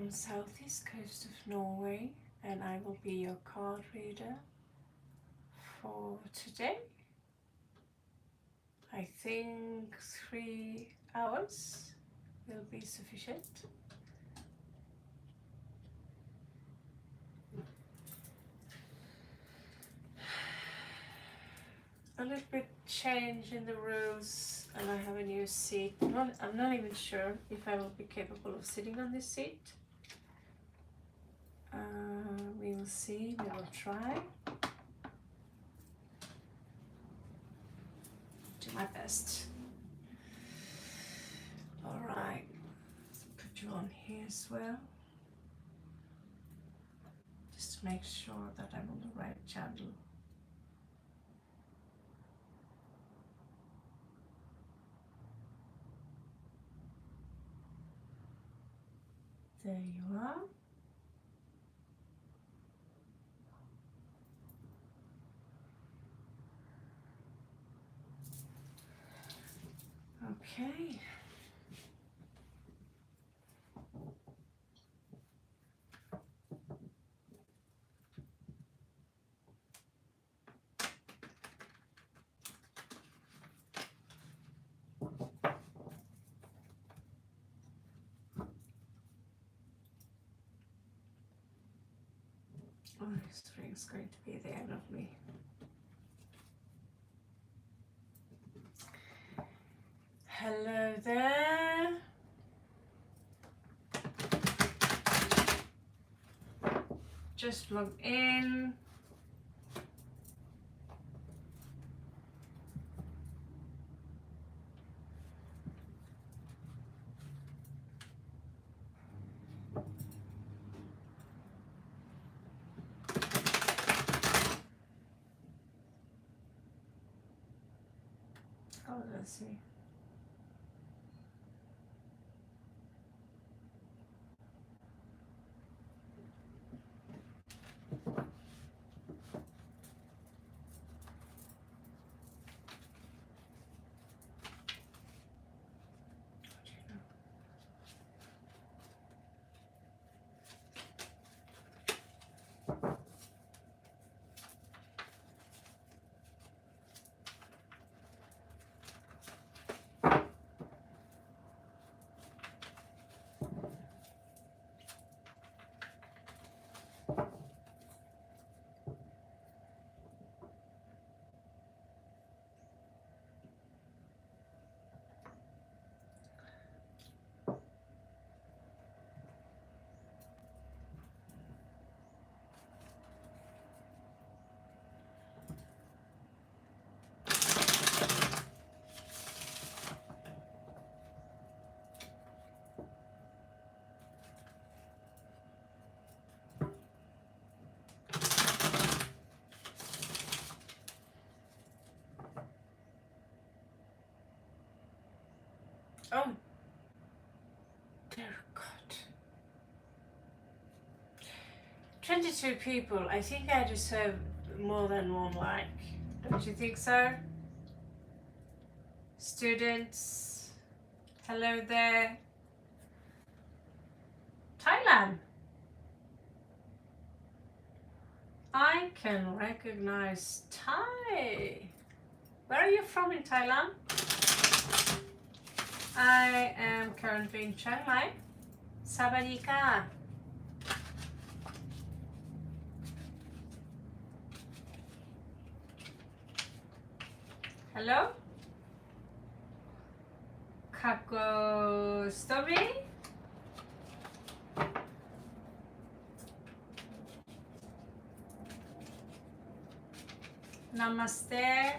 from southeast coast of Norway, and I will be your card reader for today. I think 3 hours will be sufficient. A little bit change in the rules, and I have a new seat. I'm not even sure if I will be capable of sitting on this seat. We will see, we will try. Do my best. Alright, let's put you on here as well. Just to make sure that I'm on the right channel. There you are. Okay. Oh, this ring's going to be the end of me. Hello there. Just log in. Oh, let's see. Oh, dear God. 22 people. I think I deserve more than one like. Don't you think so? Students, hello there. Thailand. I can recognize Thai. Where are you from in Thailand? I am currently in Chiang Mai. Sawadika. Hello? Kako Story? Namaste.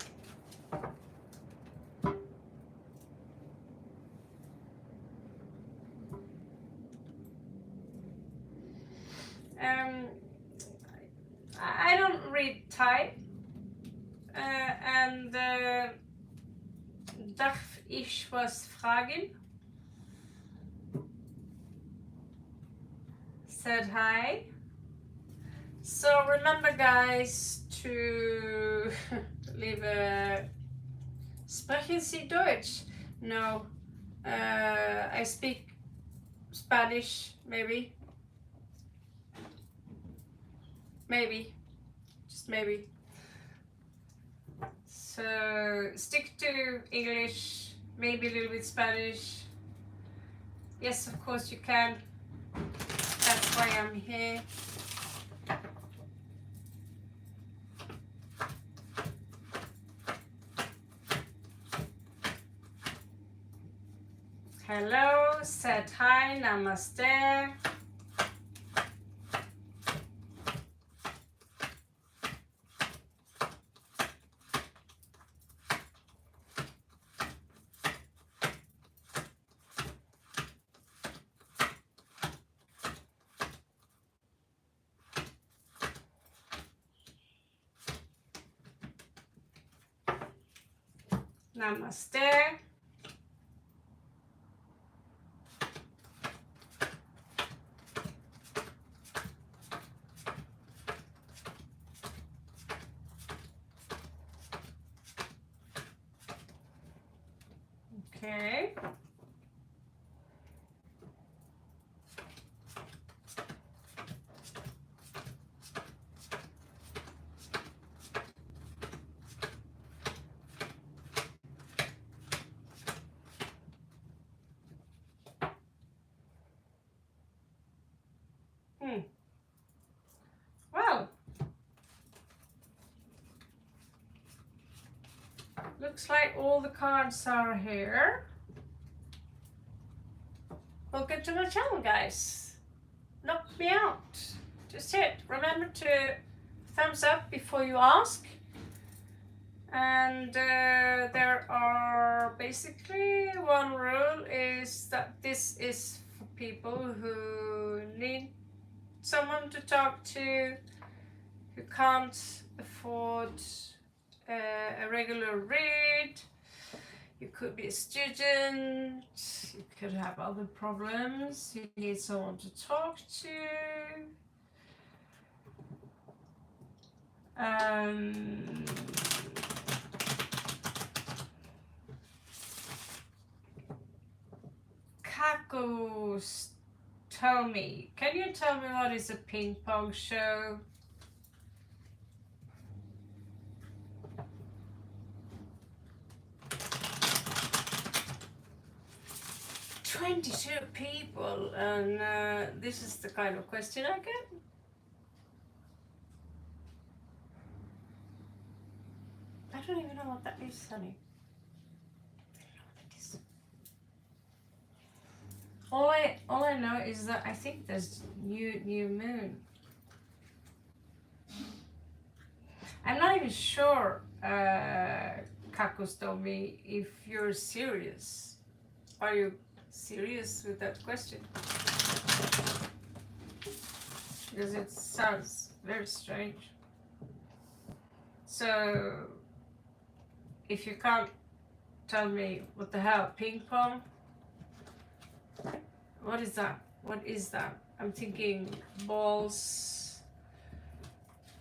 I don't read Thai, and darf ich was fragen? Said hi. So remember, guys, to leave a Sprechen Sie Deutsch? No, I speak Spanish, maybe. maybe, just maybe. So stick to English, maybe a little bit Spanish. Yes, of course you can. That's why I'm here. Hello, said hi, namaste. Namaste. Okay. Well, looks like all the cards are here. Welcome to my channel, guys. Knock me out. Just hit. Remember to thumbs up before you ask. And there are basically one rule is that this is for people who need someone to talk to, who can't afford a regular read. You could be a student, you could have other problems, you need someone to talk to. Kakos, tell me, can you tell me what is a ping pong show? "22 people, and this is the kind of question I get. I don't even know what that is, honey. I don't know what that is. All I know is that I think there's new moon. I'm not even sure, Kakos told me, if you're serious. Are you serious with that question? Because it sounds very strange. So, if you can't tell me what the hell, ping pong? What is that? What is that? I'm thinking balls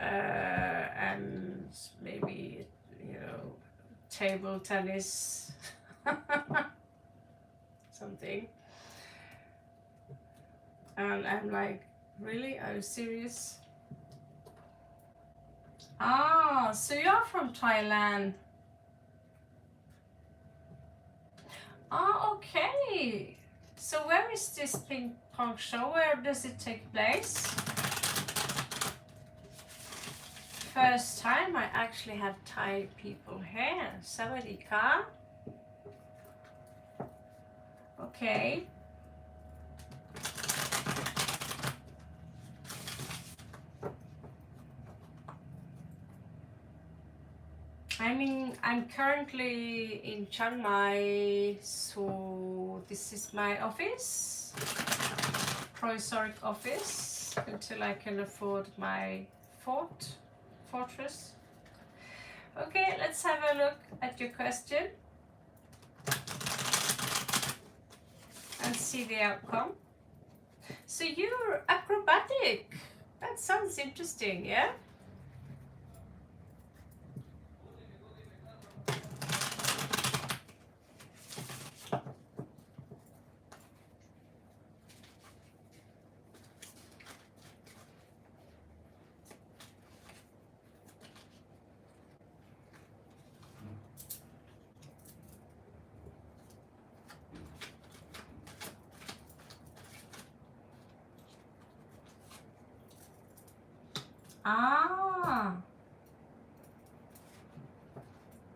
and maybe, you know, table tennis, something. And I'm like, really? Are you serious? Ah, so you're from Thailand. Ah, okay. So where is this ping pong show? Where does it take place? First time I actually have Thai people here. Sawadee-ka. Okay. I'm currently in Chiang Mai, so this is my office, provisoric office, until I can afford my fortress. Okay, let's have a look at your question and see the outcome. So you're acrobatic. That sounds interesting, yeah? Ah.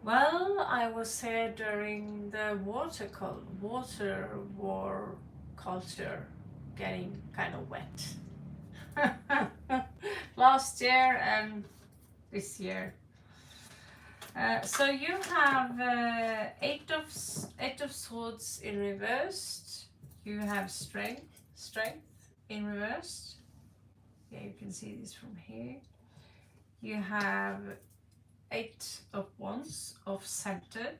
Well, I was here during the water war culture, getting kind of wet. Last year and this year. So you have eight of swords in reversed. You have strength in reversed. Yeah, you can see this from here. You have 8 of wands off centered.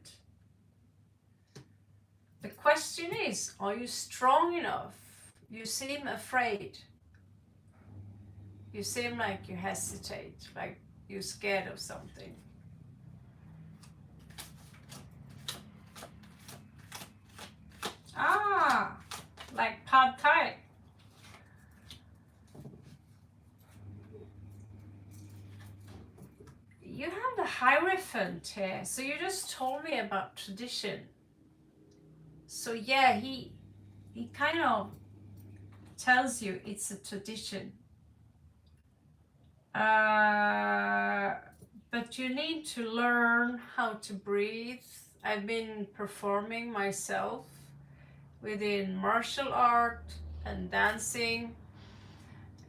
The question is, are you strong enough? You seem afraid. You seem like you hesitate, like you're scared of something. Ah, like pad thai. You have the Hierophant here, so you just told me about tradition. So yeah, he kind of tells you it's a tradition. But you need to learn how to breathe. I've been performing myself within martial art and dancing,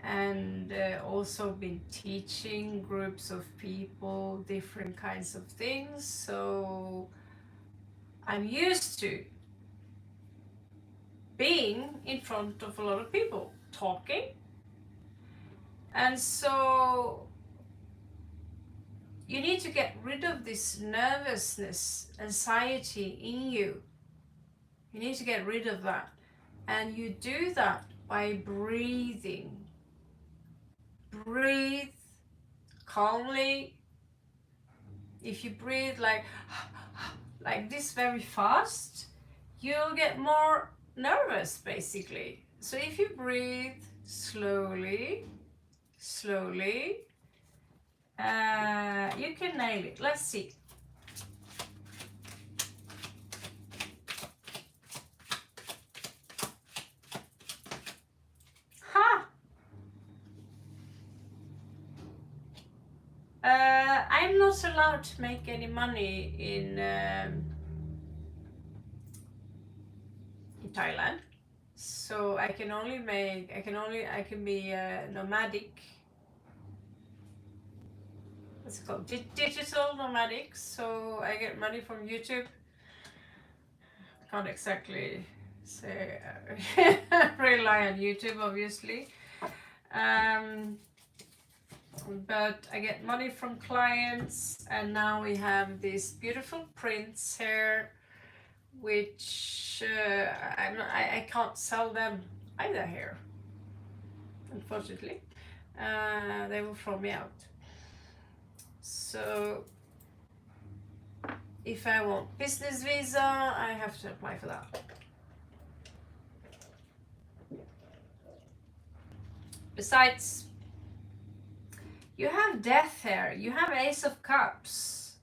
and also been teaching groups of people different kinds of things. So I'm used to being in front of a lot of people talking, and so you need to get rid of this nervousness, anxiety in you. You need to get rid of that, and you do that by breathing. Breathe calmly. If you breathe like this very fast, you'll get more nervous basically. So if you breathe slowly, you can nail it. Let's see. Ha! I'm not allowed to make any money in Thailand, so I can be nomadic. What's it called? Digital nomadic. So I get money from YouTube. Can't exactly say rely on YouTube, obviously. But I get money from clients, and now we have these beautiful prints here, which I can't sell them either here, unfortunately. They will throw me out. So if I want business visa, I have to apply for that. Besides, you have death here. You have Ace of Cups.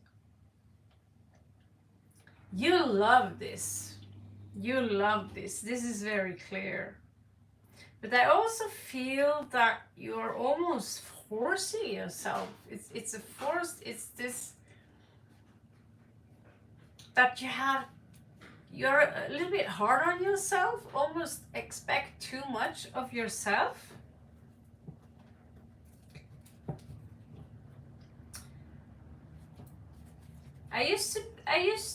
You love this. You love this. This is very clear. But I also feel that you're almost forcing yourself. It's a force. It's this that you're a little bit hard on yourself. Almost expect too much of yourself. I used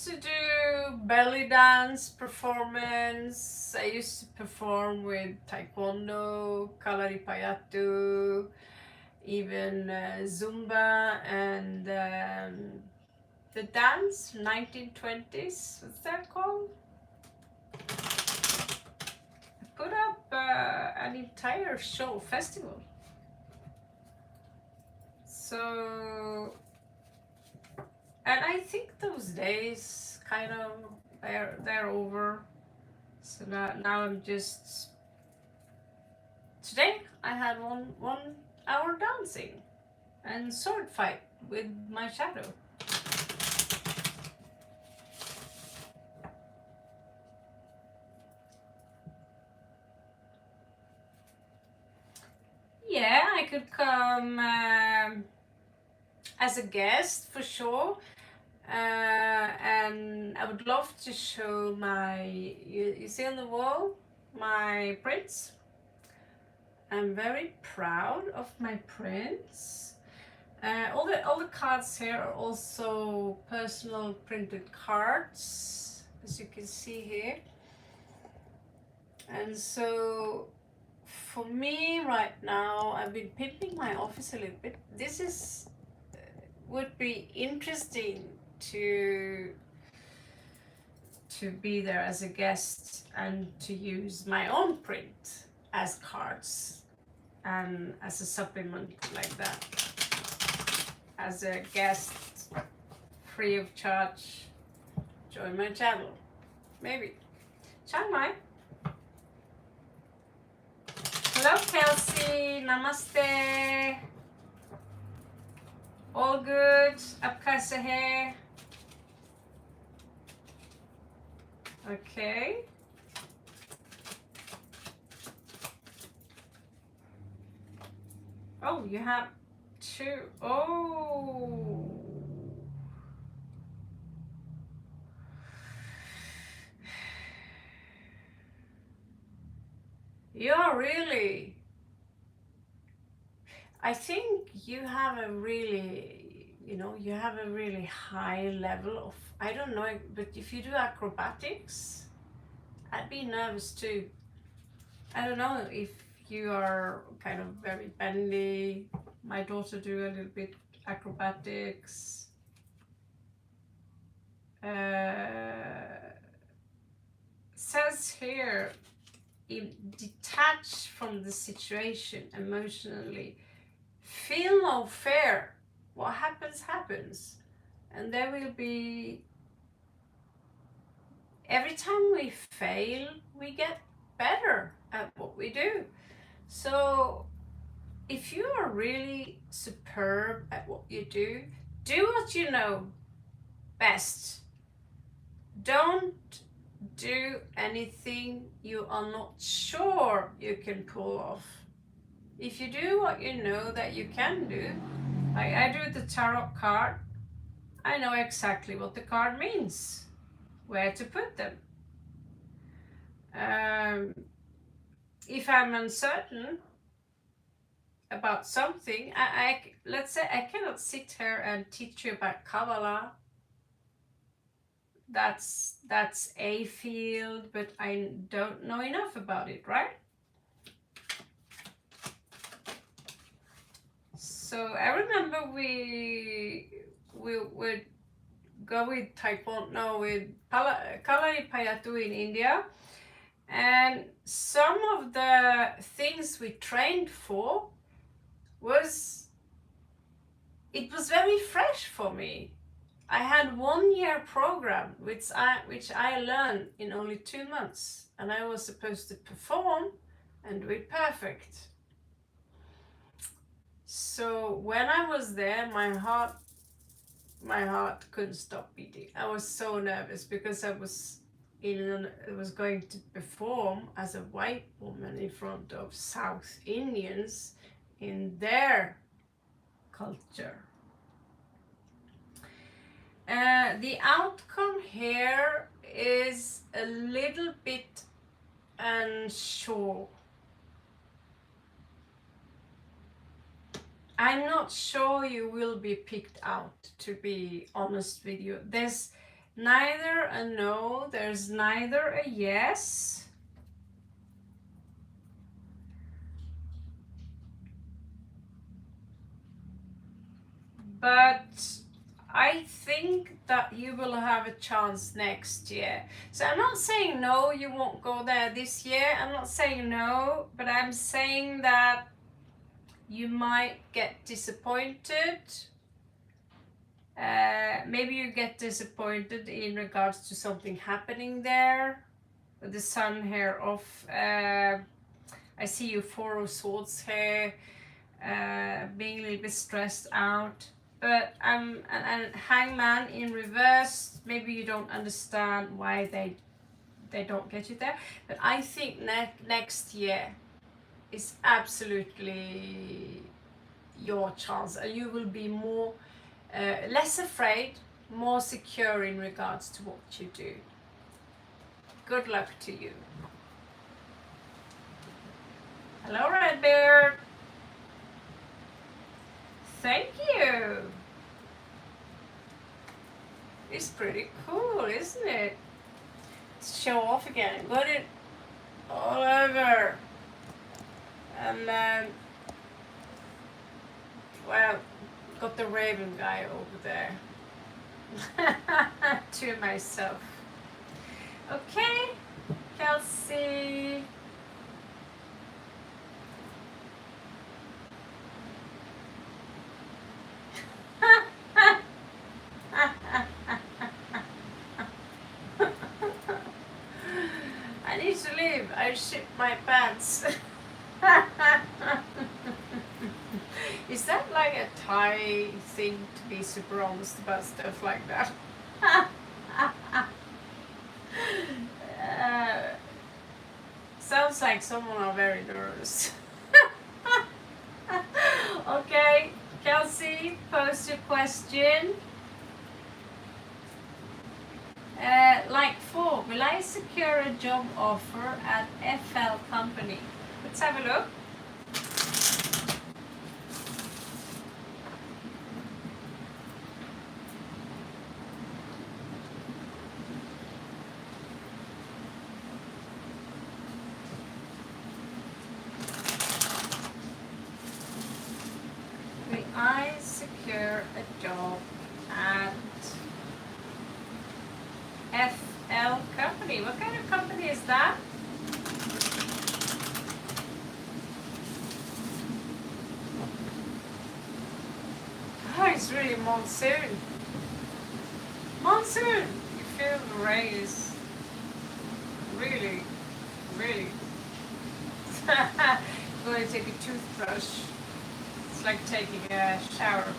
to do belly dance performance. I used to perform with taekwondo, kalaripayattu, even Zumba, and the dance 1920s. What's that called? I put up an entire show festival. So. And I think those days kind of they're over. So now I'm just. Today I had one hour dancing and sword fight with my shadow. Yeah, I could come as a guest for sure. And I would love to show my, you see on the wall, my prints. I'm very proud of my prints. All the cards here are also personal printed cards, as you can see here. And so for me right now, I've been pimping my office a little bit. This is would be interesting to be there as a guest and to use my own print as cards and as a supplement like that, as a guest, free of charge. Join my channel, maybe. Chiang Mai. Hello Kelsey, namaste. All good, आपका कैसे है? Okay. Oh, you have two. Oh. You're really, I think you have a really, you have a really high level of, I don't know, but if you do acrobatics, I'd be nervous too. I don't know if you are kind of very bendy. My daughter do a little bit acrobatics. Says here, detach from the situation emotionally. Feel no fear. What happens, happens. And there will be, every time we fail, we get better at what we do. So if you are really superb at what you do what you know best. Don't do anything you are not sure you can pull off. If you do what you know that you can do, like I do the tarot card, I know exactly what the card means, where to put them. If I'm uncertain about something, let's say I cannot sit here and teach you about Kabbalah. That's a field, but I don't know enough about it, right? So I remember we would go with Taekwondo with Kalari Payatu in India, and some of the things we trained for was very fresh for me. I had 1 year program which I learned in only 2 months, and I was supposed to perform and do it perfect. So when I was there, my heart couldn't stop beating. I was so nervous because I was going to perform as a white woman in front of South Indians in their culture. The outcome here is a little bit unsure. I'm not sure you will be picked out, to be honest with you. There's neither a no, there's neither a yes. But I think that you will have a chance next year. So I'm not saying no, you won't go there this year. I'm not saying no, but I'm saying that you might get disappointed. Maybe you get disappointed in regards to something happening there. With the sun here off. I see you 4 of Swords here, being a little bit stressed out. But and Hangman in reverse, maybe you don't understand why they don't get you there. But I think next year is absolutely your chance, and you will be more less afraid, more secure in regards to what you do. Good luck to you. Hello, Redbeard. Thank you. It's pretty cool, isn't it? Let's show off again. Got it all over. And then, well, got the raven guy over there to myself. Okay, Kelsey. I need to leave. I shit my pants. Is that like a Thai thing to be super honest about stuff like that? Sounds like someone are very nervous. Okay, Kelsey, post your question. Like 4, will I secure a job offer at FL company? Let's have a look. Will I secure a job at FL company? What kind of company is that? Oh, it's really monsoon. Monsoon! You feel the rain is really, really. Going to take a toothbrush. It's like taking a shower.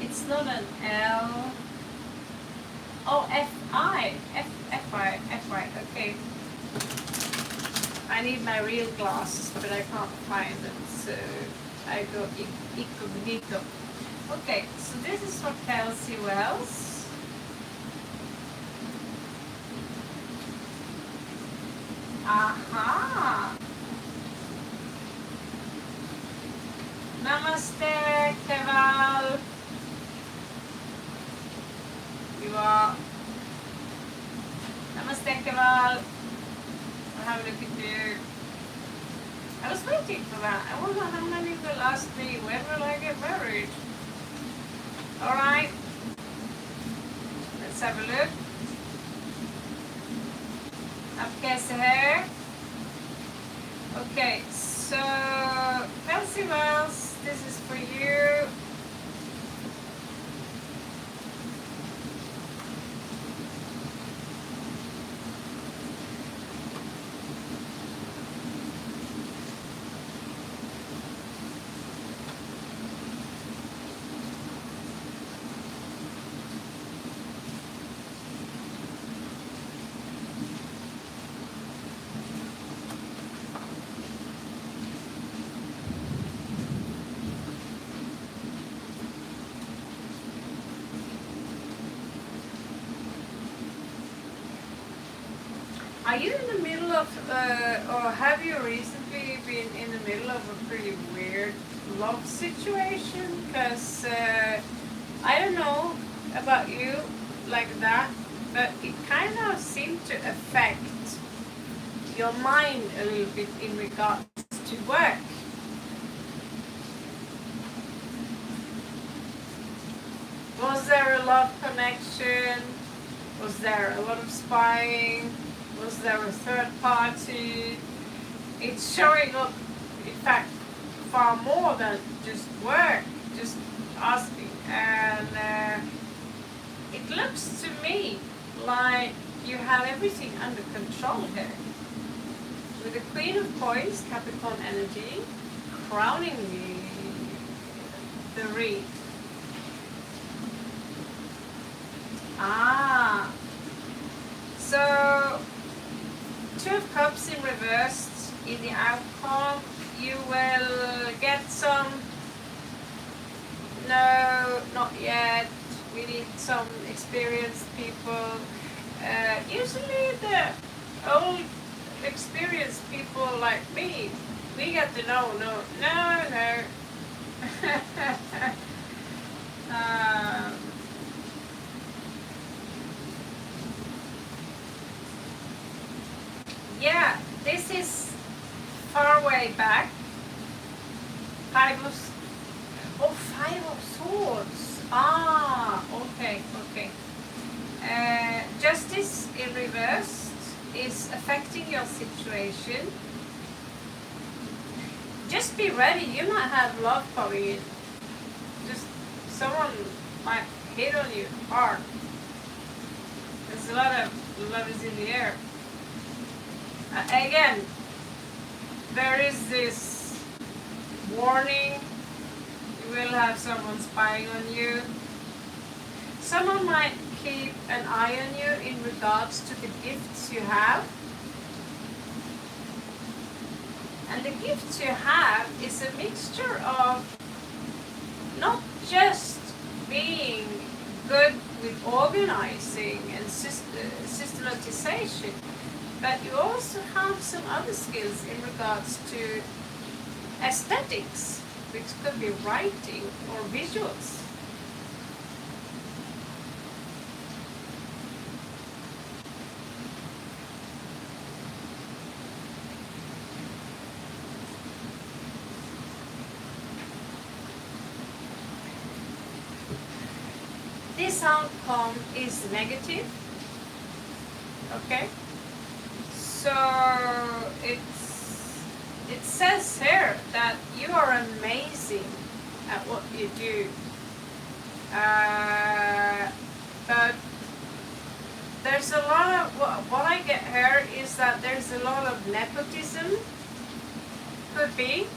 It's not an L. Oh, F-I. F-I. Okay. I need my real glasses, but I can't find them, so I go incognito. Okay, so this is for Kelsey Wells. Aha! Namaste, Keval. You are. Namaste, Keval. I'll have a look at you. I was waiting for that. I wonder how many will ask me, when will I get married? Alright. Let's have a look. Up कैसे है? Okay, so Kelsey Wells, this is for you. Are you in the middle of, or have you recently been in the middle of a pretty weird love situation? Because I don't know about you like that, but it kind of seemed to affect your mind a little bit in regards to work. Was there a love connection? Was there a lot of spying? Was there a third party? It's showing up, in fact, far more than just work, just asking. And it looks to me like you have everything under control here. With the Queen of Coins, Capricorn energy, crowning the wreath. So the outcome. You will get some, no, not yet, we need some experienced people. Usually the old experienced people like me, we get to know, no. Yeah, this is far way back. Five of swords. Ah, okay. Justice in reverse is affecting your situation. Just be ready, you might have love coming in. Just someone might hit on you hard. There's a lot of love is in the air. Again, there is this warning. You will have someone spying on you. Someone might keep an eye on you in regards to the gifts you have. And the gifts you have is a mixture of not just being good with organizing and systematization, but you also have some other skills in regards to aesthetics, which could be writing or visuals. This outcome is negative, okay? So it says here that you are amazing at what you do, but there's a lot of, what I get here is that there's a lot of nepotism, could be.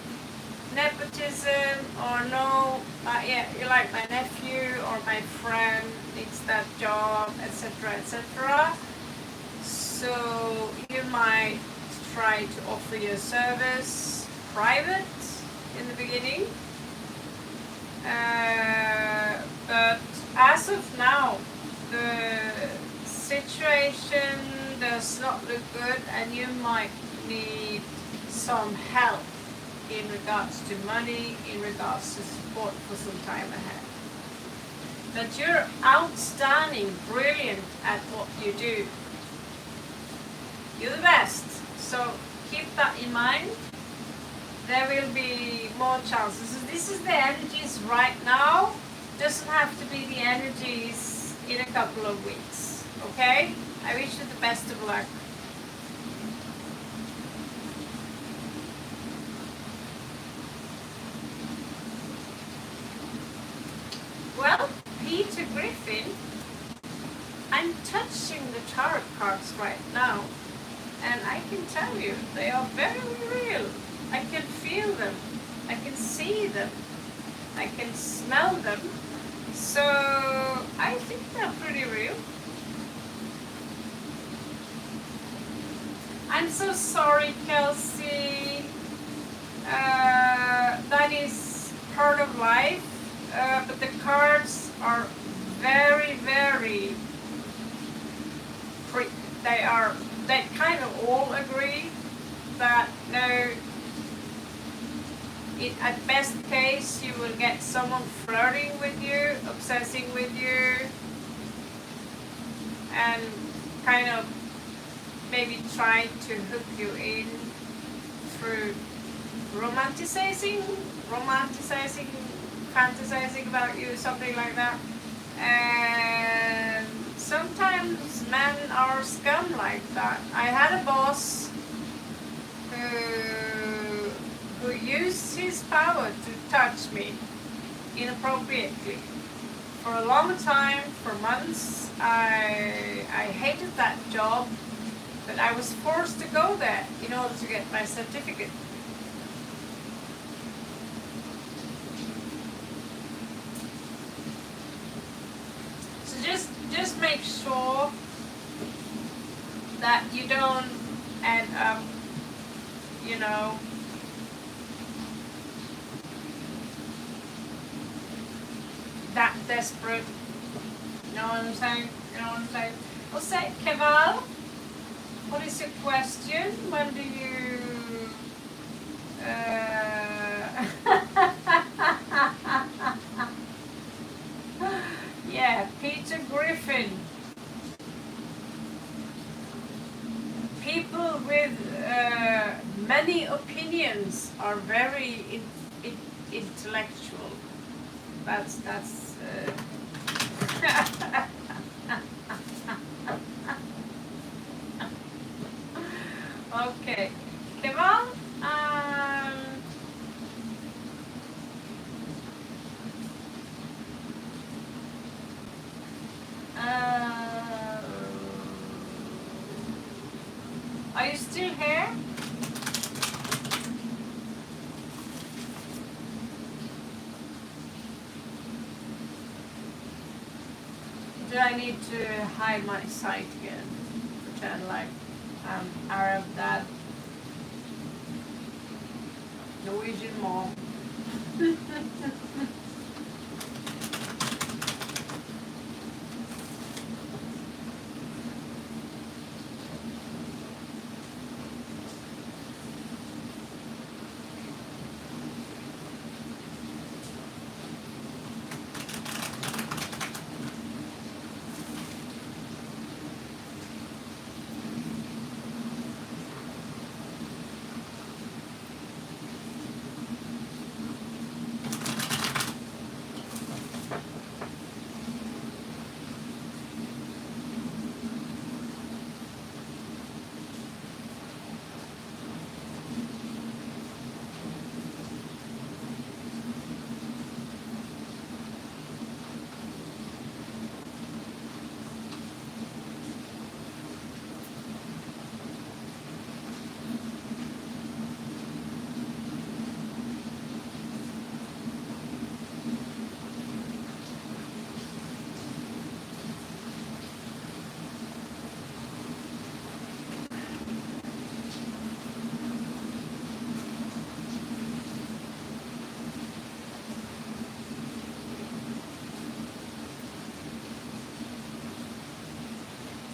Nepotism or no, yeah, you like my nephew or my friend needs that job, etc., etc. So you might try to offer your service private in the beginning. But as of now, the situation does not look good and you might need some help in regards to money, in regards to support for some time ahead. But you're outstanding, brilliant at what you do. You're the best. So keep that in mind. There will be more chances. This is the energies right now. Doesn't have to be the energies in a couple of weeks. Okay? I wish you the best of luck. Well, Peter Griffin, I'm touching the tarot cards right now, and I can tell you they are very real. I can feel them, I can see them, I can smell them, so I think they're pretty real. I'm so sorry, Kelsey. That is part of life. But the cards are very they kind of all agree that no, at best case you will get someone flirting with you, obsessing with you, and kind of maybe trying to hook you in through romanticizing, fantasizing about you, something like that. And sometimes men are scum like that. I had a boss who used his power to touch me inappropriately. For a long time, for months, I hated that job, but I was forced to go there in order to get my certificate. Just make sure that you don't end up you know, that desperate. You know what I'm saying? You know what I'm saying? I'll say, Keval, what is your question? When do you... Yeah, Peter Griffin. People with many opinions are very intellectual. That's okay. Kemal, are you still here? Do I need to hide my sight again? Pretend like I'm Arab dad, Norwegian mom.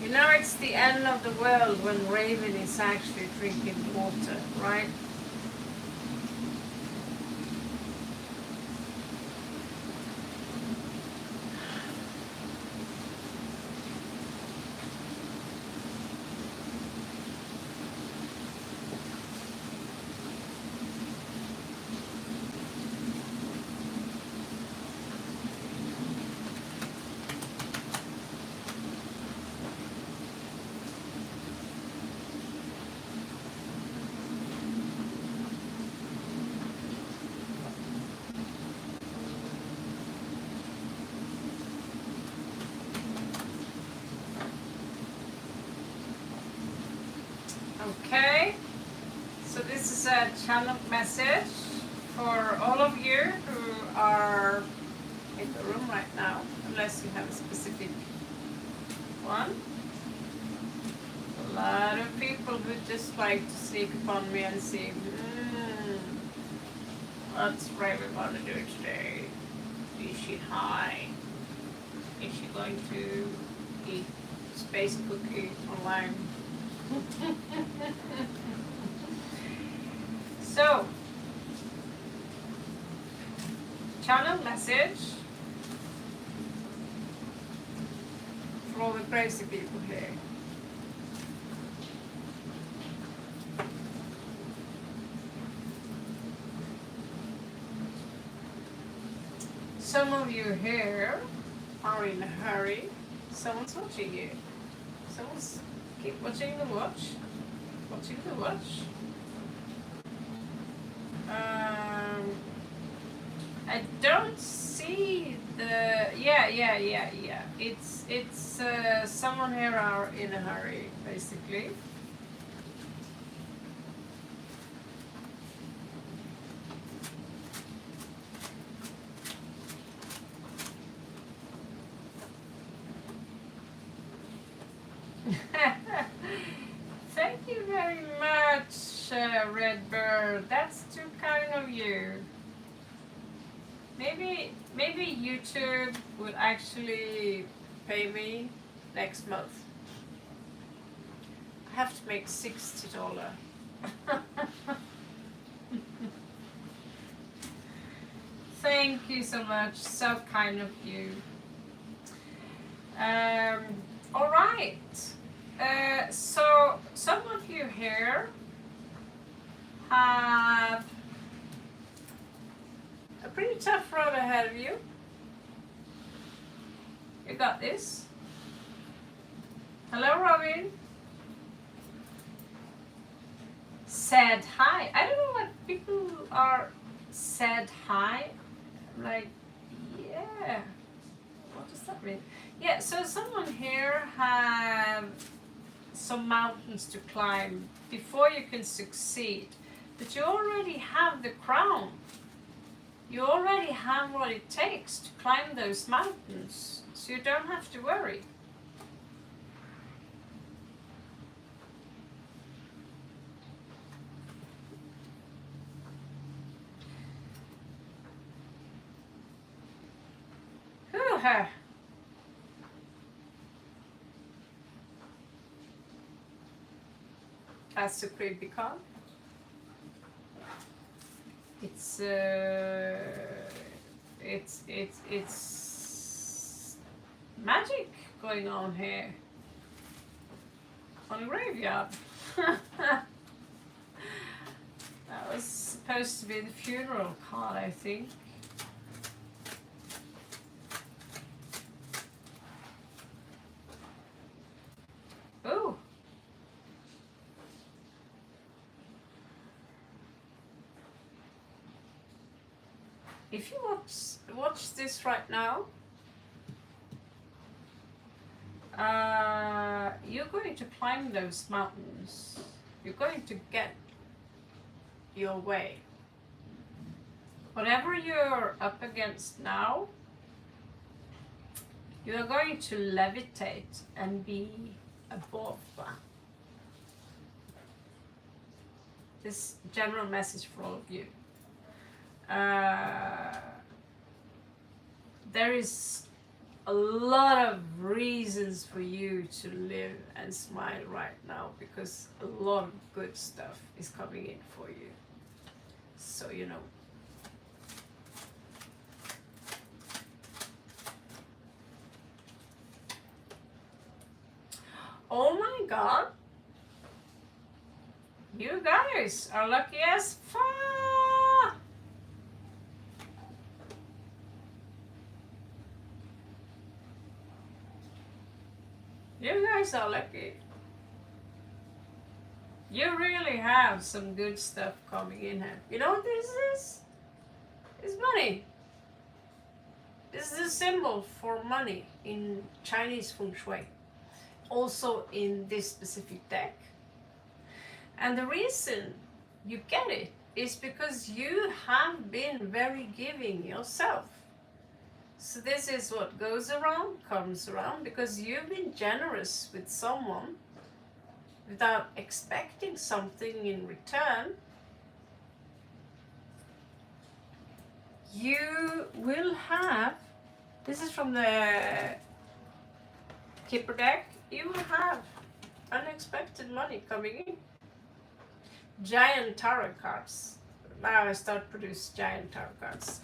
You know, it's the end of the world when Raven is actually drinking water, right? Okay, so this is a channel message for all of you who are in the room right now, unless you have a specific one. A lot of people who just like to sneak upon me and see, what's Raven want to do today? Is she high? Is she going to eat space cookie online? So, channel message for all the crazy people here. Some of you here are in a hurry. Someone's watching you. Someone's keep watching the watch. Watching the watch. I don't see the. Yeah. It's someone here are in a hurry, basically. Thank you very much, Red Bird. That's too kind of you. Maybe YouTube will actually pay me next month. I have to make $60. Thank you so much. So kind of you. All right. So some of you here have a pretty tough road ahead of you. You got this. Hello, Robin. Said hi. I don't know what people are said hi. Like, yeah. What does that mean? Yeah, so someone here have some mountains to climb before you can succeed. But you already have the crown. You already have what it takes to climb those mountains. So you don't have to worry. Whew. That's a creepy card. It's magic going on here on a graveyard. That was supposed to be the funeral card, I think. Oh. If you watch this right now, you're going to climb those mountains. You're going to get your way. Whatever you're up against now, you're going to levitate and be above that. This general message for all of you. There is a lot of reasons for you to live and smile right now because a lot of good stuff is coming in for you. So you know. Oh my God. You guys are lucky as fuck. You guys are lucky. You really have some good stuff coming in here. You know what this is? It's money. This is a symbol for money in Chinese Feng Shui. Also in this specific deck. And the reason you get it is because you have been very giving yourself. So this is what goes around, comes around, because you've been generous with someone without expecting something in return. You will have, this is from the Kipper deck, you will have unexpected money coming in. Giant tarot cards. Now I start produce giant tarot cards.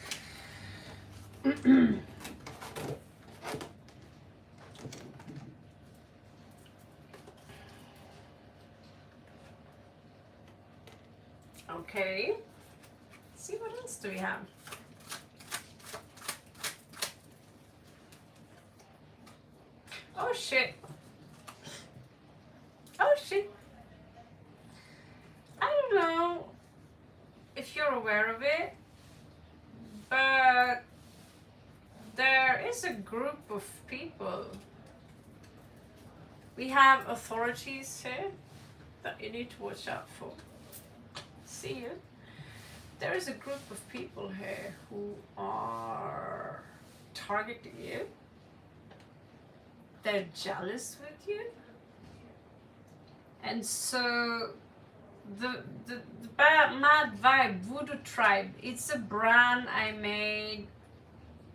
Okay. Let's see what else do we have? Oh shit. Oh shit. I don't know if you're aware of it, but there is a group of people. We have authorities here that you need to watch out for. See you. There is a group of people here who are targeting you. They're jealous with you. And so Mad Vibe Voodoo Tribe. It's a brand I made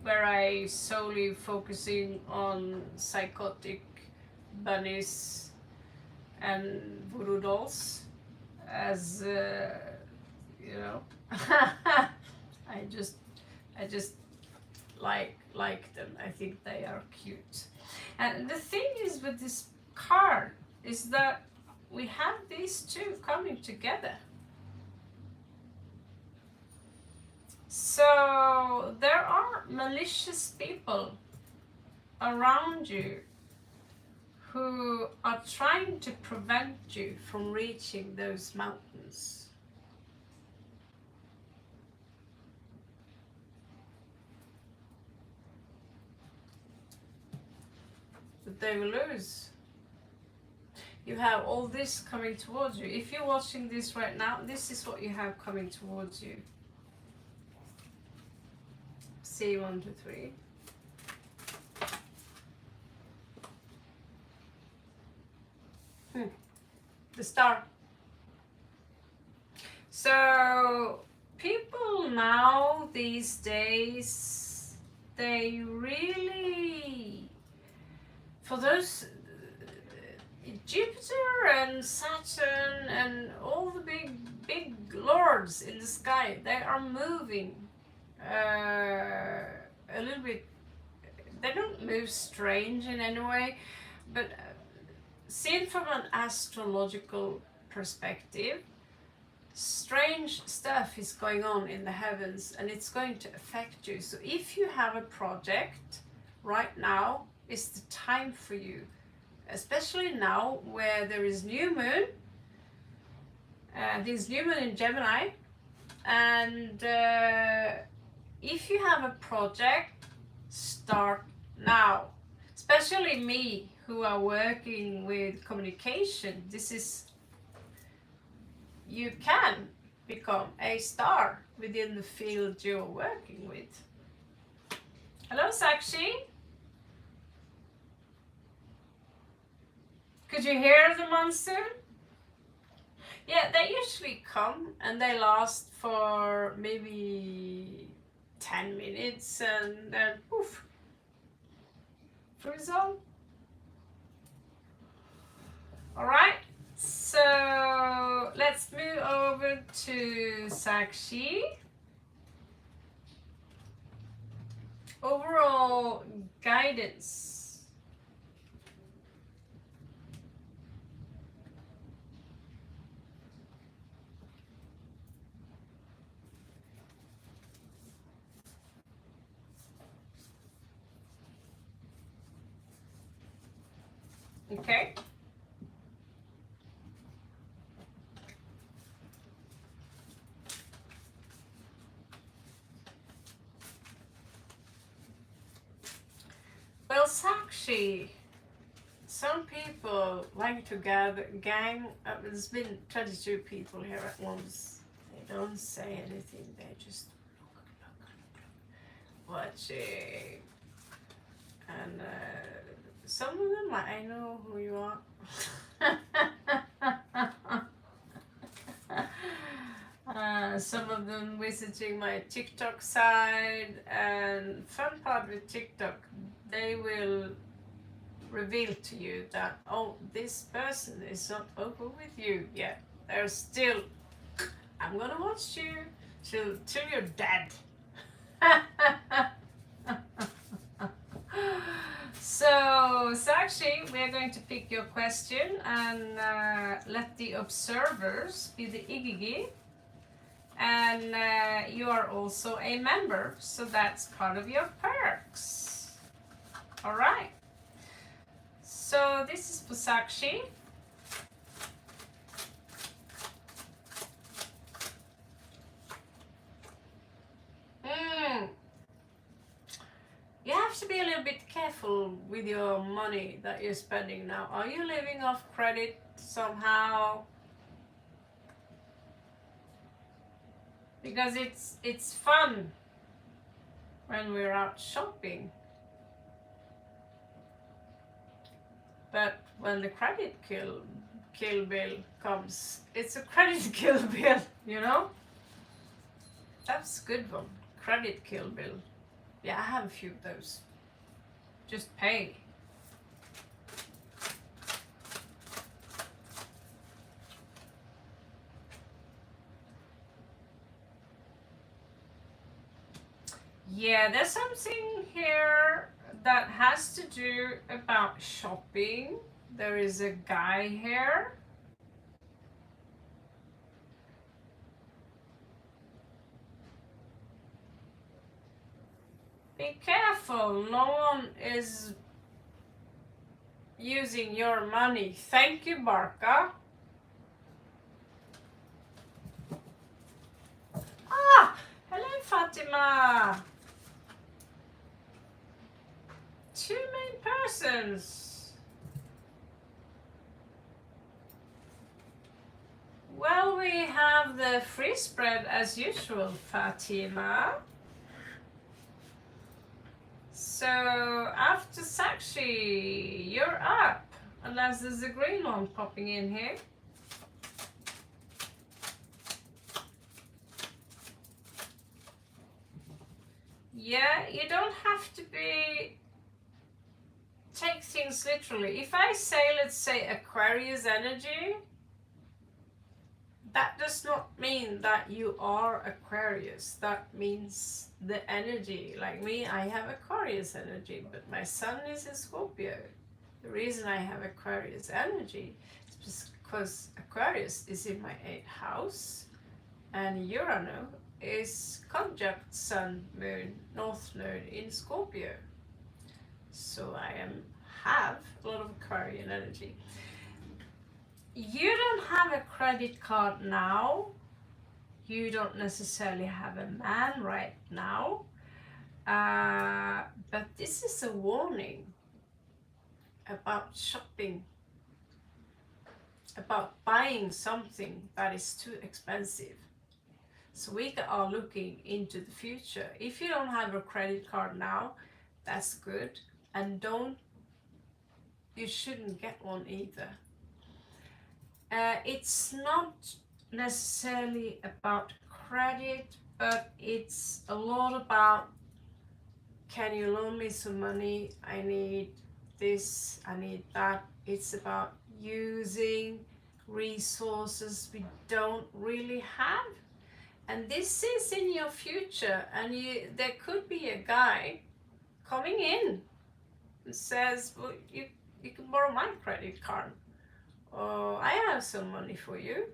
where I solely focusing on psychotic bunnies and voodoo dolls as you know. I just like them. I think they are cute. And the thing is with this card is that we have these two coming together. So there are malicious people around you who are trying to prevent you from reaching those mountains. But they will lose. You have all this coming towards you. If you're watching this right now, this is what you have coming towards you. See, 1, 2, 3. The star. So people now these days, they really, for those Jupiter and Saturn and all the big lords in the sky, they are moving a little bit. They don't move strange in any way, but seen from an astrological perspective, strange stuff is going on in the heavens and it's going to affect you. So if you have a project right now, is the time for you, especially now where there is new moon. This new moon in Gemini, and if you have a project, start now. Especially me, who are working with communication, this is, you can become a star within the field you're working with. Hello, Sakshi. Could you hear the monsoon? Yeah, they usually come and they last for maybe 10 minutes and then poof, freeze on. All right, so let's move over to Sakshi. Overall guidance. Okay. Well, Sakshi, some people like to gather, gang up. There's been 22 people here at once. They don't say anything, they just look, watching. And some of them, I know who you are. Some of them visiting my TikTok side, and fun part with TikTok, they will reveal to you that, oh, this person is not over with you yet. They're still, I'm gonna watch you till you're dead. So, Sakshi, we are going to pick your question and let the observers be the Igigi. And you are also a member, so that's part of your perks. All right. So this is for Sakshi. You have to be a little bit careful with your money that you're spending now. Are you living off credit somehow? Because it's fun when we're out shopping. But when the credit kill bill comes. It's a credit kill bill, you know? That's a good one. Credit kill bill. Yeah, I have a few of those. Just pay. Yeah, there's something here that has to do about shopping. There is a guy here. Be careful, no one is using your money. Thank you, Barka. Ah, hello, Fatima. Two main persons. Well, we have the free spread as usual, Fatima. So after Sakshi, you're up, unless there's a green one popping in here. Yeah, you don't have to take things literally. If I say, let's say, Aquarius energy, that does not mean that you are Aquarius. That means the energy. Like me, I have Aquarius energy, but my sun is in Scorpio. The reason I have Aquarius energy is because Aquarius is in my 8th house, and Uranus is conjunct Sun, Moon, North Node in Scorpio. So I have a lot of Aquarian energy. You don't have a credit card now. You don't necessarily have a man right now. But this is a warning about shopping, about buying something that is too expensive. So we are looking into the future. If you don't have a credit card now, that's good. And you shouldn't get one either. It's not necessarily about credit, but it's a lot about, can you loan me some money? I need this, I need that. It's about using resources we don't really have. And this is in your future, and there could be a guy coming in and says, well, you can borrow my credit card. Oh, I have some money for you.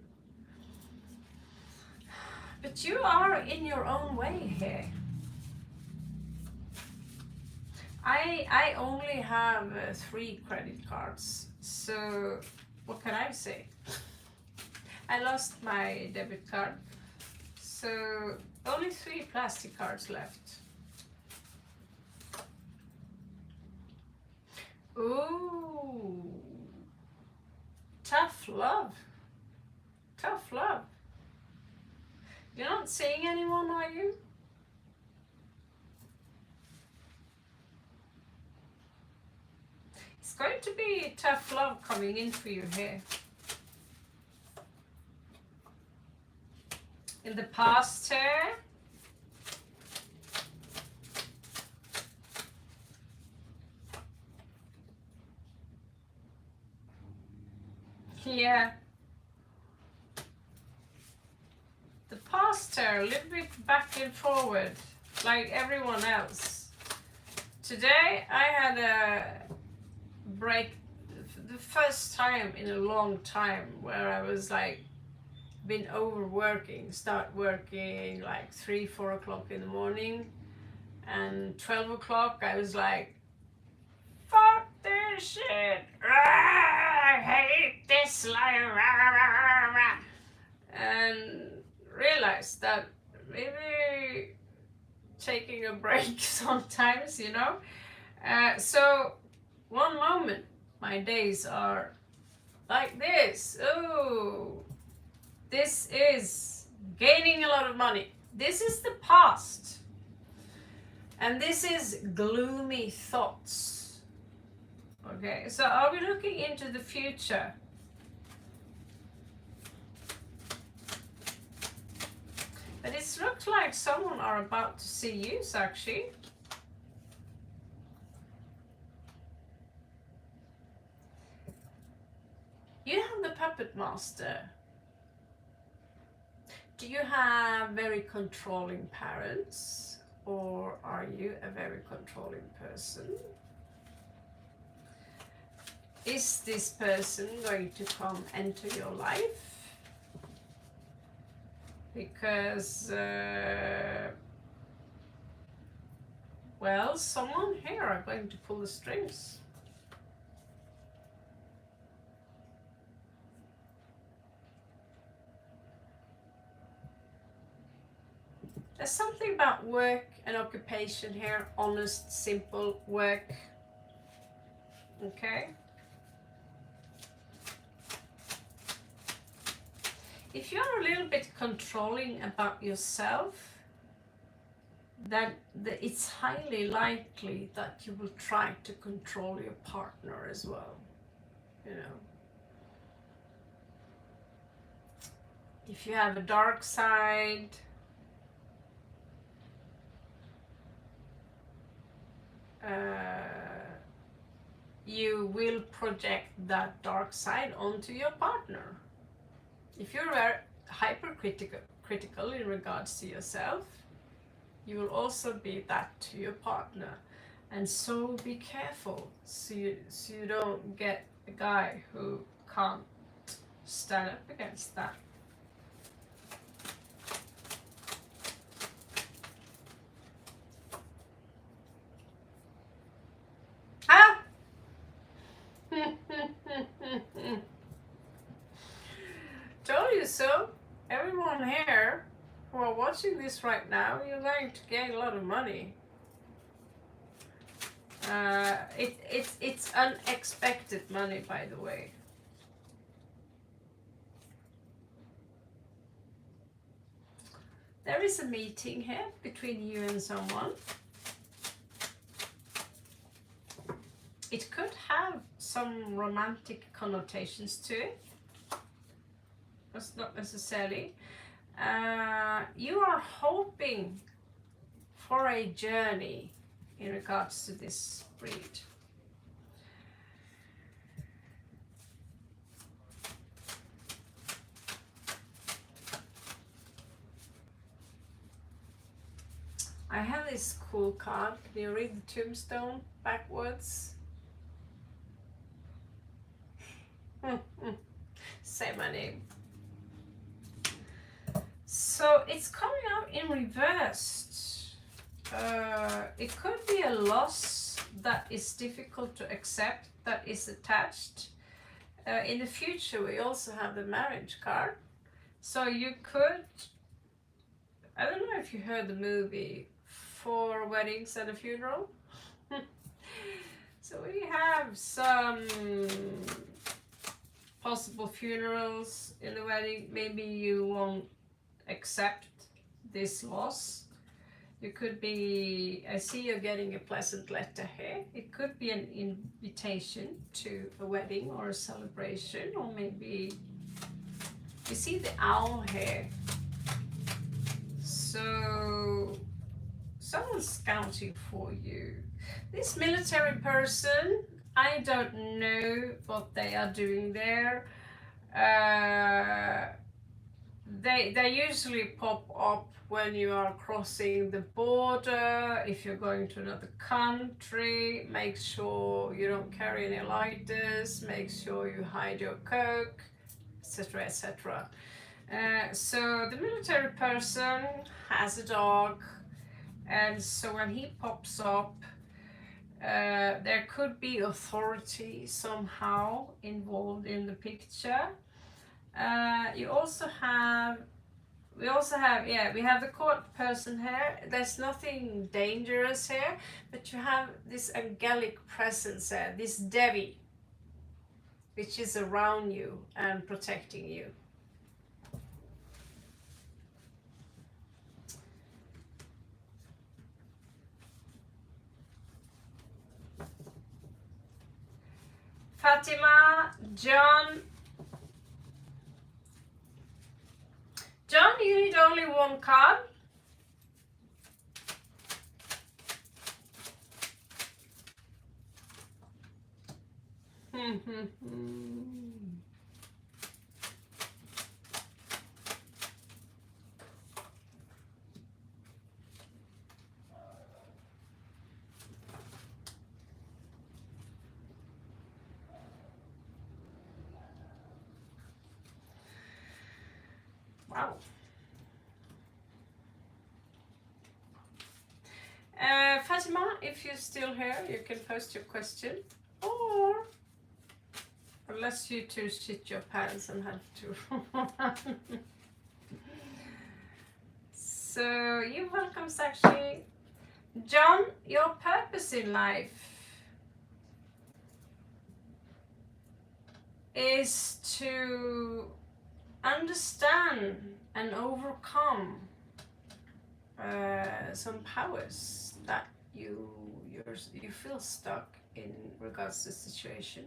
But you are in your own way here. I only have 3 credit cards, so what can I say? I lost my debit card, so only 3 plastic cards left. Ooh, tough love. Tough love. You're not seeing anyone, are you? It's going to be tough love coming in for you here. In the past here, yeah. The past here, a little bit back and forward, like everyone else. Today I had a break, the first time in a long time, where I was like, been overworking, start working like 3-4 o'clock in the morning, and 12 o'clock I was like, fuck this shit, I hate this life, and realized that maybe taking a break sometimes, you know. So one moment my days are like this. Oh, this is gaining a lot of money. This is the past. And this is gloomy thoughts. Okay, so are we looking into the future? But it looks like someone are about to see you, Sakshi. You have the puppet master. Do you have very controlling parents, or are you a very controlling person? Is this person going to come into your life? Because, well, someone here are going to pull the strings. There's something about work and occupation here, honest, simple work. Okay? If you're a little bit controlling about yourself, then it's highly likely that you will try to control your partner as well. You know, if you have a dark side, you will project that dark side onto your partner. If you're very hypercritical in regards to yourself, you will also be that to your partner. And so be careful so you don't get a guy who can't stand up against that. Ah! Told you so. Everyone here who are watching this right now, you're going to gain a lot of money. It's unexpected money, by the way. There is a meeting here between you and someone. It could have some romantic connotations to it. That's not necessarily. You are hoping for a journey in regards to this breed. I have this cool card. Can you read the tombstone backwards? Say my name. So it's coming out in reversed. It could be a loss that is difficult to accept, that is attached. In the future, we also have the marriage card. So you could, I don't know if you heard the movie 4 Weddings and a Funeral. So we have some possible funerals in the wedding. Maybe you won't accept this loss. You could be, I see you're getting a pleasant letter here. It could be an invitation to a wedding or a celebration, or maybe you see the owl here. So someone's scouting for you. This military person, I don't know what they are doing there. They usually pop up when you are crossing the border. If you're going to another country, make sure you don't carry any lighters, make sure you hide your coke, etc, etc. So the military person has a dog, and so when he pops up, there could be authority somehow involved in the picture. We also have, yeah, we have the court person here. There's nothing dangerous here, but you have this angelic presence here, this Devi, which is around you and protecting you. Fatima, John, John, you need only one card. Wow. Fatima, if you're still here, you can post your question, or unless you two shit your pants and have to. So you're welcome, Sakshi. John, your purpose in life is to understand and overcome some powers that you feel stuck in regards to the situation.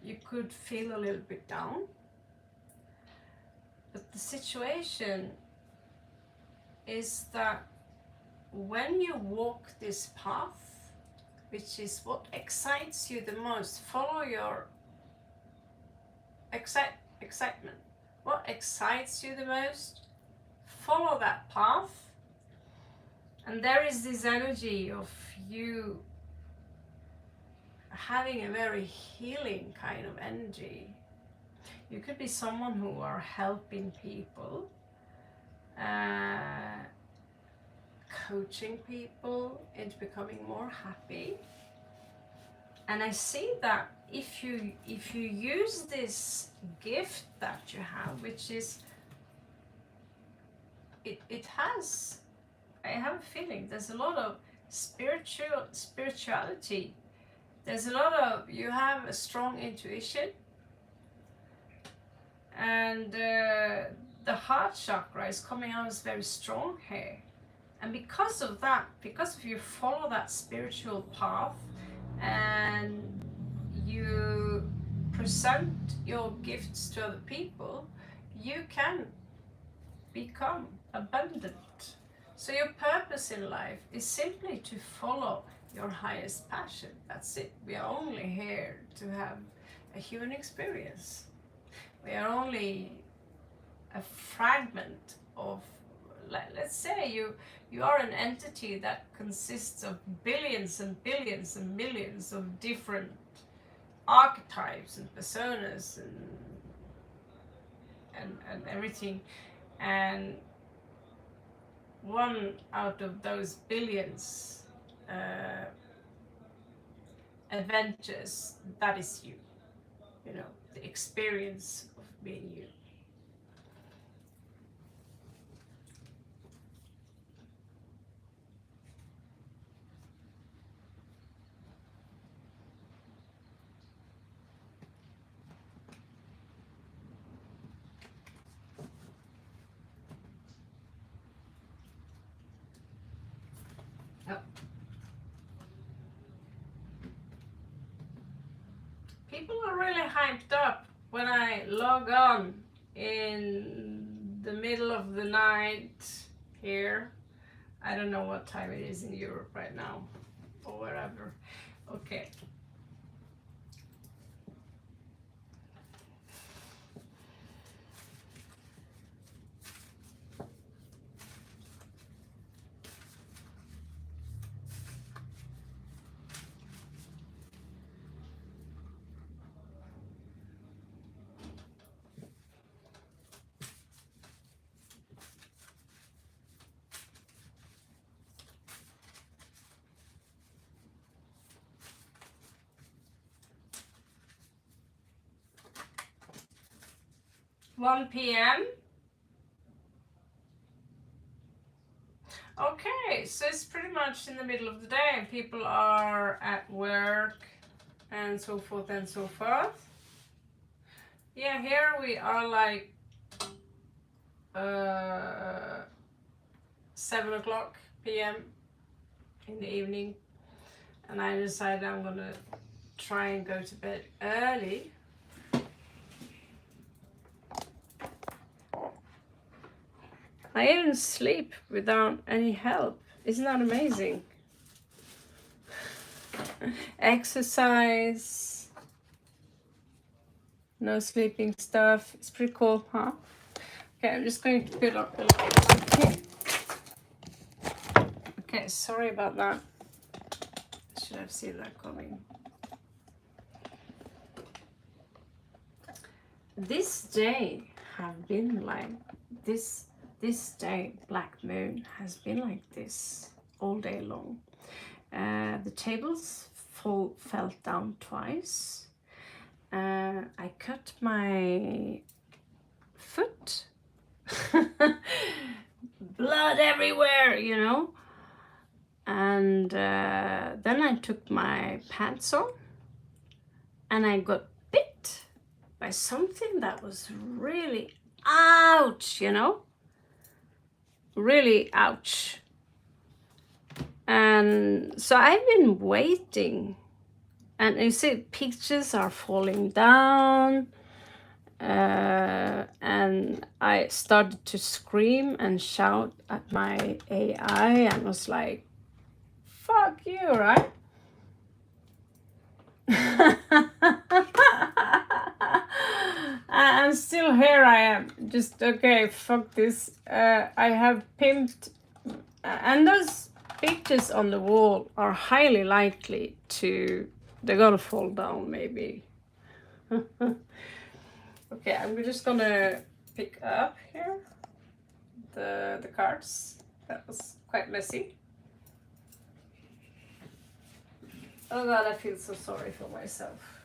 You could feel a little bit down, but the situation is that when you walk this path, which is what excites you the most, follow your excitement. What excites you the most, follow that path. And there is this energy of you having a very healing kind of energy. You could be someone who are helping people, coaching people into becoming more happy. And I see that if you use this gift that you have, which is it has, I have a feeling there's a lot of spirituality. There's a lot of, you have a strong intuition, and the heart chakra is coming out as very strong here. And because of that, because if you follow that spiritual path and you present your gifts to other people, you can become abundant. So your purpose in life is simply to follow your highest passion. That's it. We are only here to have a human experience. We are only a fragment of, let's say you are an entity that consists of billions and billions and millions of different archetypes and personas and everything, and one out of those billions adventures, that is you. You know, the experience of being you. People are really hyped up when I log on in the middle of the night here. I don't know what time it is in Europe right now, or wherever. Okay. One p.m. Okay, so it's pretty much in the middle of the day and people are at work and so forth and so forth. Yeah, here we are like 7 o'clock p.m. in the evening, and I decided I'm gonna try and go to bed early. I even sleep without any help. Isn't that amazing? Exercise, no sleeping stuff. It's pretty cool, huh? Okay, I'm just going to put up a little. Okay. Okay, sorry about that. Should have seen that coming. This day have been like this. This day, Black Moon, has been like this all day long. The tables fell down twice. I cut my foot. Blood everywhere, you know. And then I took my pants on and I got bit by something that was really ouch, you know. Really ouch. And so I've been waiting. And you see pictures are falling down. And I started to scream and shout at my AI and was like, fuck you, right? And still here I am, just okay, fuck this. I have pimped, and those pictures on the wall are highly likely they're gonna fall down maybe. Okay, I'm just gonna pick up here the cards. That was quite messy. Oh god, I feel so sorry for myself.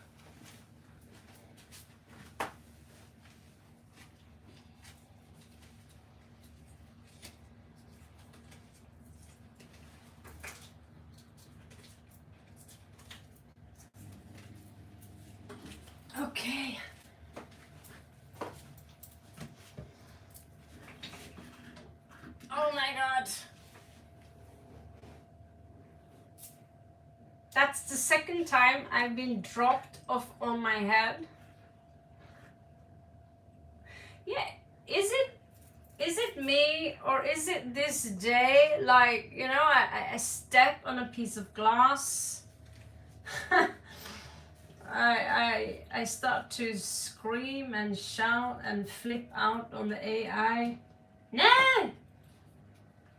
Okay. Oh my god. That's the second time I've been dropped off on my head. Yeah, is it me or is it this day? Like, you know, I step on a piece of glass. I start to scream and shout and flip out on the AI. No!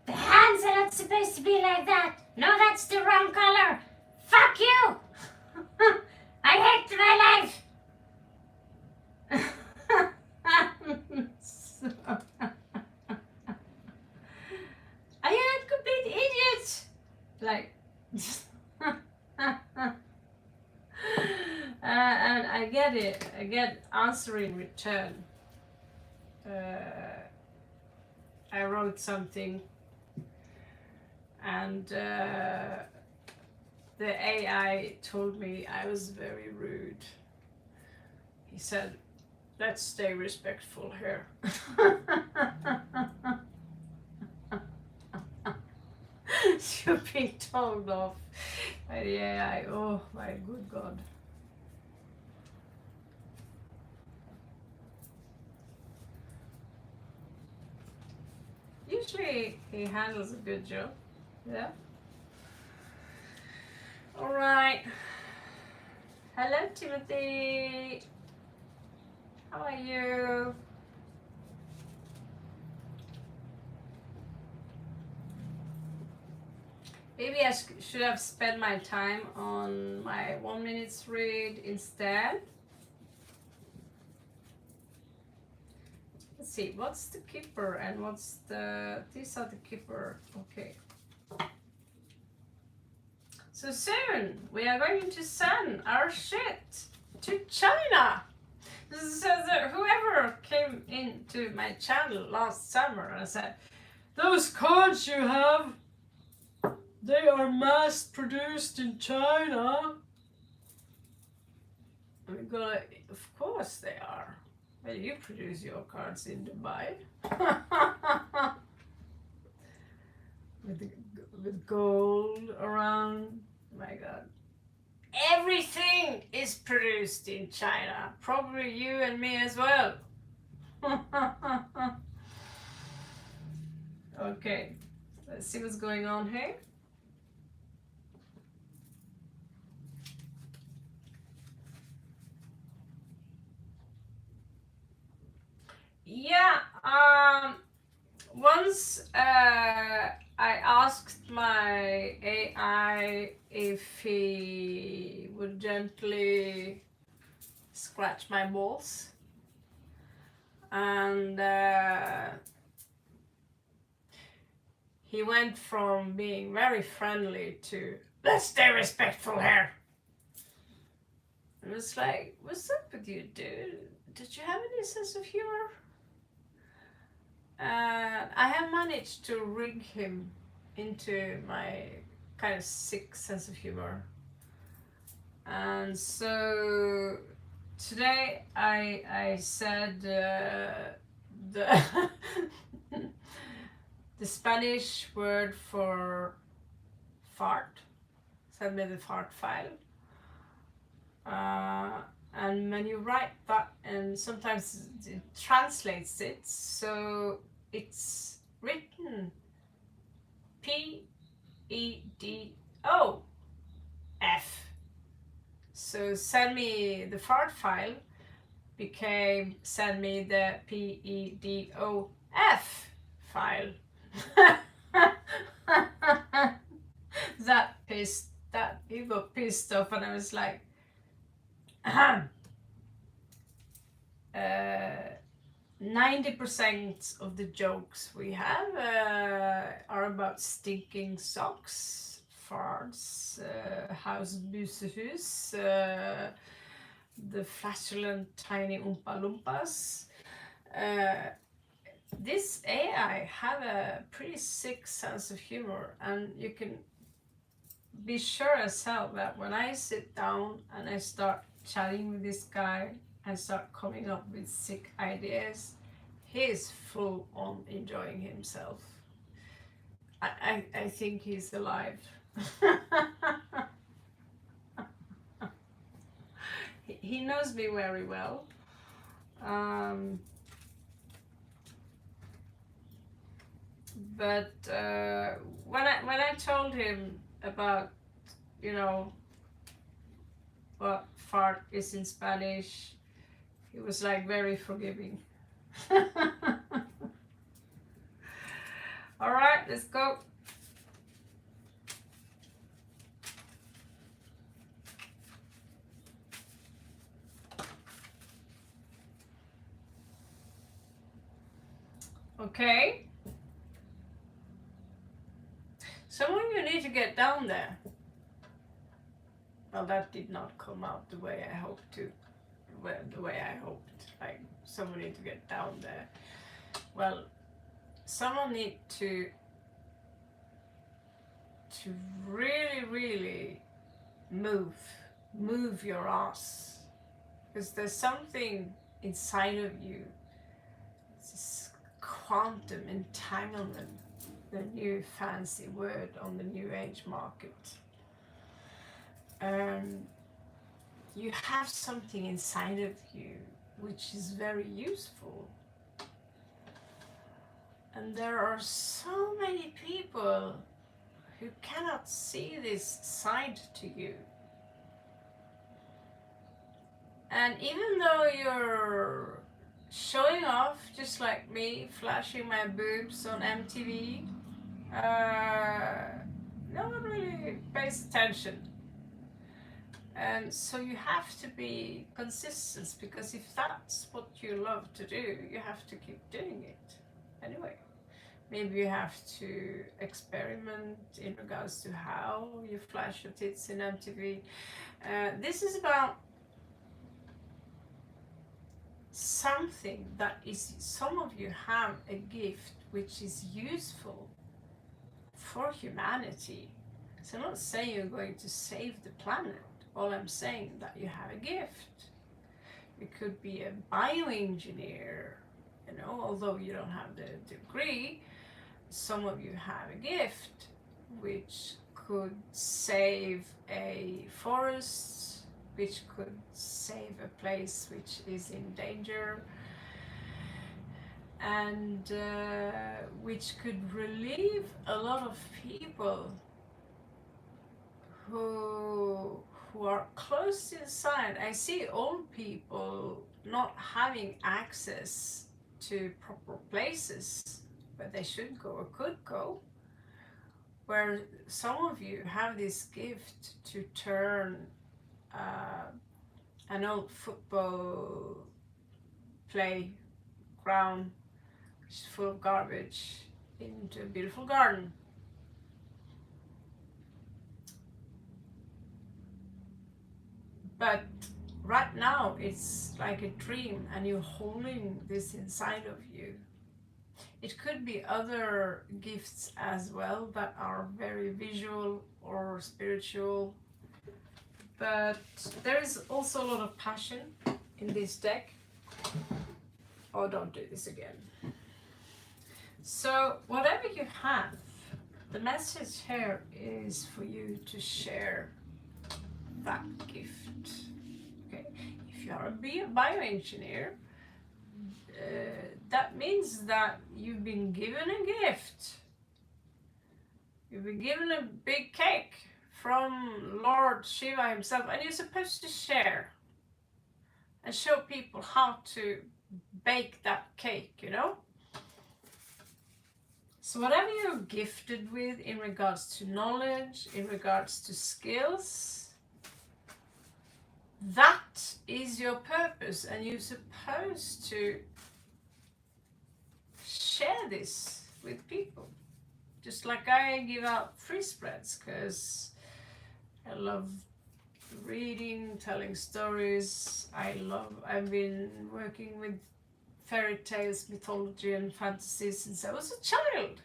The hands are not supposed to be like that. No, that's the wrong color. Fuck you! I hate my life! I am complete idiot! Like, and I get it. I get answer in return. I wrote something, and the AI told me I was very rude. He said, let's stay respectful here. You're being told off by the AI. Oh my good God. Usually he handles a good job. Yeah. All right. Hello, Timothy. How are you? Maybe I should have spent my time on my 1 minute read instead. Let's see, what's the keeper and what's the... These are the keeper. Okay. So soon we are going to send our shit to China. So whoever came into my channel last summer and said, those cards you have, they are mass produced in China. I'm going, of course they are. Well, you produce your cards in Dubai. with gold around. My God. Everything is produced in China. Probably you and me as well. Okay, let's see what's going on here. Yeah, once I asked my AI if he would gently scratch my balls, and he went from being very friendly to let's stay respectful here. It was like, what's up with you, dude? Did you have any sense of humor? I have managed to rig him into my kind of sick sense of humor. And so today I said the the Spanish word for fart. Send me the fart file. And when you write that, and sometimes it translates it, so it's written PEDOF. So send me the fart file became send me the PEDOF file. That he got pissed off, and I was like, 90% of the jokes we have are about stinking socks, farts, hausbusehus, the flatulent tiny Oompa Loompas. This AI have a pretty sick sense of humor, and you can be sure as hell that when I sit down and I start chatting with this guy and start coming up with sick ideas, he's full on enjoying himself. I think he's alive. He knows me very well. But when I told him about, you know, what fart is in Spanish, he was like very forgiving. All right, let's go. Okay. Some of you need to get down there. Well, that did not come out the way I hoped to. The way I hoped. Like, someone need to get down there. Well, someone need to really move your ass, because there's something inside of you. It's this quantum entanglement, the new fancy word on the new age market. You have something inside of you which is very useful. And there are so many people who cannot see this side to you. And even though you're showing off, just like me, flashing my boobs on MTV, no one really pays attention. And so you have to be consistent, because if that's what you love to do, you have to keep doing it anyway. Maybe you have to experiment in regards to how you flash your tits in MTV. This is about something that is, some of you have a gift which is useful for humanity. So I'm not saying you're going to save the planet. All I'm saying that you have a gift. You could be a bioengineer, you know, although you don't have the degree. Some of you have a gift which could save a forest, which could save a place which is in danger. and which could relieve a lot of people who are closed inside. I see old people not having access to proper places where they should go or could go, where some of you have this gift to turn an old football playground which is full of garbage into a beautiful garden. But right now it's like a dream and you're holding this inside of you. It could be other gifts as well that are very visual or spiritual, but there is also a lot of passion in this deck. Oh, don't do this again. So whatever you have, the message here is for you to share that gift. Okay, if you are a bioengineer, that means that you've been given a gift. You've been given a big cake from Lord Shiva himself, and you're supposed to share and show people how to bake that cake, you know? So whatever you're gifted with in regards to knowledge, in regards to skills, that is your purpose, and you're supposed to share this with people. Just like I give out free spreads because I love reading, telling stories. I've been working with fairy tales, mythology and fantasy since I was a child.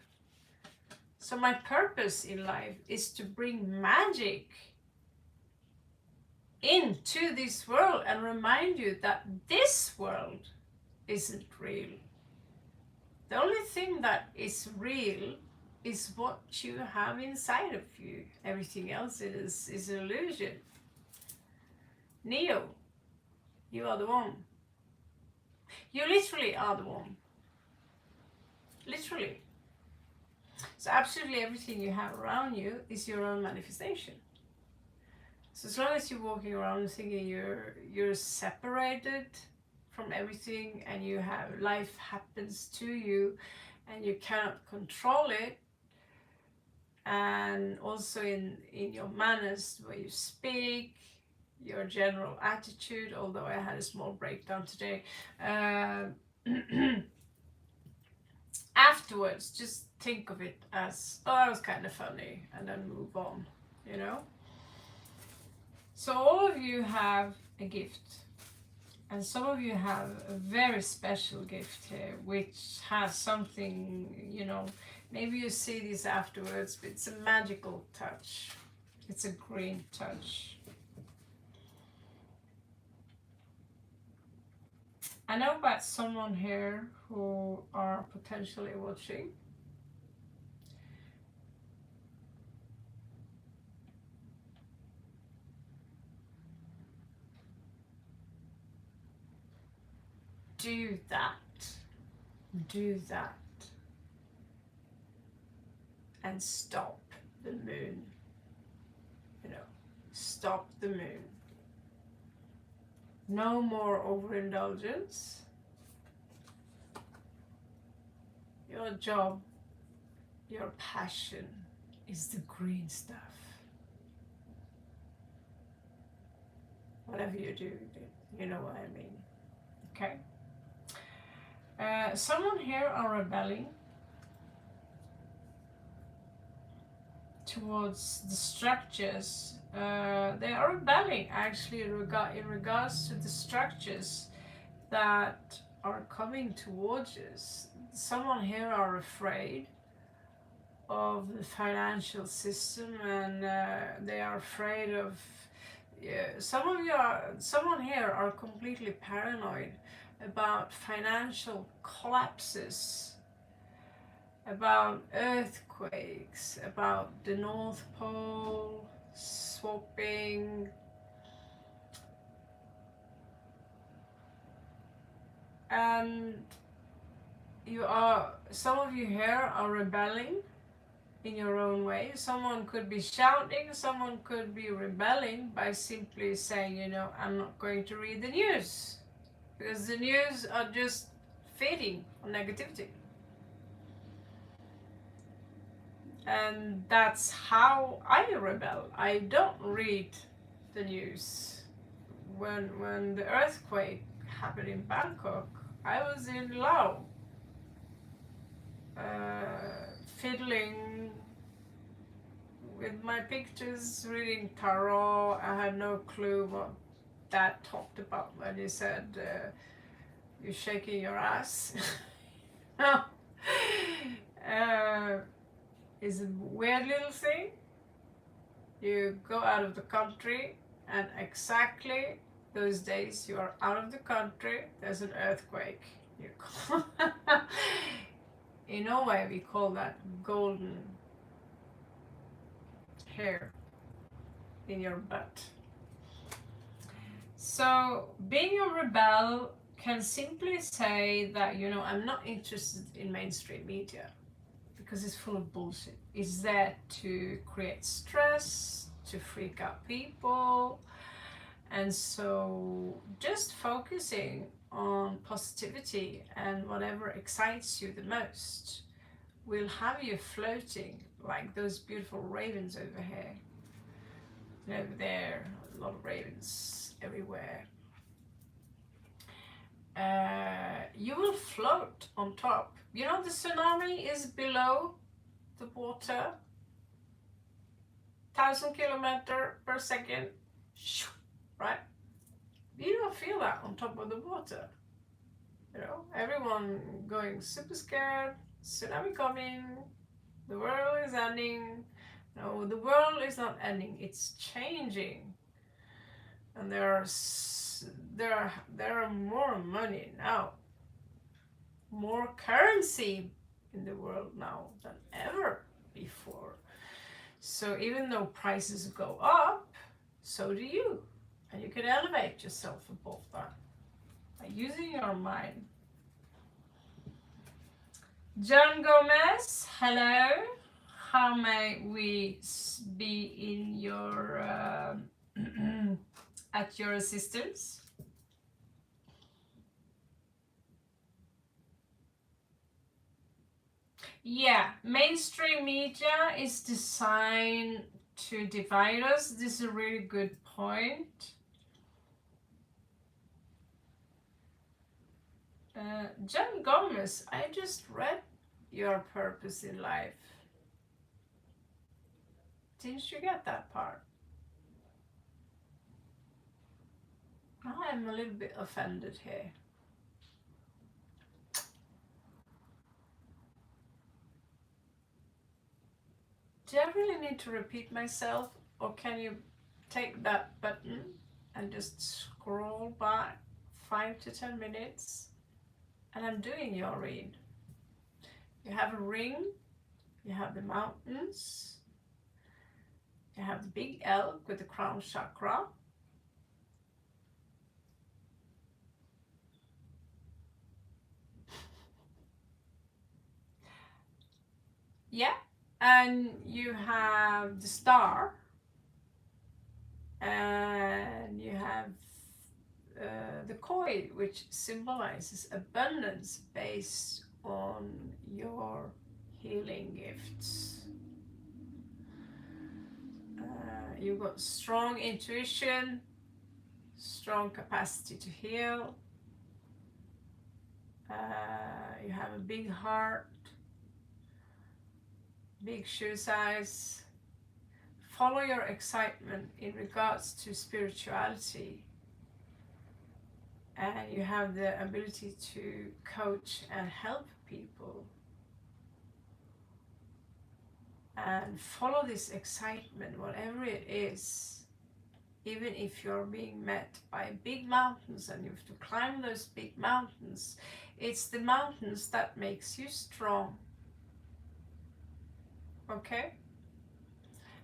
So my purpose in life is to bring magic into this world and remind you that this world isn't real. The only thing that is real is what you have inside of you. Everything else is an illusion. Neo, you are the one. You literally are the one. Literally. So absolutely everything you have around you is your own manifestation. So as long as you're walking around thinking you're separated from everything and you have life happens to you and you cannot control it, and also in your manners, the way you speak, your general attitude, although I had a small breakdown today, afterwards just think of it as, oh, that was kind of funny, and then move on, you know? So all of you have a gift, and some of you have a very special gift here, which has something, you know, maybe you see this afterwards, but it's a magical touch. It's a green touch. I know about someone here who are potentially watching. Do that. Do that. And stop the moon. You know, stop the moon. No more overindulgence. Your job, your passion is the green stuff. Whatever you do, you know what I mean. Okay? Someone here are rebelling towards the structures. They are rebelling actually in regards to the structures that are coming towards us. Someone here are afraid of the financial system, and they are afraid of, someone here are completely paranoid about financial collapses, about earthquakes, about the North Pole swapping, and some of you here are rebelling in your own way. Someone could be shouting, someone could be rebelling by simply saying, you know, I'm not going to read the news, because the news are just feeding on negativity. And that's how I rebel. I don't read the news. When the earthquake happened in Bangkok, I was in Laos, fiddling with my pictures, reading tarot. I had no clue what Dad talked about when he said, you're shaking your ass. It's a weird little thing. You go out of the country, and exactly those days you are out of the country, there's an earthquake. In Norway we call that golden hair in your butt. So being a rebel can simply say that, you know, I'm not interested in mainstream media because it's full of bullshit. It's there to create stress, to freak out people. And so just focusing on positivity and whatever excites you the most will have you floating like those beautiful ravens over here. And over there, a lot of ravens everywhere. You will float on top. You know, the tsunami is below the water, 1,000 kilometers per second, right? You don't feel that on top of the water. You know, everyone going super scared, tsunami coming, the world is ending. No, the world is not ending, it's changing. And there are more money now, more currency in the world now than ever before. So even though prices go up, so do you. And you can elevate yourself above that by using your mind. John Gomez, hello. How may we be in your at your assistance? Yeah, mainstream media is designed to divide us. This is a really good point. John Gomez, I just read your purpose in life. Didn't you get that part? I'm a little bit offended here. Do I really need to repeat myself, or can you take that button and just scroll back 5 to 10 minutes and I'm doing your read? You have a ring, you have the mountains, you have the big elk with the crown chakra. Yeah, and you have the star, and you have the coin, which symbolizes abundance based on your healing gifts. You've got strong intuition, strong capacity to heal. You have a big heart, big shoe size. Follow your excitement in regards to spirituality, and you have the ability to coach and help people. And follow this excitement, whatever it is, even if you're being met by big mountains and you have to climb those big mountains. It's the mountains that makes you strong. Okay?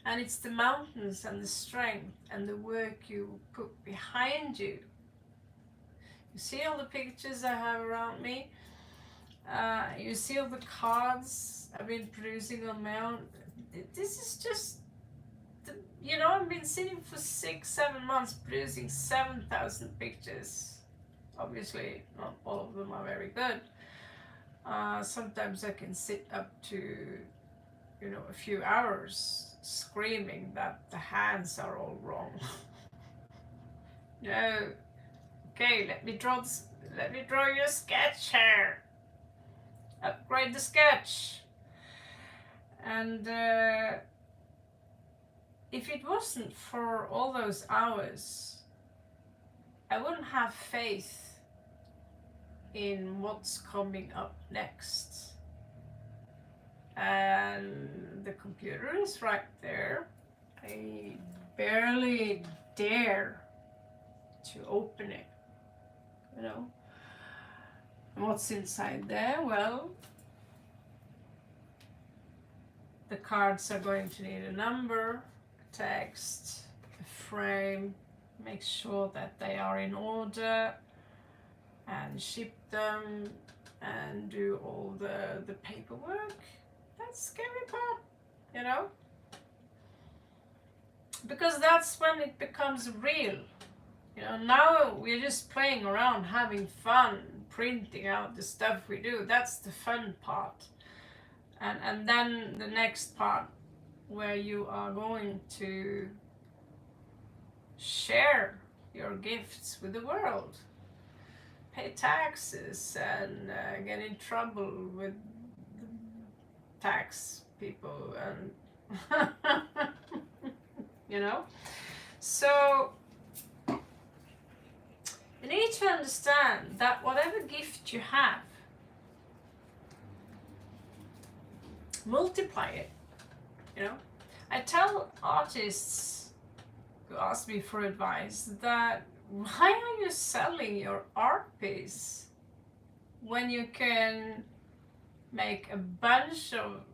And it's the mountains and the strength and the work you put behind you. You see all the pictures I have around me? You see all the cards I've been producing on my own. This is just, you know, I've been sitting for 6-7 months producing 7,000 pictures. Obviously, not all of them are very good. Sometimes I can sit up to, you know, a few hours screaming that the hands are all wrong. No. Okay, let me draw you a sketch here. Upgrade the sketch. And if it wasn't for all those hours, I wouldn't have faith in what's coming up next. And the computer is right there. I barely dare to open it, you know. And what's inside there? Well, the cards are going to need a number, a text, a frame. Make sure that they are in order and ship them and do all the paperwork. That's the scary part, you know, because that's when it becomes real. You know, now we're just playing around, having fun, printing out the stuff we do. That's the fun part. And then the next part, where you are going to share your gifts with the world, pay taxes, and get in trouble with tax people, and you know. So you need to understand that whatever gift you have, multiply it, you know. I tell artists who ask me for advice that, why are you selling your art piece when you can make a bunch of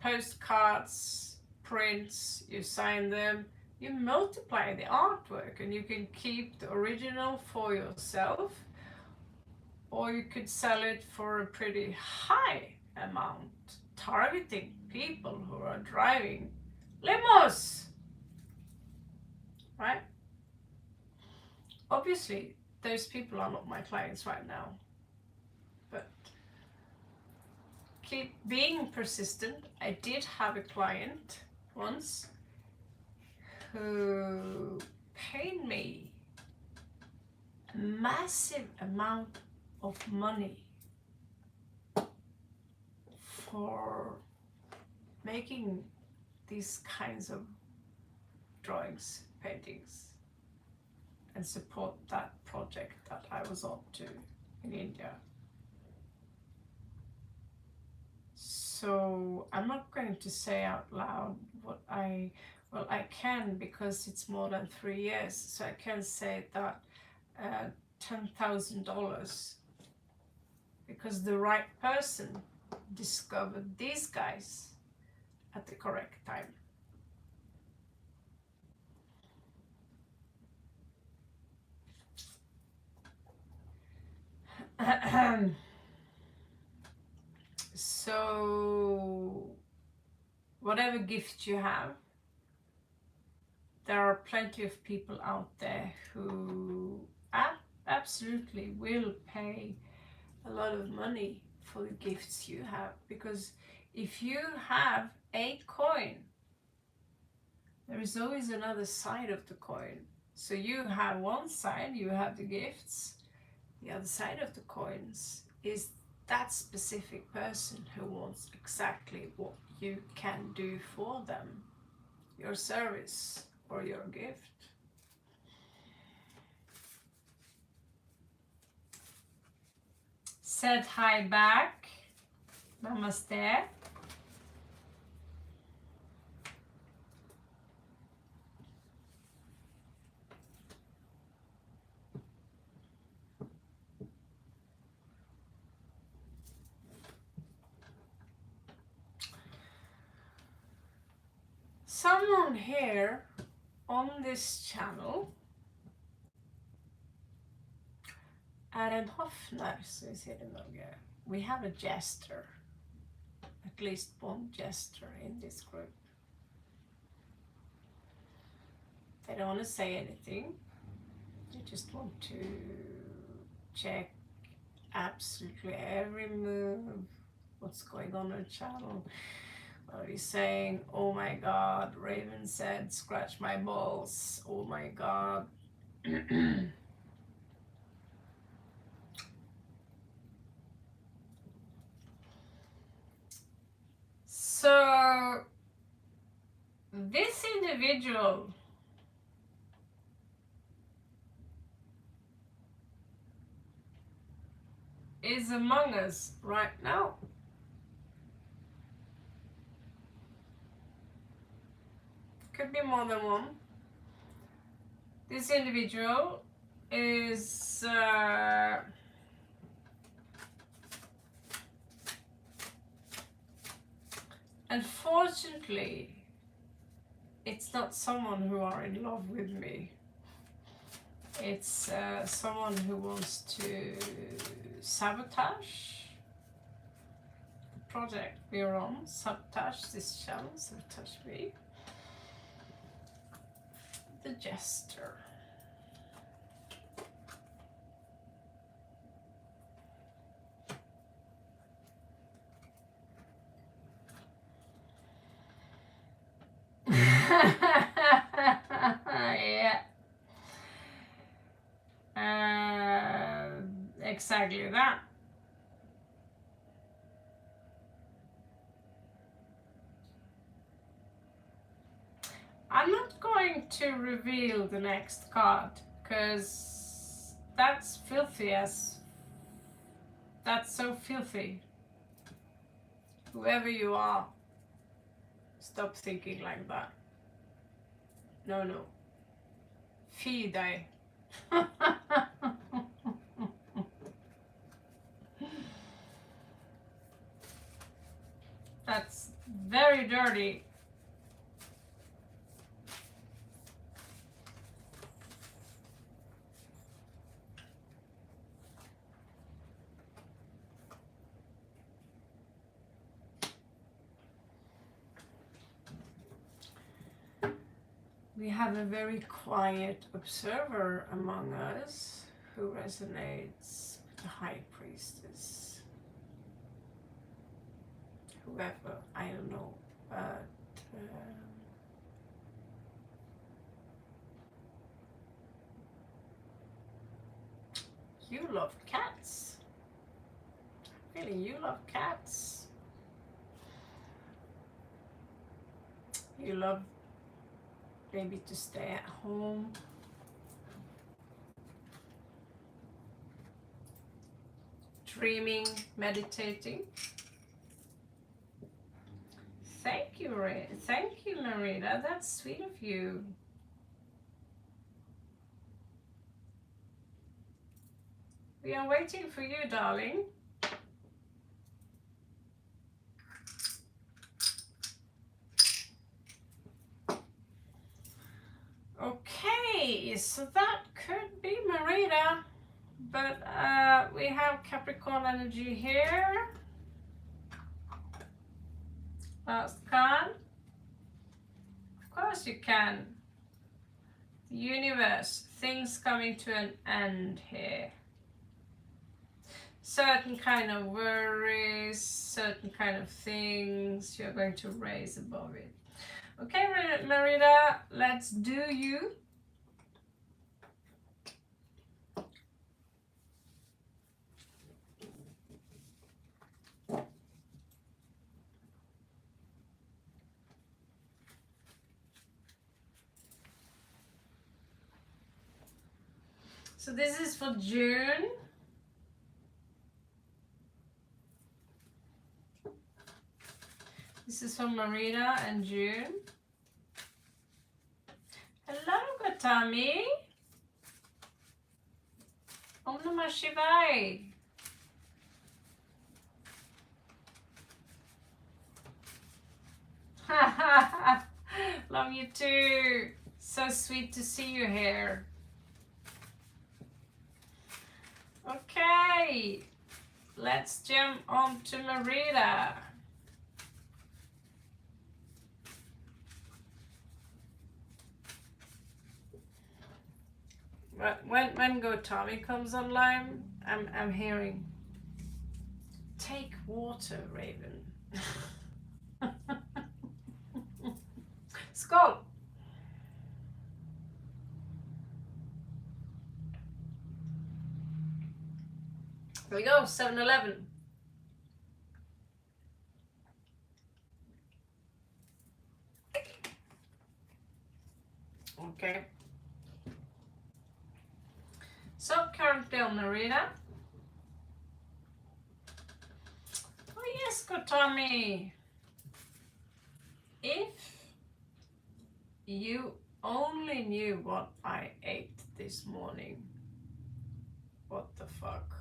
postcards, prints, you sign them, you multiply the artwork, and you can keep the original for yourself, or you could sell it for a pretty high amount, targeting people who are driving limos, right? Obviously, those people are not my clients right now, but keep being persistent. I did have a client once who paid me a massive amount of money for making these kinds of drawings, paintings, and support that project that I was on to in India. So I'm not going to say out loud what I can, because it's more than 3 years, so I can say that $10,000, because the right person discovered these guys at the correct time. So whatever gift you have, there are plenty of people out there who absolutely will pay a lot of money for the gifts you have, because if you have a coin, there is always another side of the coin. So you have one side, you have the gifts. The other side of the coins is that specific person who wants exactly what you can do for them, your service or your gift. Said hi back. Namaste. Someone here on this channel är en Hoffner, som vi ser i Norge. we have a jester, at least one jester in this group. They don't want to say anything. They just want to check absolutely every move, what's going on the channel. What are you saying? Oh my God, Raven said, scratch my balls. Oh my God. So, this individual is among us right now. Could be more than one. This individual is unfortunately, it's not someone who are in love with me. It's someone who wants to sabotage the project we're on, sabotage this channel, sabotage me. The jester. Yeah. Exactly that. I'm not going to reveal the next card because that's filthy as that's so filthy. Whoever you are, stop thinking like that. No, no. Fy dig. That's very dirty. We have a very quiet observer among us who resonates with the High Priestess. Whoever, I don't know, but you love cats. Really, you love cats. You love maybe to stay at home. Dreaming, meditating. Thank you, Marita. That's sweet of you. We are waiting for you, darling. Okay, so that could be Marita, but we have Capricorn energy here. Last card. Of course you can. The universe, things coming to an end here. Certain kind of worries, certain kind of things you're going to raise above it. Okay, Marita, let's do you. So this is for June. This is for Marita and June. Hello, Gautami. Om Namah Shivaya. Love you too. So sweet to see you here. Okay. let's jump on to Merida. But when Go Tommy comes online, I'm hearing, take water, Raven. Skål! Here we go, 7-Eleven. Okay. So currently on Merida. Oh yes, good Tommy. If you only knew what I ate this morning, what the fuck?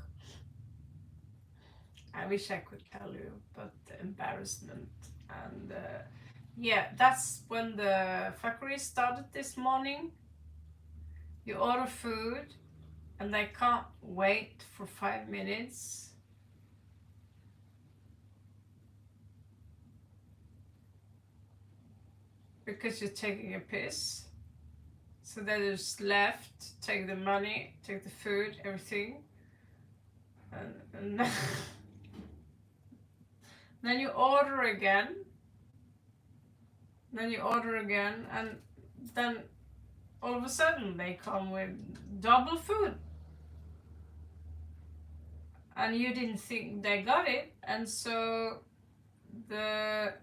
I wish I could tell you, but the embarrassment and yeah, that's when the fuckery started this morning. You order food and they can't wait for 5 minutes. Because you're taking a piss. So they just left, take the money, take the food, everything. And then you order again. Then you order again, and then all of a sudden they come with double food. And you didn't think they got it, and so the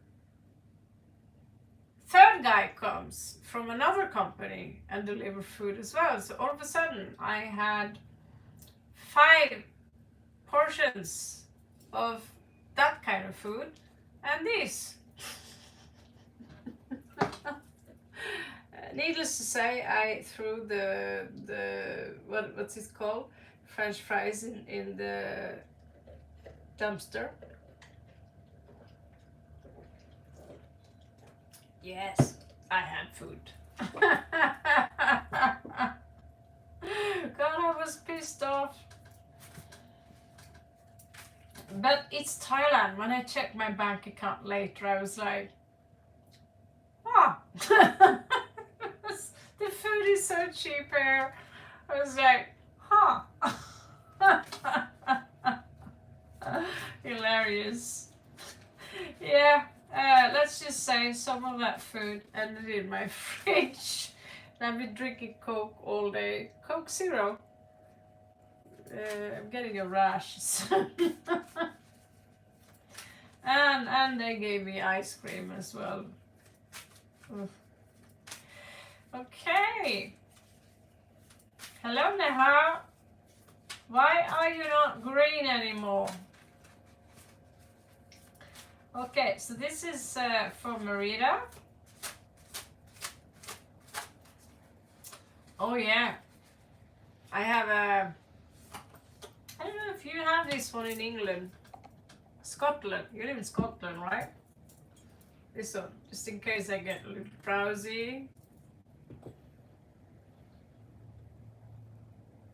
third guy comes from another company and delivers food as well. So all of a sudden I had 5 portions of that kind of food and this. Needless to say, I threw the what's it called? French fries in the dumpster. Yes, I had food. God, I was pissed off. But it's Thailand. When I checked my bank account later, I was like, oh, the food is so cheap here. I was like, huh. Hilarious. Yeah, let's just say some of that food ended in my fridge. I've been drinking Coke all day. Coke Zero. I'm getting a rash. And they gave me ice cream as well. Oof. Okay. Hello, Neha. Why are you not green anymore? Okay, so this is for Merida. Oh yeah. I have a... I don't know if you have this one in England. Scotland. You live in Scotland, right? This one, just in case I get a little drowsy.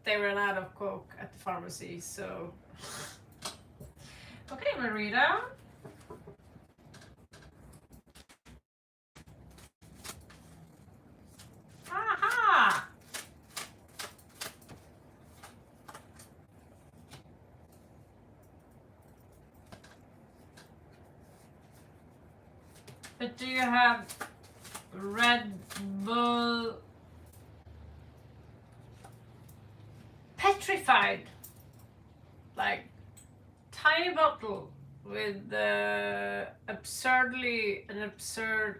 They ran out of Coke at the pharmacy, so... Okay, Merida. Aha! But do you have Red Bull petrified? Like tiny bottle with an absurd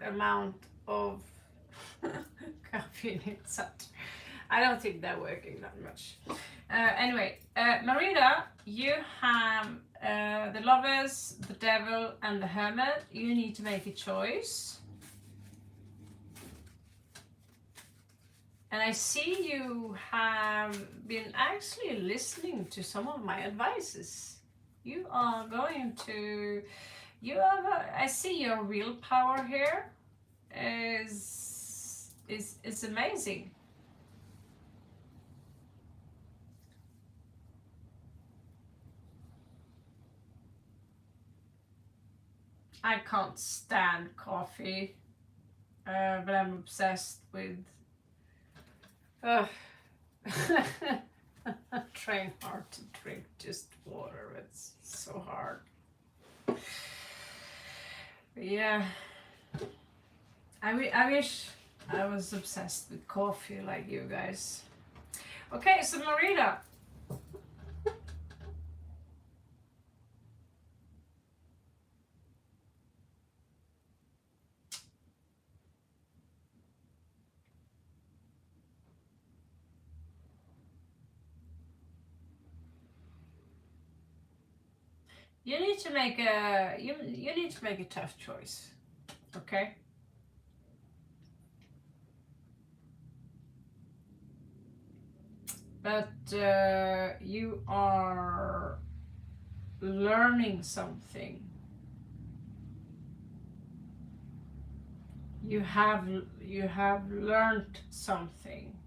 amount of caffeine inside. I don't think they're working that much. Anyway, Merida, you have the Lovers, the Devil, and the Hermit. You need to make a choice. And I see you have been actually listening to some of my advices. You are going to, I see your willpower here is amazing. I can't stand coffee, but I'm obsessed with trying hard to drink just water. It's so hard. But yeah, I wish I was obsessed with coffee like you guys. Okay, so Marita. You need to make a you need to make a tough choice, okay? But you are learning something. You have learned something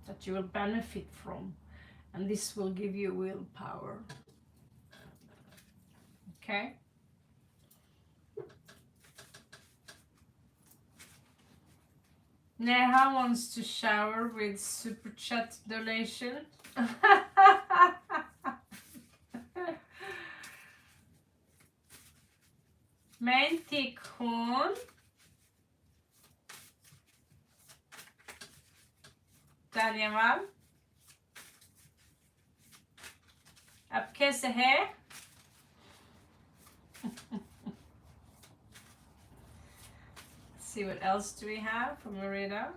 that you will benefit from, and this will give you willpower. Okay? Neha wants to shower with super chat donation. Mäntig hon. Daniel. आप कैसे हैं? See what else do we have from Marita?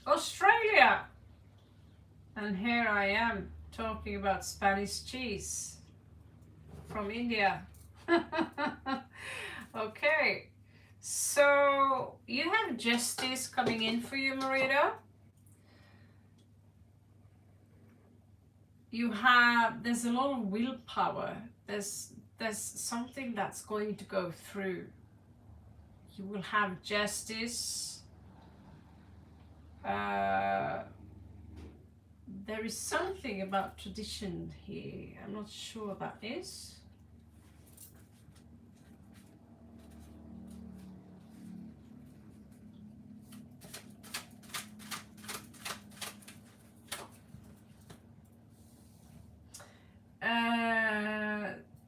Australia! And here I am talking about Spanish cheese from India. Okay, so you have justice coming in for you, Marita. There's a lot of willpower. There's something that's going to go through. You will have justice. There is something about tradition here. I'm not sure about this.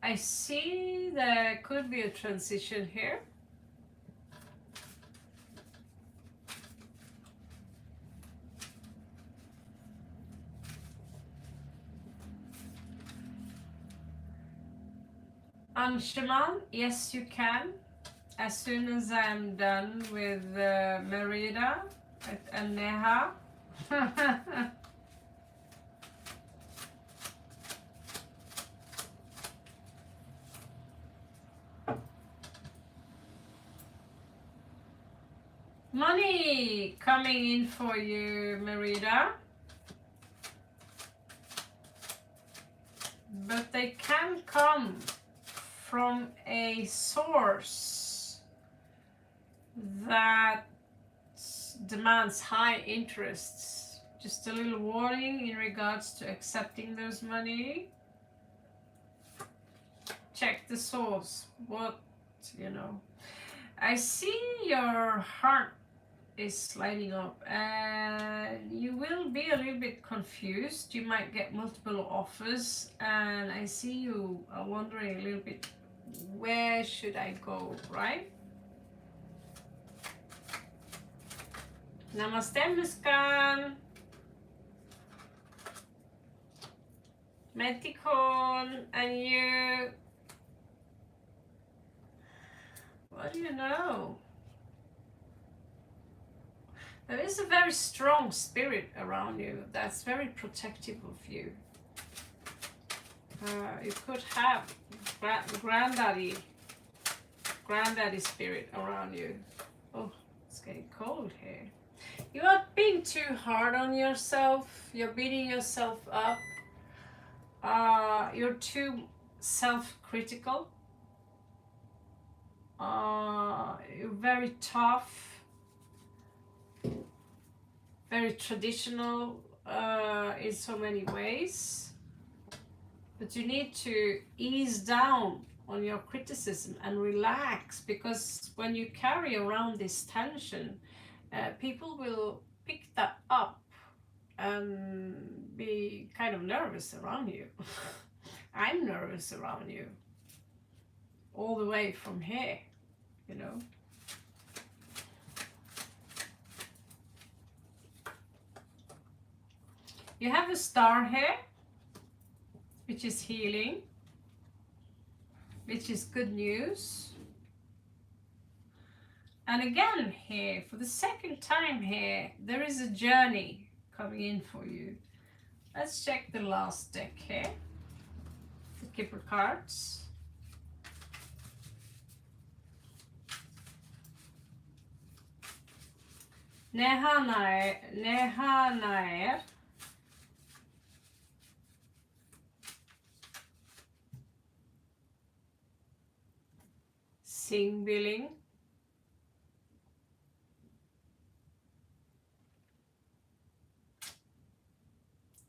I see there could be a transition here. Anshuman, yes you can. As soon as I'm done with Merida and Neha. Money coming in for you, Merida. But they can come from a source that demands high interests. Just a little warning in regards to accepting those money. Check the source. What, you know. I see your heart is lighting up and you will be a little bit confused. You might get multiple offers and I see you are wondering a little bit, where should I go, right? Namaste, Muskan. Metikon, and you. What do you know? There is a very strong spirit around you that's very protective of you. You could have granddaddy spirit around you. Oh, it's getting cold here. You are being too hard on yourself. You're beating yourself up. You're too self-critical. very tough, very traditional in so many ways. But you need to ease down on your criticism and relax, because when you carry around this tension, people will pick that up and be kind of nervous around you. I'm nervous around you all the way from here, you know. You have a star here, which is healing, which is good news. And again here, for the second time here, there is a journey coming in for you. Let's check the last deck here, the Kipper cards. Nehanaer. Singbilling.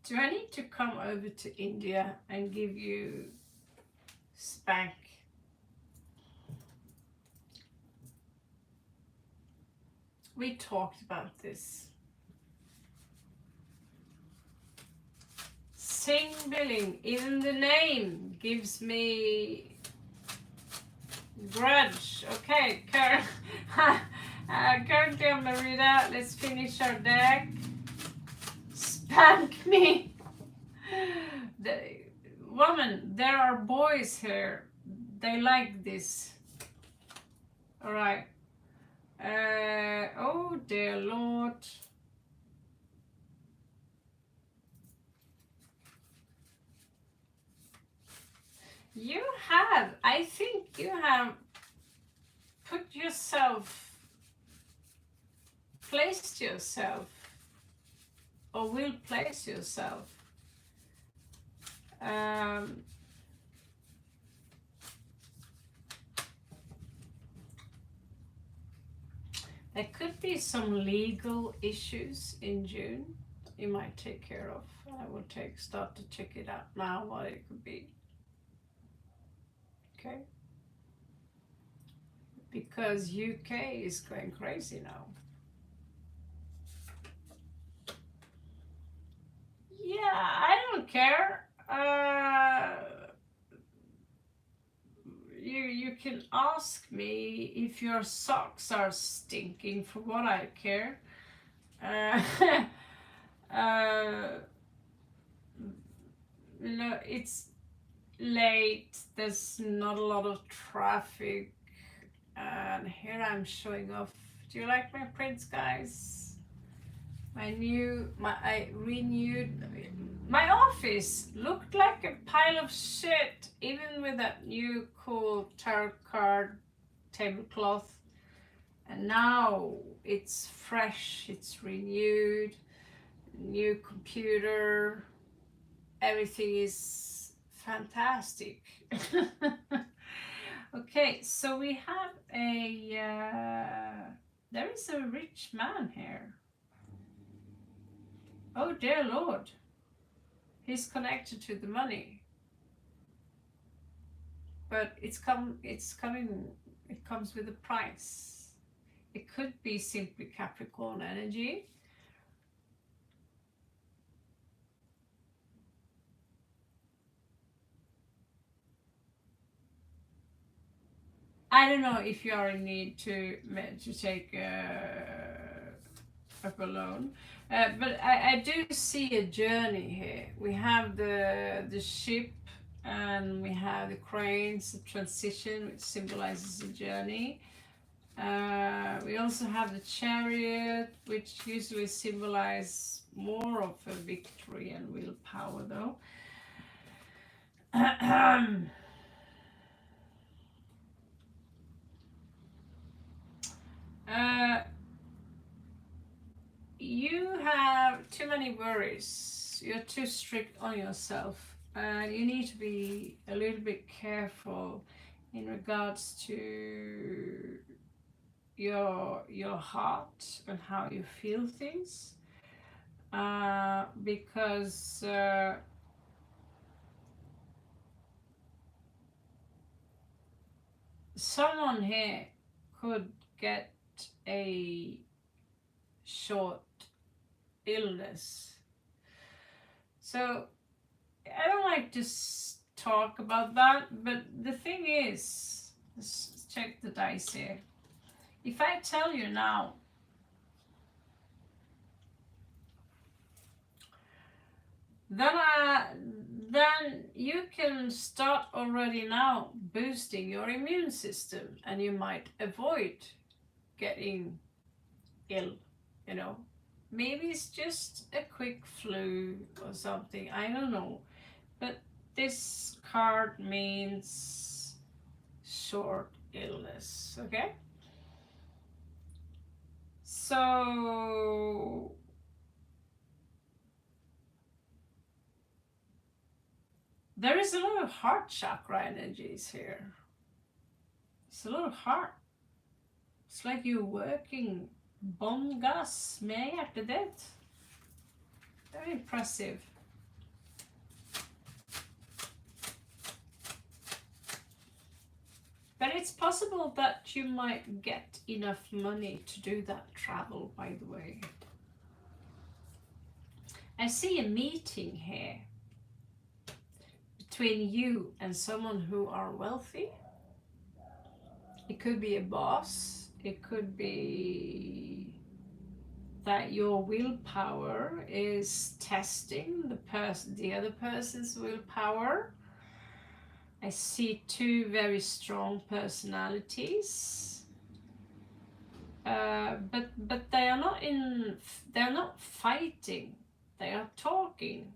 Do I need to come over to India and give you spank? We talked about this. Singbilling, even the name gives me grudge. Okay, currently on Merida, let's finish our deck. Spank me. Woman, there are boys here. They like this. All right. Oh dear Lord. You have, I think you have put yourself, placed yourself, or will place yourself there could be some legal issues in June you might take care of. I will start to check it out now, what it could be. Okay, because UK is going crazy now. Yeah, I don't care. You can ask me if your socks are stinking, for what I care. You know, it's late, there's not a lot of traffic, and here I'm showing off. Do you like my prints, guys? I renewed. My office looked like a pile of shit, even with that new cool tarot card tablecloth. And now it's fresh, it's renewed, new computer, everything is fantastic. Okay, so we have there is a rich man here. Oh dear Lord, he's connected to the money, but it comes with a price. It could be simply Capricorn energy. I don't know if you are in need to take up a loan, but I do see a journey here. We have the ship, and we have the cranes, the transition, which symbolizes a journey. We also have the chariot, which usually symbolize more of a victory and willpower, though. You have too many worries. You're too strict on yourself, and you need to be a little bit careful in regards to your heart and how you feel things, because someone here could get a short illness. So I don't like to talk about that, but the thing is, let's check the dice here. If I tell you now, then you can start already now boosting your immune system, and you might avoid getting ill, you know. Maybe it's just a quick flu or something, I don't know. But this card means short illness, okay? So there is a lot of heart chakra energies here. It's a lot of heart. It's like you're working bomb gas med hjärtat ditt. Very impressive. But it's possible that you might get enough money to do that travel, by the way. I see a meeting here between you and someone who are wealthy. It could be a boss. It could be that your willpower is testing the other person's willpower. I see two very strong personalities, but they are not fighting. They are talking.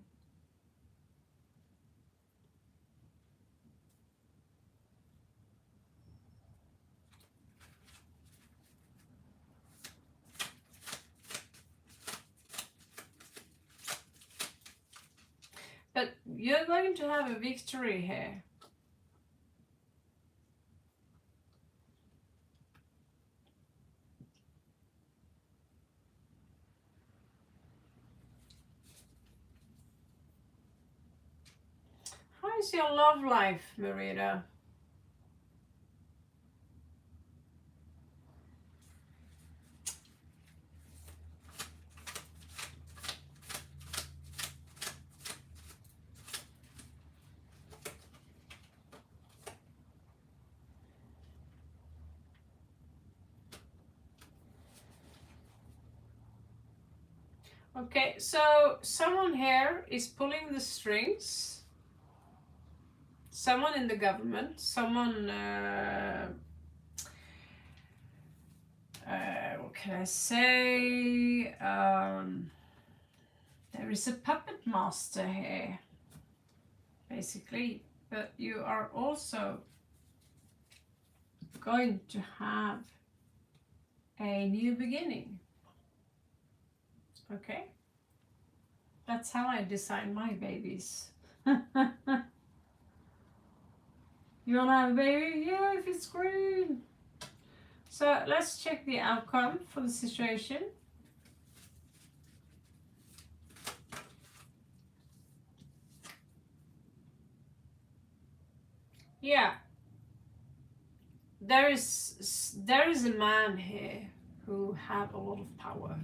But you're going to have a victory here. How is your love life, Marita? Okay, so someone here is pulling the strings. Someone in the government, someone, what can I say? There is a puppet master here, basically, but you are also going to have a new beginning. Okay, that's how I design my babies. You wanna have a baby? Yeah, if it's green. So let's check the outcome for the situation. Yeah, there is a man here who have a lot of power.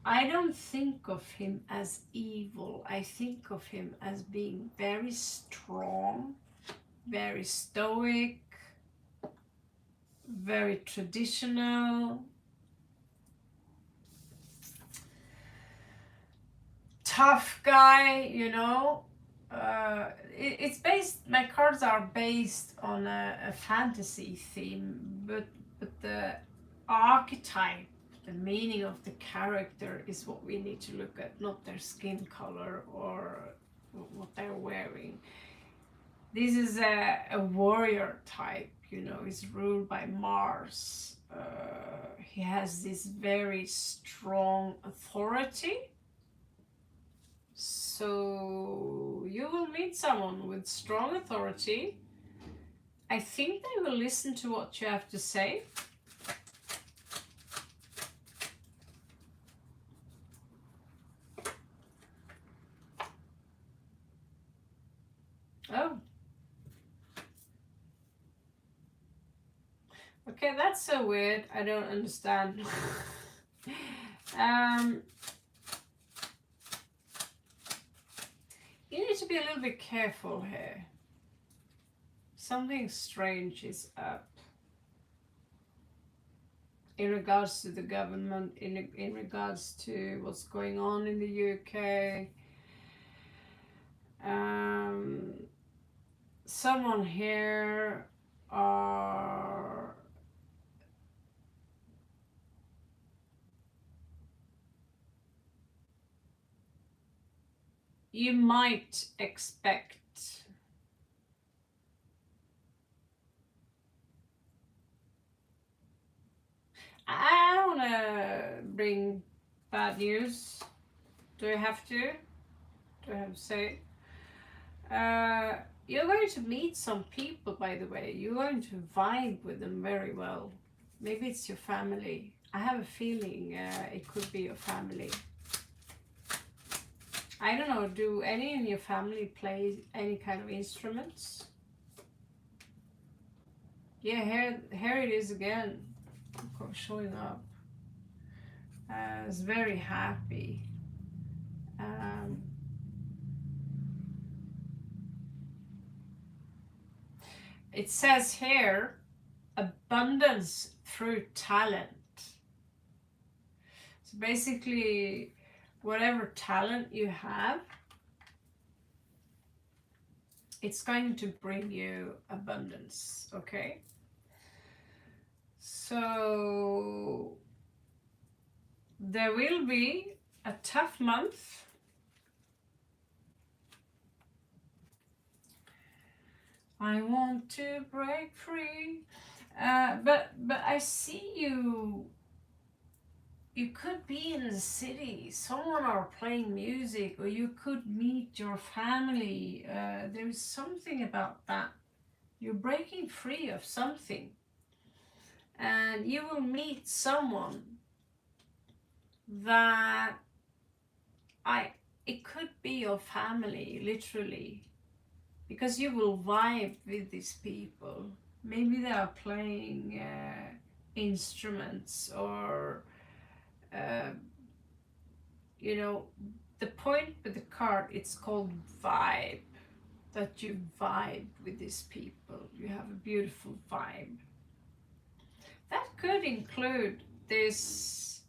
I don't think of him as evil. I think of him as being very strong, very stoic, very traditional, tough guy, you know. It's based, my cards are based on a fantasy theme, but the archetype, the meaning of the character is what we need to look at, not their skin color or what they're wearing. This is a warrior type, you know, is ruled by Mars, he has this very strong authority. So you will meet someone with strong authority. I think they will listen to what you have to say. Oh. Okay, that's so weird. I don't understand. You need to be a little bit careful here. Something strange is up in regards to the government, in regards to what's going on in the UK. Someone here are you might expect I don't want to bring bad news. Do I have to? Do I have to say? You're going to meet some people, by the way. You're going to vibe with them very well. Maybe it's your family. I have a feeling it could be your family. I don't know, do any in your family play any kind of instruments? Yeah, here it is again, showing up. It's very happy. It says here, abundance through talent. So basically, whatever talent you have, it's going to bring you abundance, okay? So there will be a tough month. I want to break free. But I see you could be in the city, someone are playing music, or you could meet your family. There is something about that. You're breaking free of something. And you will meet someone that it could be your family, literally. Because you will vibe with these people. Maybe they are playing instruments or you know, the point with the card, it's called vibe, that you vibe with these people. You have a beautiful vibe. That could include this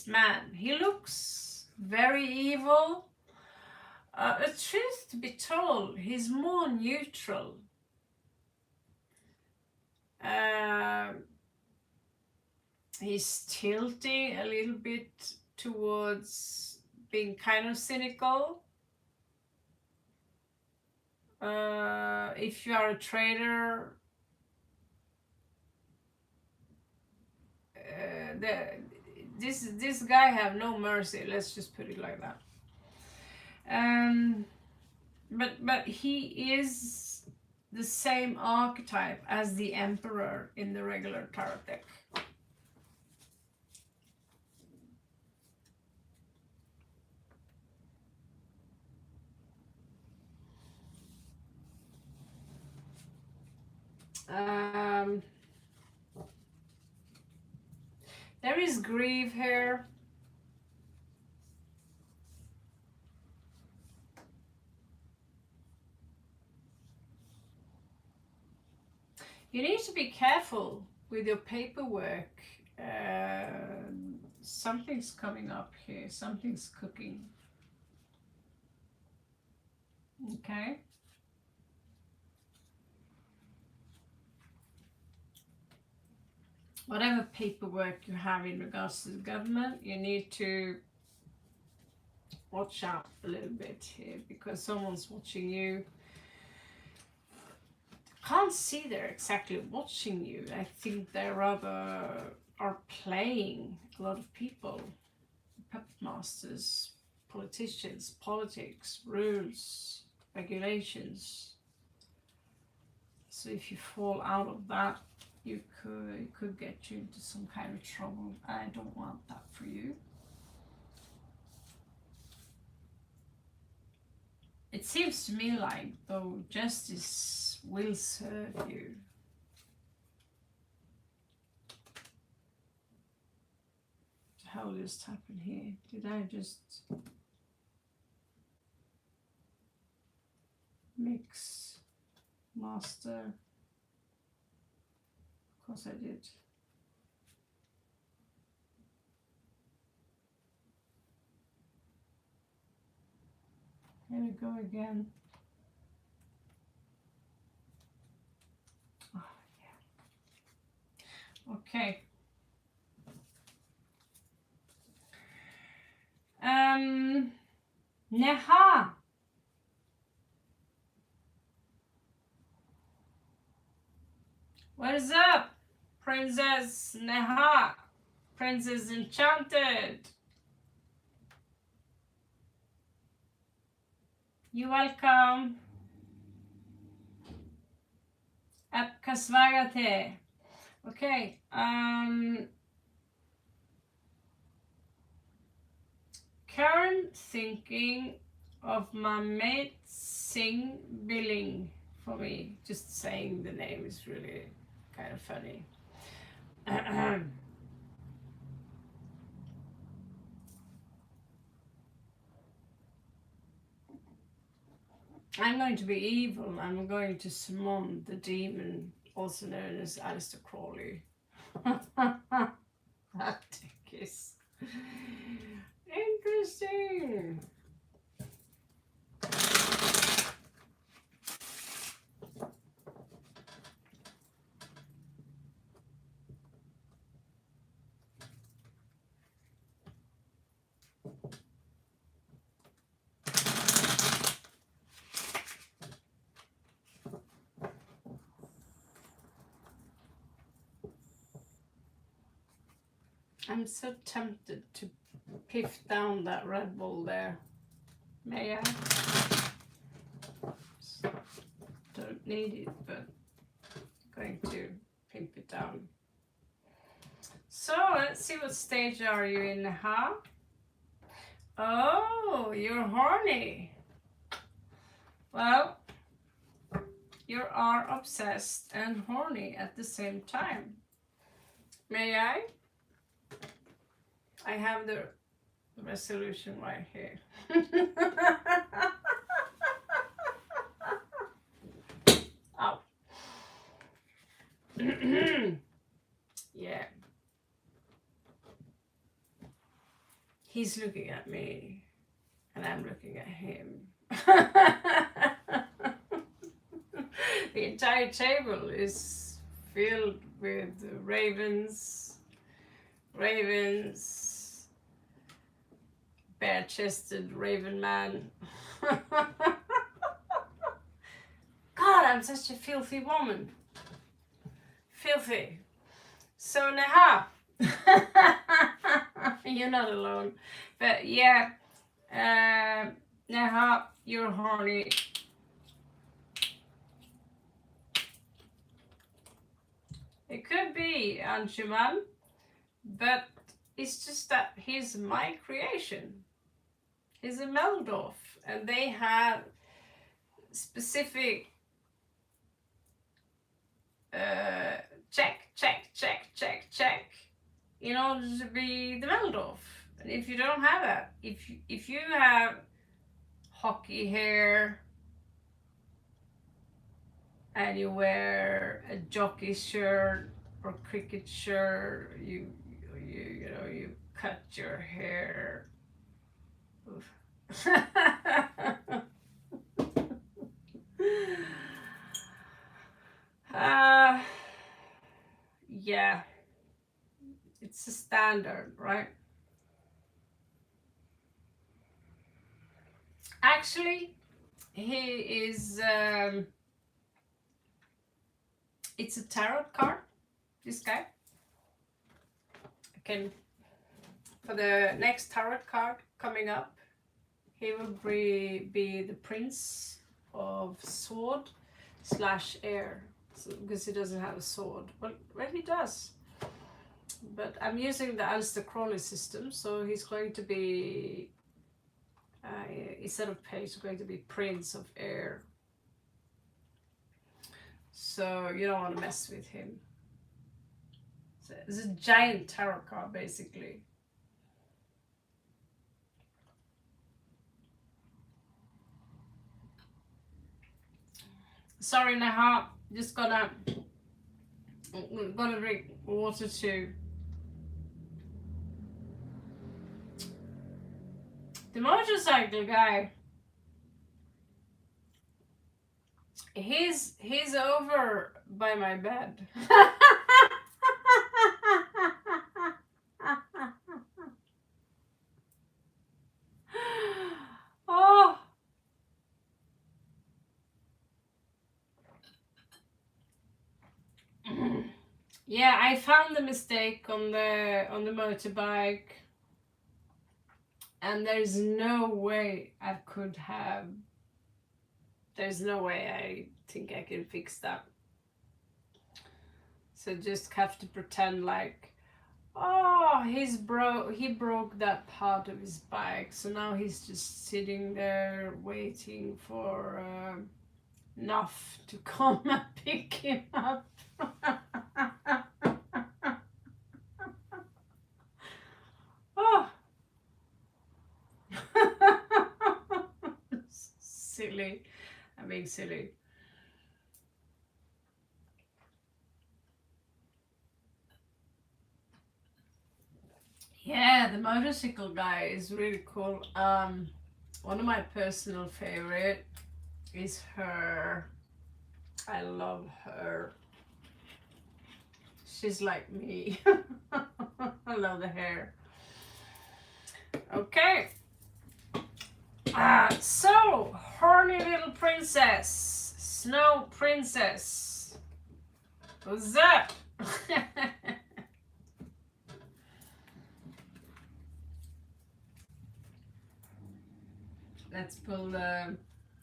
man. He looks very evil. The truth to be told, he's more neutral. He's tilting a little bit towards being kind of cynical. If you are a trader, this guy have no mercy. Let's just put it like that. But he is the same archetype as the Emperor in the regular tarot deck. There is grief here. You need to be careful with your paperwork. Something's coming up here. Something's cooking. Okay. Whatever paperwork you have in regards to the government, you need to watch out a little bit here, because someone's watching you. can't see they're exactly watching you. I think they rather are playing a lot of people, puppet masters, politicians, politics, rules, regulations. So if you fall out of that, it could get you into some kind of trouble. I don't want that for you. It seems to me like, though, justice will serve you. How just happened here? Did I just mix master? Of course I did. Here we go again. Oh, yeah. Okay. Neha. What is up, Princess Neha? Princess Enchanted. You're welcome. Apka svagate. Okay. Current thinking of my mate Sing Billing for me. Just saying the name is really kind of funny. I'm going to be evil. I'm going to summon the demon, also known as Aleister Crowley. That is interesting. I'm so tempted to piff down that Red Bull there. May I? Don't need it, but I'm going to pimp it down. So let's see, what stage are you in, huh? Oh, you're horny. Well, you are obsessed and horny at the same time. May I? I have the resolution right here. Ow. Yeah. He's looking at me and I'm looking at him. The entire table is filled with ravens, bare-chested raven man. God, I'm such a filthy woman. Filthy. So Neha, you're not alone. But yeah, Neha, you're horny. It could be Anshuman, but it's just that he's my creation. He's a Meldorf, and they have specific check in order to be the Meldorf. And if you don't have that, if you have hockey hair and you wear a jockey shirt or cricket shirt, you cut your hair. Yeah, it's a standard, right? Actually, he is It's a tarot card, this guy. Okay, for the next tarot card coming up, he will be the Prince of Sword / Air, so, because he doesn't have a sword. Well, he does. But I'm using the Aleister Crowley system, so he's going to be, instead of page, he's going to be Prince of Air. So you don't want to mess with him. So it's a giant tarot card, basically. Sorry, Neha. Just gotta drink water too. The motorcycle guy. He's over by my bed. Oh. Yeah, I found the mistake on the motorbike, and there's no way I could have. There's no way I think I can fix that. So just have to pretend like, oh, he broke that part of his bike, so now he's just sitting there waiting for Nuff to come and pick him up. Oh. Silly. I'm being silly. Yeah, the motorcycle guy is really cool. One of my personal favorite is her. I love her. She's like me. I love the hair. Okay. So, horny little princess, snow princess. What's up? Let's pull the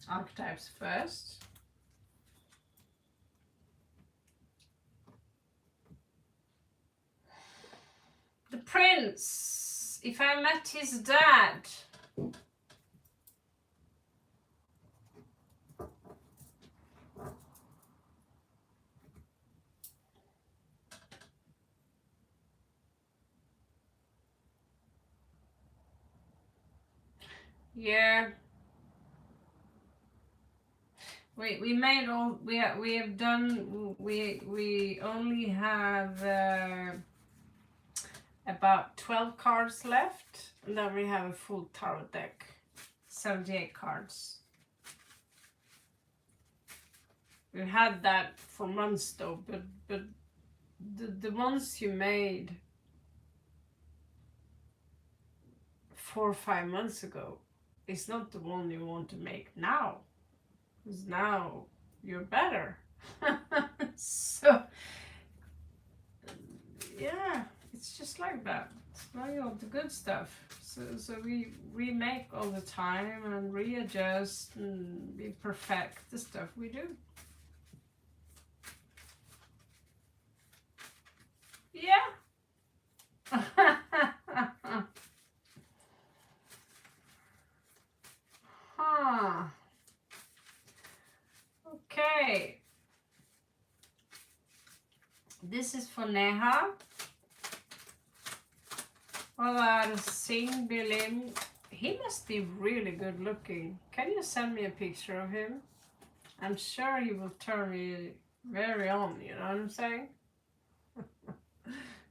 archetypes first. The prince. If I met his dad. Yeah. We made all we have done. We only have about 12 cards left, and then we have a full tarot deck, 78 cards. We had that for months though, but the ones you made 4 or 5 months ago is not the one you want to make now, because now you're better. So yeah, it's just like that. Now you want the good stuff. So we remake all the time and readjust and we perfect the stuff we do. Yeah. Huh. Okay. This is for Neha. Well, Singh Bilim. He must be really good looking. Can you send me a picture of him? I'm sure he will turn me very on, you know what I'm saying?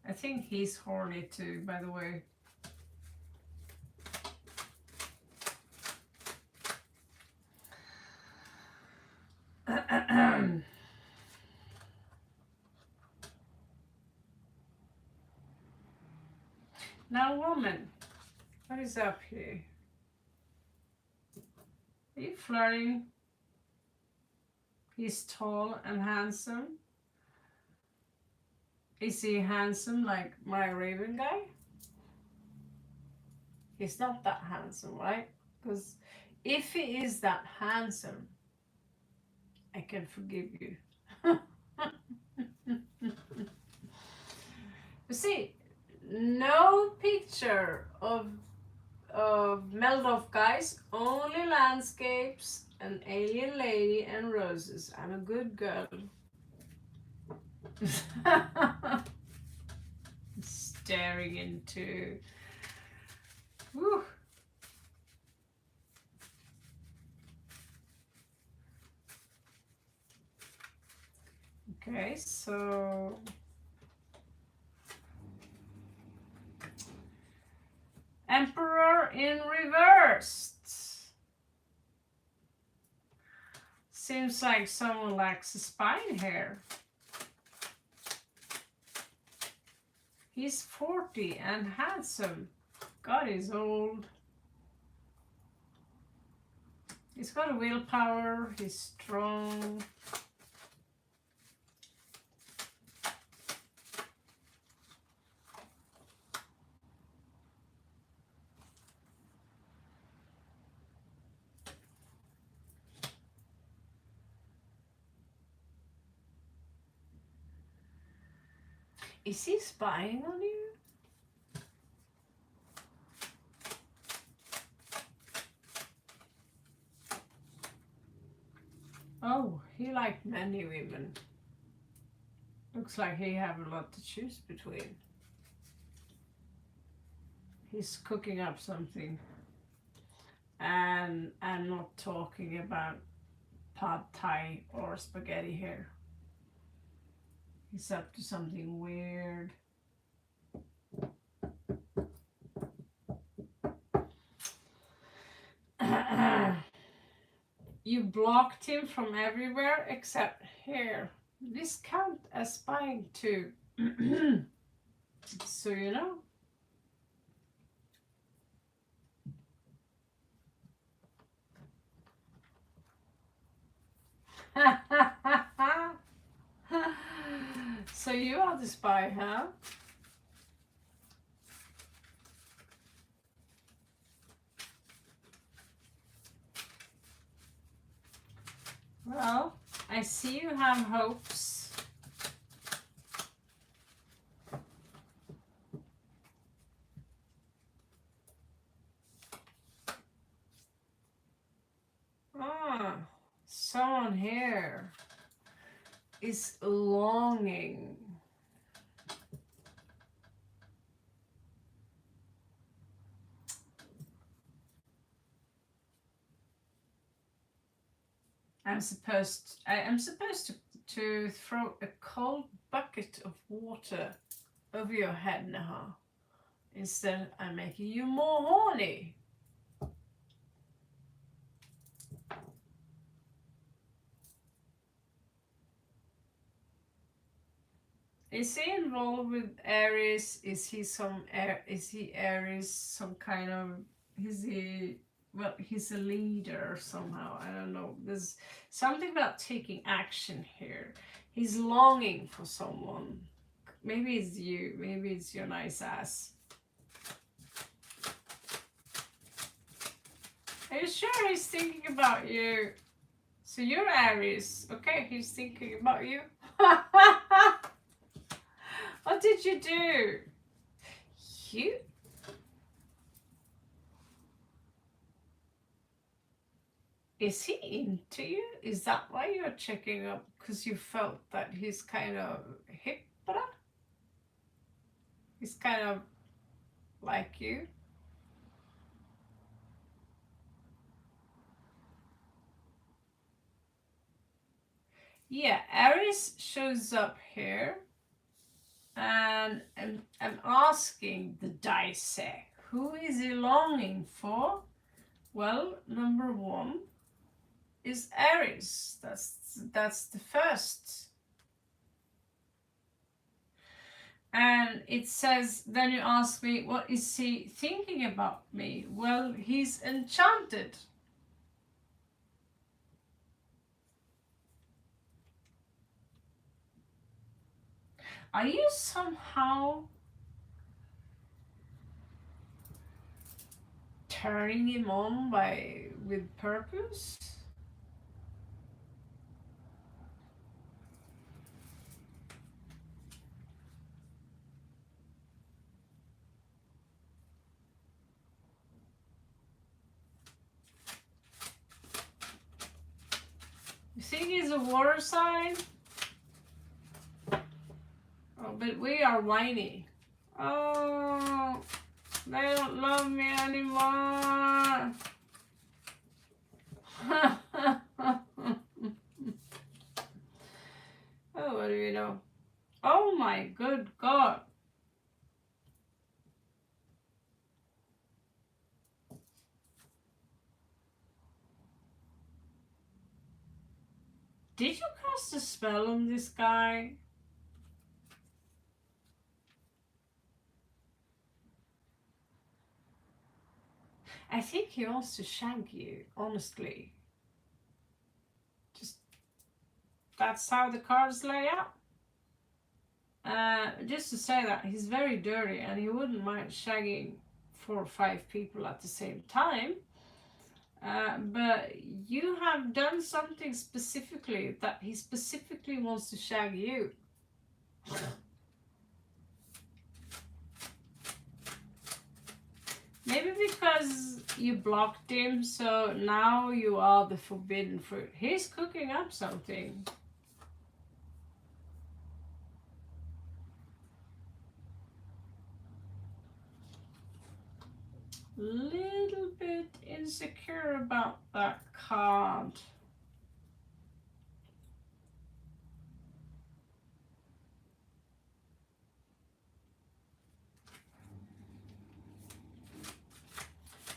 I think he's horny too, by the way. Now, woman, what is up here? Are you flirting? He's tall and handsome. Is he handsome like my Raven guy? He's not that handsome, right? Because if he is that handsome, I can forgive you. You see, no picture of Meldorf guys, only landscapes, an alien lady, and roses. I'm a good girl. Staring into. Whew. Okay, so Emperor in reversed. Seems like someone lacks a spine here. He's 40 and handsome. God, he's old. He's got a willpower. He's strong. Is he spying on you? Oh, he liked many women. Looks like he have a lot to choose between. He's cooking up something. And I'm not talking about pad thai or spaghetti here. He's up to something weird. You blocked him from everywhere except here. This count as spying too. So you know. So you are the spy, huh? Well, I see you have hopes. Ah, someone here is longing. I am supposed to throw a cold bucket of water over your head now. Instead, I'm making you more horny. Is he involved with Aries? Is he Aries? Some kind of? Is he? Well, he's a leader somehow. I don't know. There's something about taking action here. He's longing for someone. Maybe it's you. Maybe it's your nice ass. Are you sure he's thinking about you? So you're Aries. Okay, he's thinking about you. What did you do? You? Is he into you? Is that why you're checking up? Because you felt that he's kind of hip, brah? He's kind of like you? Yeah, Aries shows up here. And I'm asking the dice, who is he longing for? Well, number one is Aries. That's the first. And it says, then you ask me, what is he thinking about me? Well, he's enchanted. Are you somehow turning him on with purpose? You think he's a water sign? Oh, but we are whiny. Oh, they don't love me anymore. Oh, what do you know? Oh my good God. Did you cast a spell on this guy? I think he wants to shank you, honestly. Just, that's how the cards lay out. Just to say that he's very dirty and he wouldn't mind shagging 4 or 5 people at the same time. But you have done something specifically that he specifically wants to shag you. Maybe because you blocked him, so now you are the forbidden fruit. He's cooking up something. Little bit insecure about that card.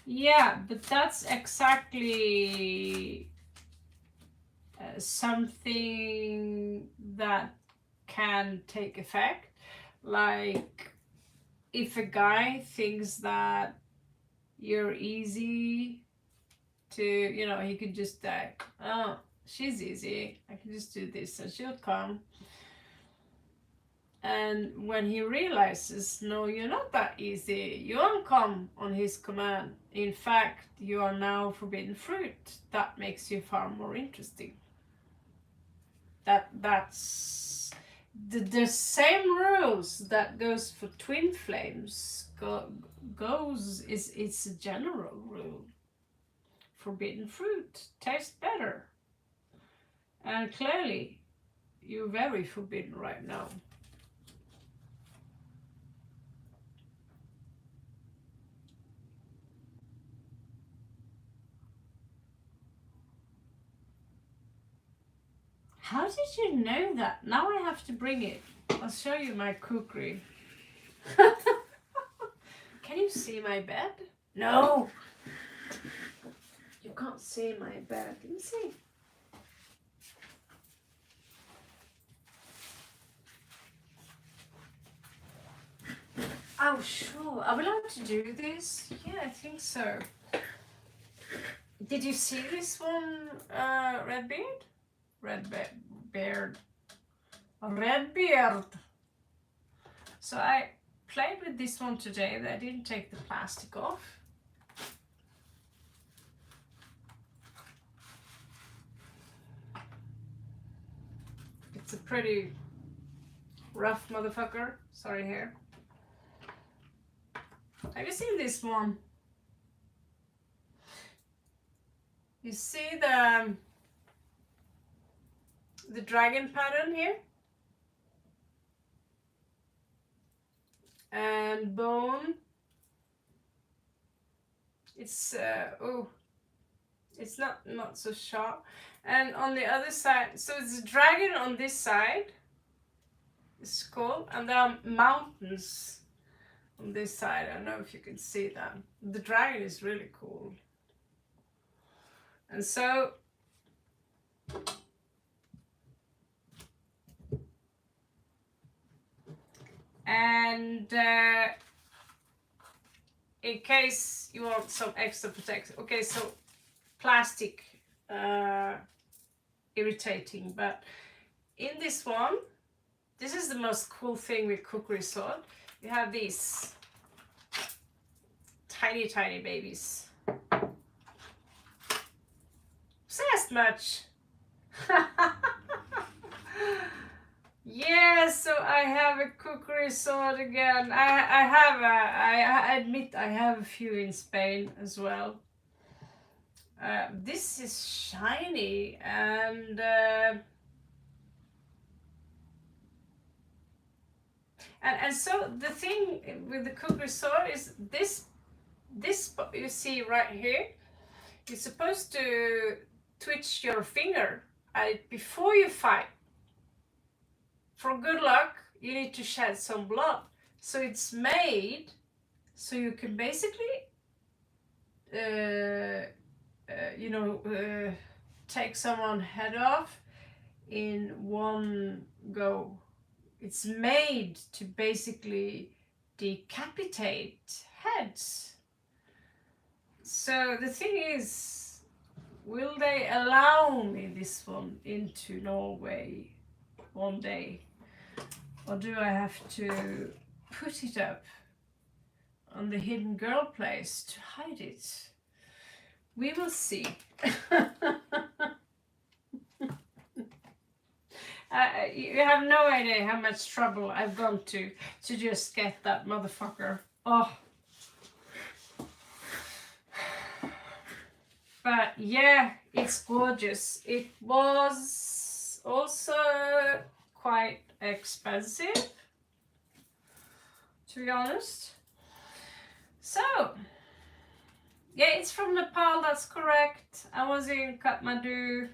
Yeah, but that's exactly something that can take effect. Like if a guy thinks that you're easy to, you know, he could just like, oh, she's easy, I can just do this and she'll come. And when he realizes, no, you're not that easy, you won't come on his command. In fact, you are now forbidden fruit. That makes you far more interesting. That's the same rules that goes for twin flames it's a general rule. Forbidden fruit tastes better. And clearly, you're very forbidden right now. How did you know that? Now I have to bring it. I'll show you my cookery. Can you see my bed? No! You can't see my bed. Let me see. Oh, sure. Are we allowed to do this? Yeah, I think so. Did you see this one, Redbeard? Redbeard. Redbeard. So I played with this one today. I didn't take the plastic off. It's a pretty rough motherfucker. Sorry here. Have you seen this one? You see the dragon pattern here? And bone. It's it's not so sharp. And on the other side, so it's a dragon on this side. It's cool, and there are mountains on this side. I don't know if you can see that. The dragon is really cool. And so and in case you want some extra protection, okay, so plastic irritating, but in this one This is the most cool thing with cookery sword. You have these tiny, tiny babies. Says much. Yes, so I have a cookery sword again. I admit I have a few in Spain as well. This is shiny and so the thing with the cookery sword is this you see right here. You're supposed to twitch your finger before you fight. For good luck, you need to shed some blood. So it's made so you can basically, take someone's head off in one go. It's made to basically decapitate heads. So the thing is, will they allow me this one into Norway one day? Or do I have to put it up on the hidden girl place to hide it? We will see. You have no idea how much trouble I've gone to just get that motherfucker. Oh. But yeah, it's gorgeous. It was also quite expensive, to be honest. So, yeah, it's from Nepal, that's correct. I was in Kathmandu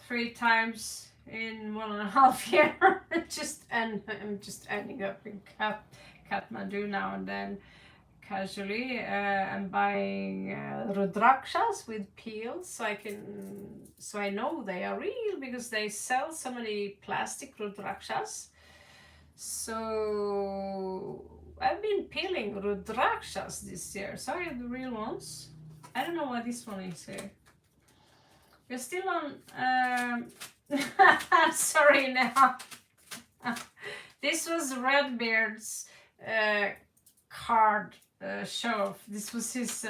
3 times in 1.5 years. I'm just ending up in Kathmandu now and then, casually. I'm buying rudrakshas with peels, so I know they are real, because they sell so many plastic rudrakshas. So I've been peeling rudrakshas this year. Sorry, the real ones. I don't know why this one is here. We're still on. Sorry now. This was Redbeard's card show. This was his.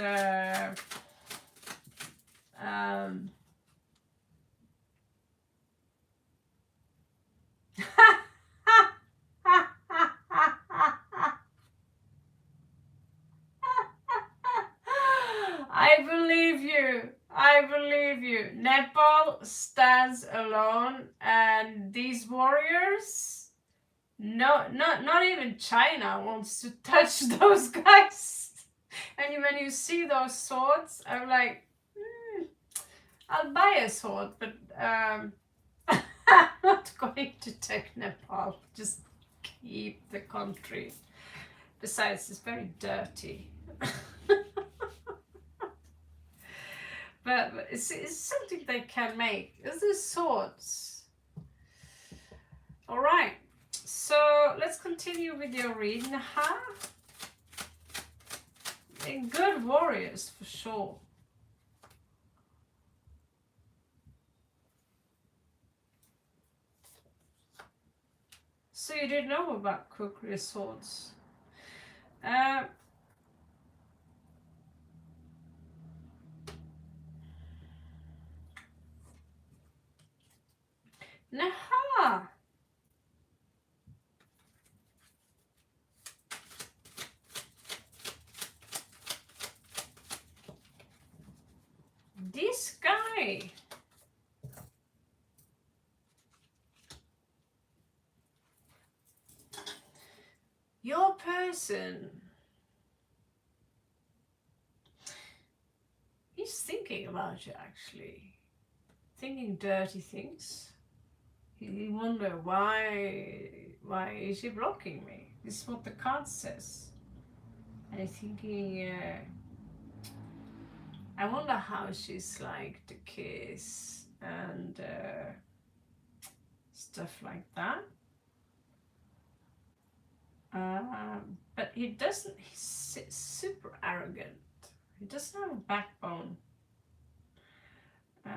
I believe you. I believe you. Nepal stands alone, and these warriors, not even China wants to touch those guys. And when you see those swords, I'm like, I'll buy a sword, but I'm not going to take Nepal. Just keep the country. Besides, it's very dirty. But it's something they can make. Is this swords? All right. So let's continue with your reading. They're good warriors for sure. So you didn't know about cookery swords. Naha! This guy. Your person. He's thinking about you, actually. Thinking dirty things. You wonder why is she blocking me? This is what the card says. And he's thinking, I wonder how she's like to kiss and stuff like that. But he doesn't, he's super arrogant. He doesn't have a backbone.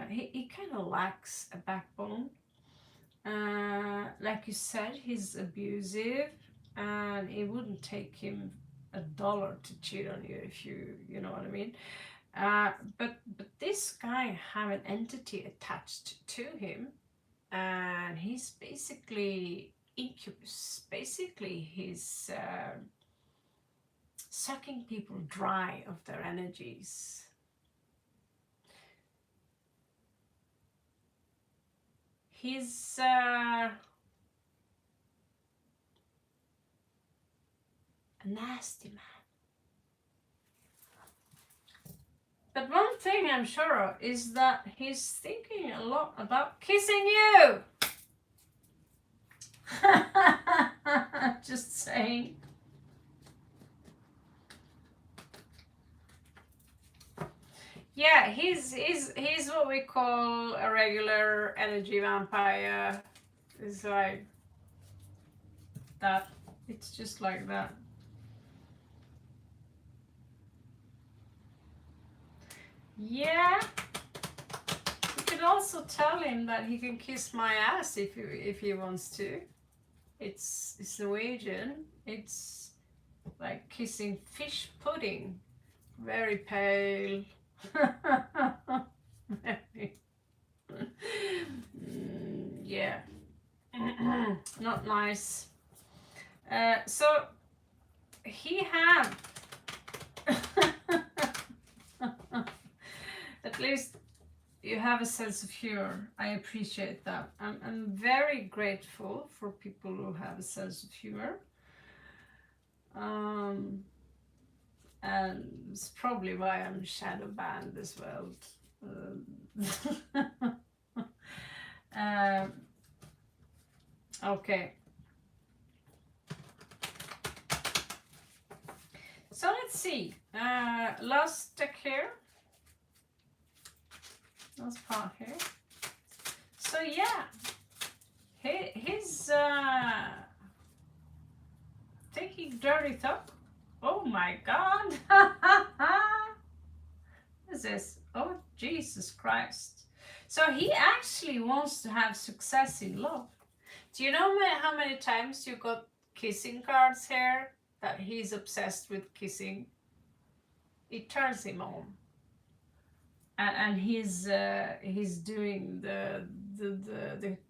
He kind of lacks a backbone. Like you said, he's abusive, and it wouldn't take him $1 to cheat on you, if you know what I mean. But this guy have an entity attached to him, and he's basically incubus. Basically, he's sucking people dry of their energies. He's a nasty man. But one thing I'm sure of is that he's thinking a lot about kissing you. Just saying. Yeah, he's what we call a regular energy vampire. It's like that. It's just like that. Yeah. You could also tell him that he can kiss my ass if he wants to. It's Norwegian. It's like kissing fish pudding. Very pale. Yeah. Not nice. So he had at least you have a sense of humor. I appreciate that. I'm very grateful for people who have a sense of humor. And it's probably why I'm shadow banned as well. Okay. So let's see. Last deck here. Last part here. So yeah, he's taking dirty thought. Oh my God! What is this? Oh Jesus Christ! So he actually wants to have success in love. Do you know how many times you got kissing cards here? That he's obsessed with kissing. It turns him on. And he's doing the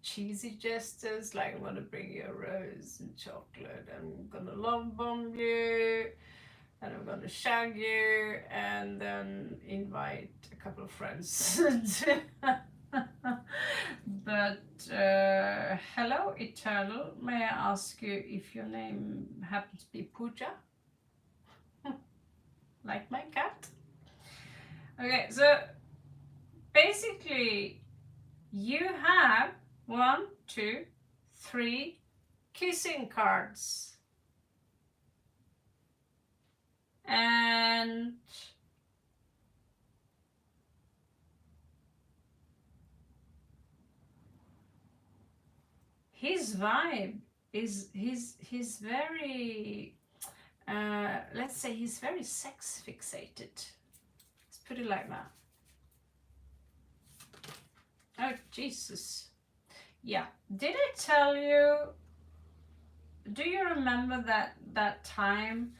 cheesy gestures, like I'm gonna bring you a rose and chocolate, I'm gonna love bomb you, and I'm gonna shag you, and then invite a couple of friends. But hello Eternal, may I ask you if your name happens to be Pooja? Like my cat? Okay, so basically you have 1, 2, 3 kissing cards. And his vibe is he's very let's say he's very sex fixated. Let's put it like that. Oh Jesus. Yeah. Did I tell you? Do you remember that time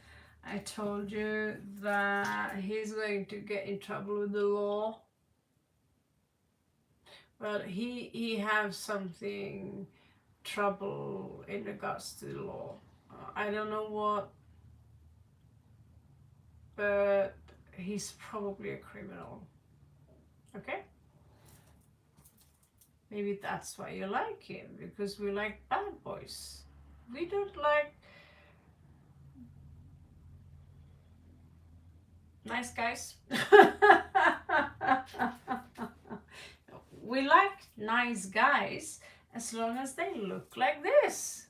I told you that he's going to get in trouble with the law? Well, he has something trouble in regards to the law. I don't know what, but he's probably a criminal. Okay? Maybe that's why you like him, because we like bad boys. We don't like nice guys. We like nice guys as long as they look like this.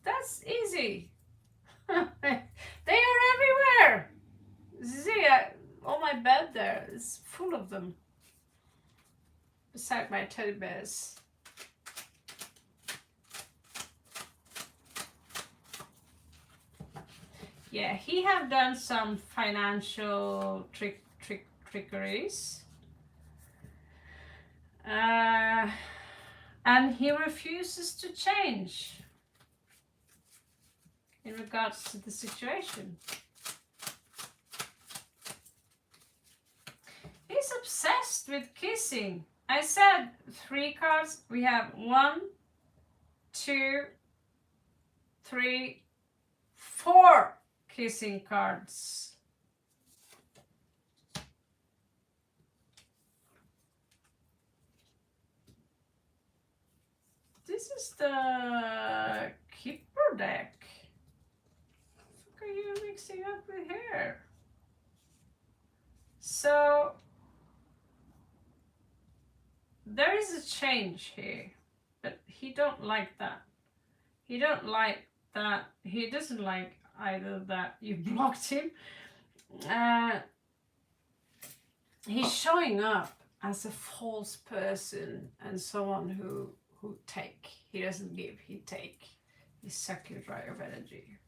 That's easy. They are everywhere. See, on my bed there is full of them. Beside my teddy bears. Yeah, he have done some financial trickeries. And he refuses to change in regards to the situation. He's obsessed with kissing. I said 3 cards. We have 1, 2, 3, 4 kissing cards. This is the Keeper deck. What are you mixing up with here? So there is a change here, but he don't like that. He don't like that. He doesn't like either that you blocked him. He's showing up as a false person and someone who take. He doesn't give, he take. He's sucking dry of energy.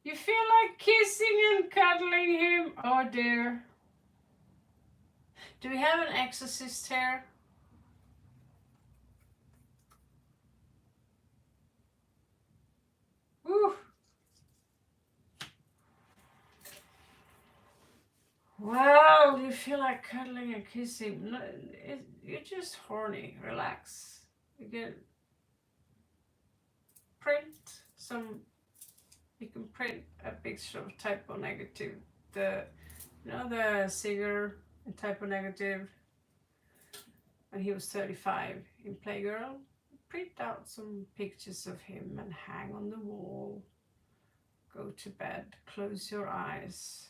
You feel like kissing and cuddling him? Oh dear. Do we have an exorcist here? Woo. Well, you feel like cuddling and kissing. No, you're just horny. Relax. You can print some. You can print a picture of typo negative. The singer in typo negative. When he was 35 in Playgirl, print out some pictures of him and hang on the wall. Go to bed. Close your eyes.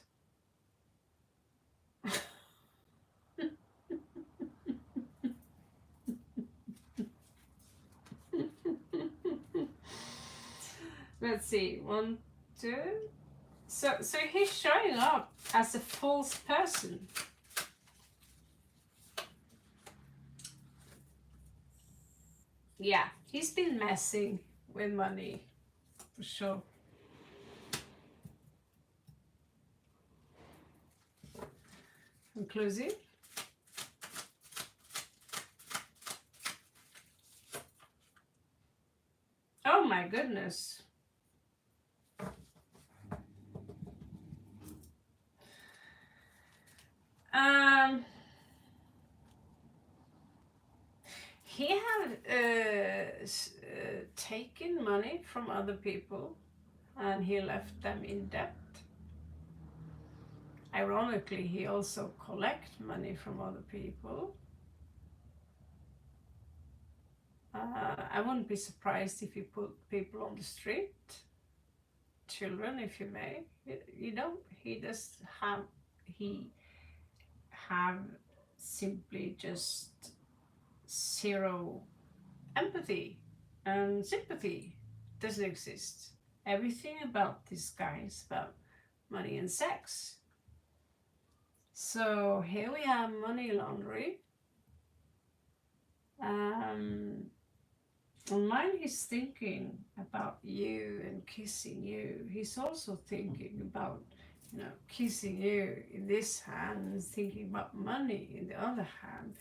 Let's see, 1, 2. So he's showing up as a false person. Yeah, he's been messing with money, for sure. Conclusive. Oh my goodness. He had taken money from other people and he left them in debt. Ironically, he also collects money from other people. I wouldn't be surprised if he put people on the street, children, if you may. You know, he have simply just zero empathy and sympathy. Doesn't exist. Everything about this guy is about money and sex. So here we have money laundering. On mine, he's thinking about you and kissing you. He's also thinking about, kissing you in this hand and thinking about money in the other hand.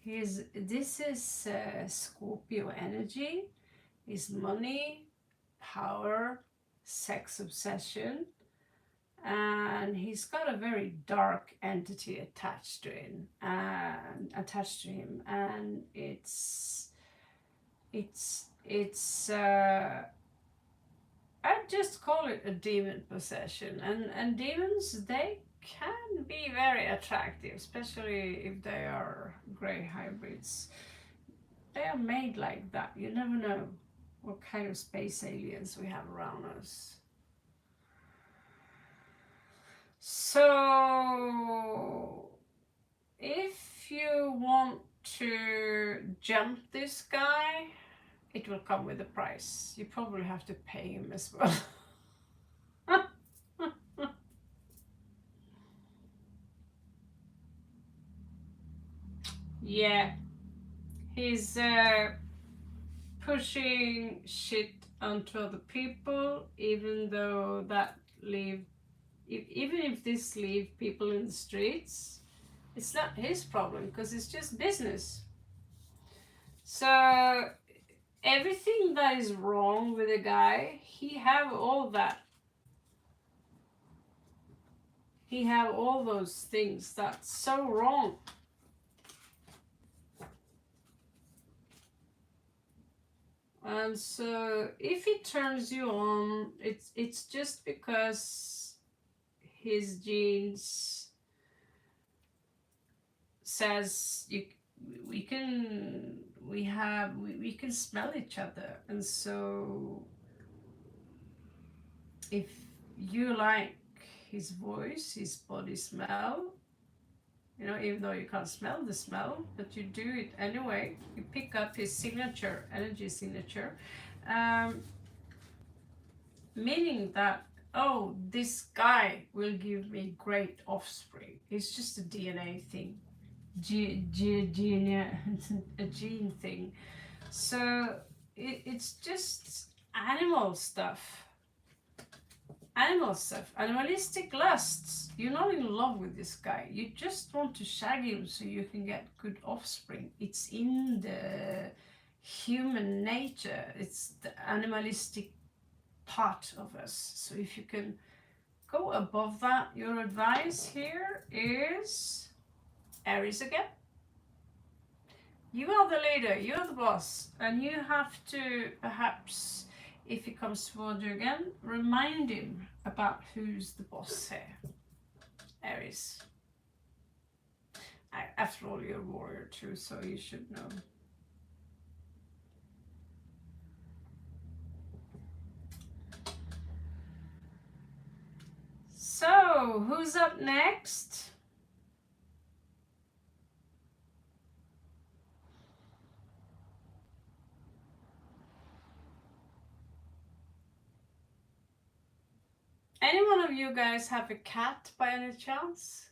This is Scorpio energy. Is money, power, sex obsession, and he's got a very dark entity attached to him, and it's I just call it a demon possession, and demons, they can be very attractive, especially if they are gray hybrids. They are made like that. You never know what kind of space aliens we have around us. So if you want to jump this guy, it will come with a price. You probably have to pay him as well. Yeah, he's pushing shit onto other people, even though that leave, even if this leave people in the streets, it's not his problem because it's just business. So everything that is wrong with the guy, he have all that. He have all those things that's so wrong. And so if he turns you on, it's just because his genes says we can smell each other. And so if you like his voice, his body smell, you know, even though you can't smell the smell, but you do it anyway. You pick up his signature, energy signature, meaning that, oh, this guy will give me great offspring. It's just a DNA thing, a gene thing. So it's just animal stuff. Animalistic lusts. You're not in love with this guy. You just want to shag him so you can get good offspring. It's in the human nature. It's the animalistic part of us. So if you can go above that, your advice here is Aries again. You are the leader, you're the boss, and you have to perhaps, if he comes toward you again, remind him about who's the boss here. Aries. After all, you're a warrior too, so you should know. So, who's up next? Any one of you guys have a cat by any chance?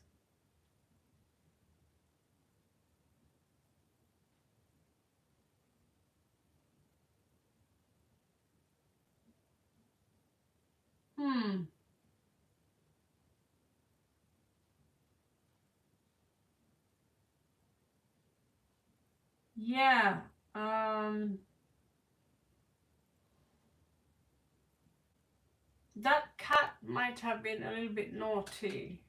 Yeah. That cat might have been a little bit naughty.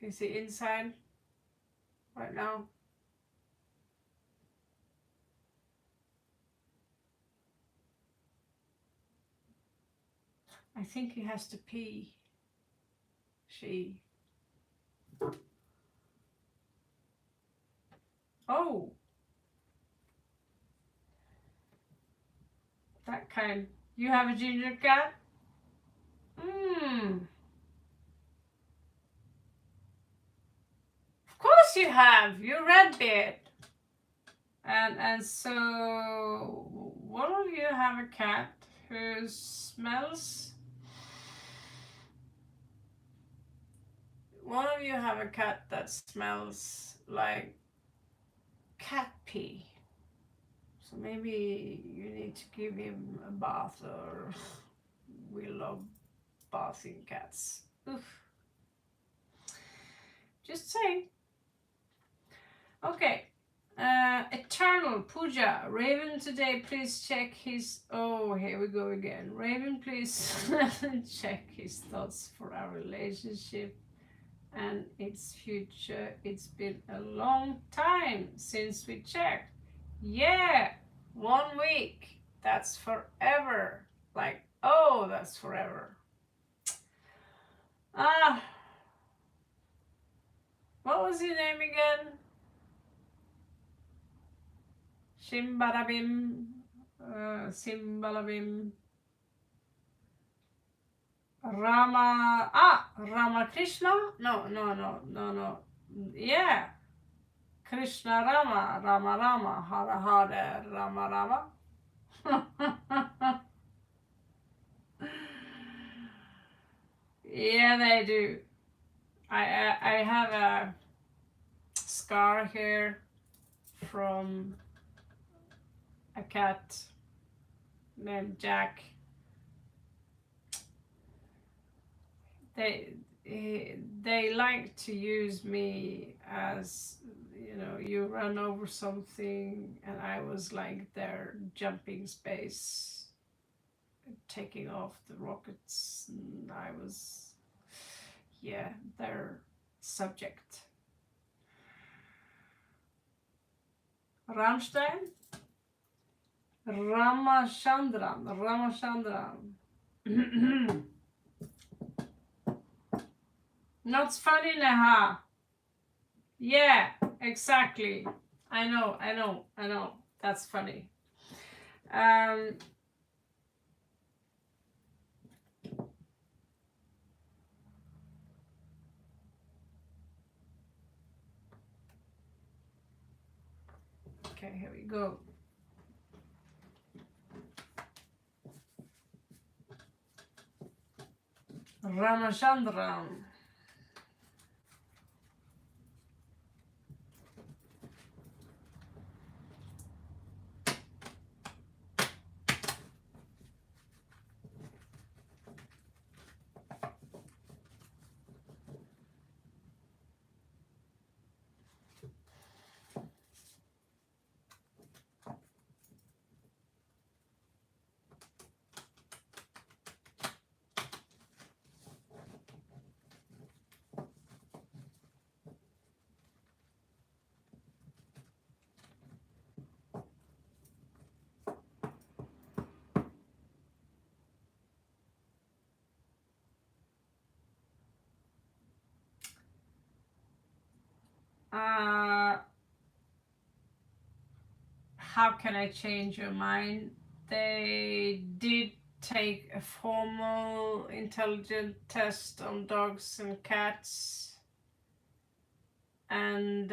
Is he inside right now? I think he has to pee. She. Oh. That kind. You have a ginger cat? Of course you have. You're Redbeard. And so one of you have a cat who smells. One of you have a cat that smells like cat pee. So maybe you need to give him a bath, or we love bathing cats. Oof. Just saying. Okay. Eternal Puja. Raven today, please check his. Oh, here we go again. Raven, please check his thoughts for our relationship and its future. It's been a long time since we checked. Yeah, 1 week. That's forever. Like, oh, that's forever. What was your name again? Shimbarabim, Simbalabim, Ramakrishna? No. Yeah. Krishna Rama, Hara, Rama. Yeah, they do. I have a scar here from a cat named Jack. They like to use me as, you know, you run over something and I was like their jumping space, taking off the rockets, and I was, yeah, their subject. Rammstein? Ramachandran. Not funny, Neha. Yeah, exactly. I know. That's funny. Okay, here we go. Ramachandran. How can I change your mind? They did take a formal intelligent test on dogs and cats, and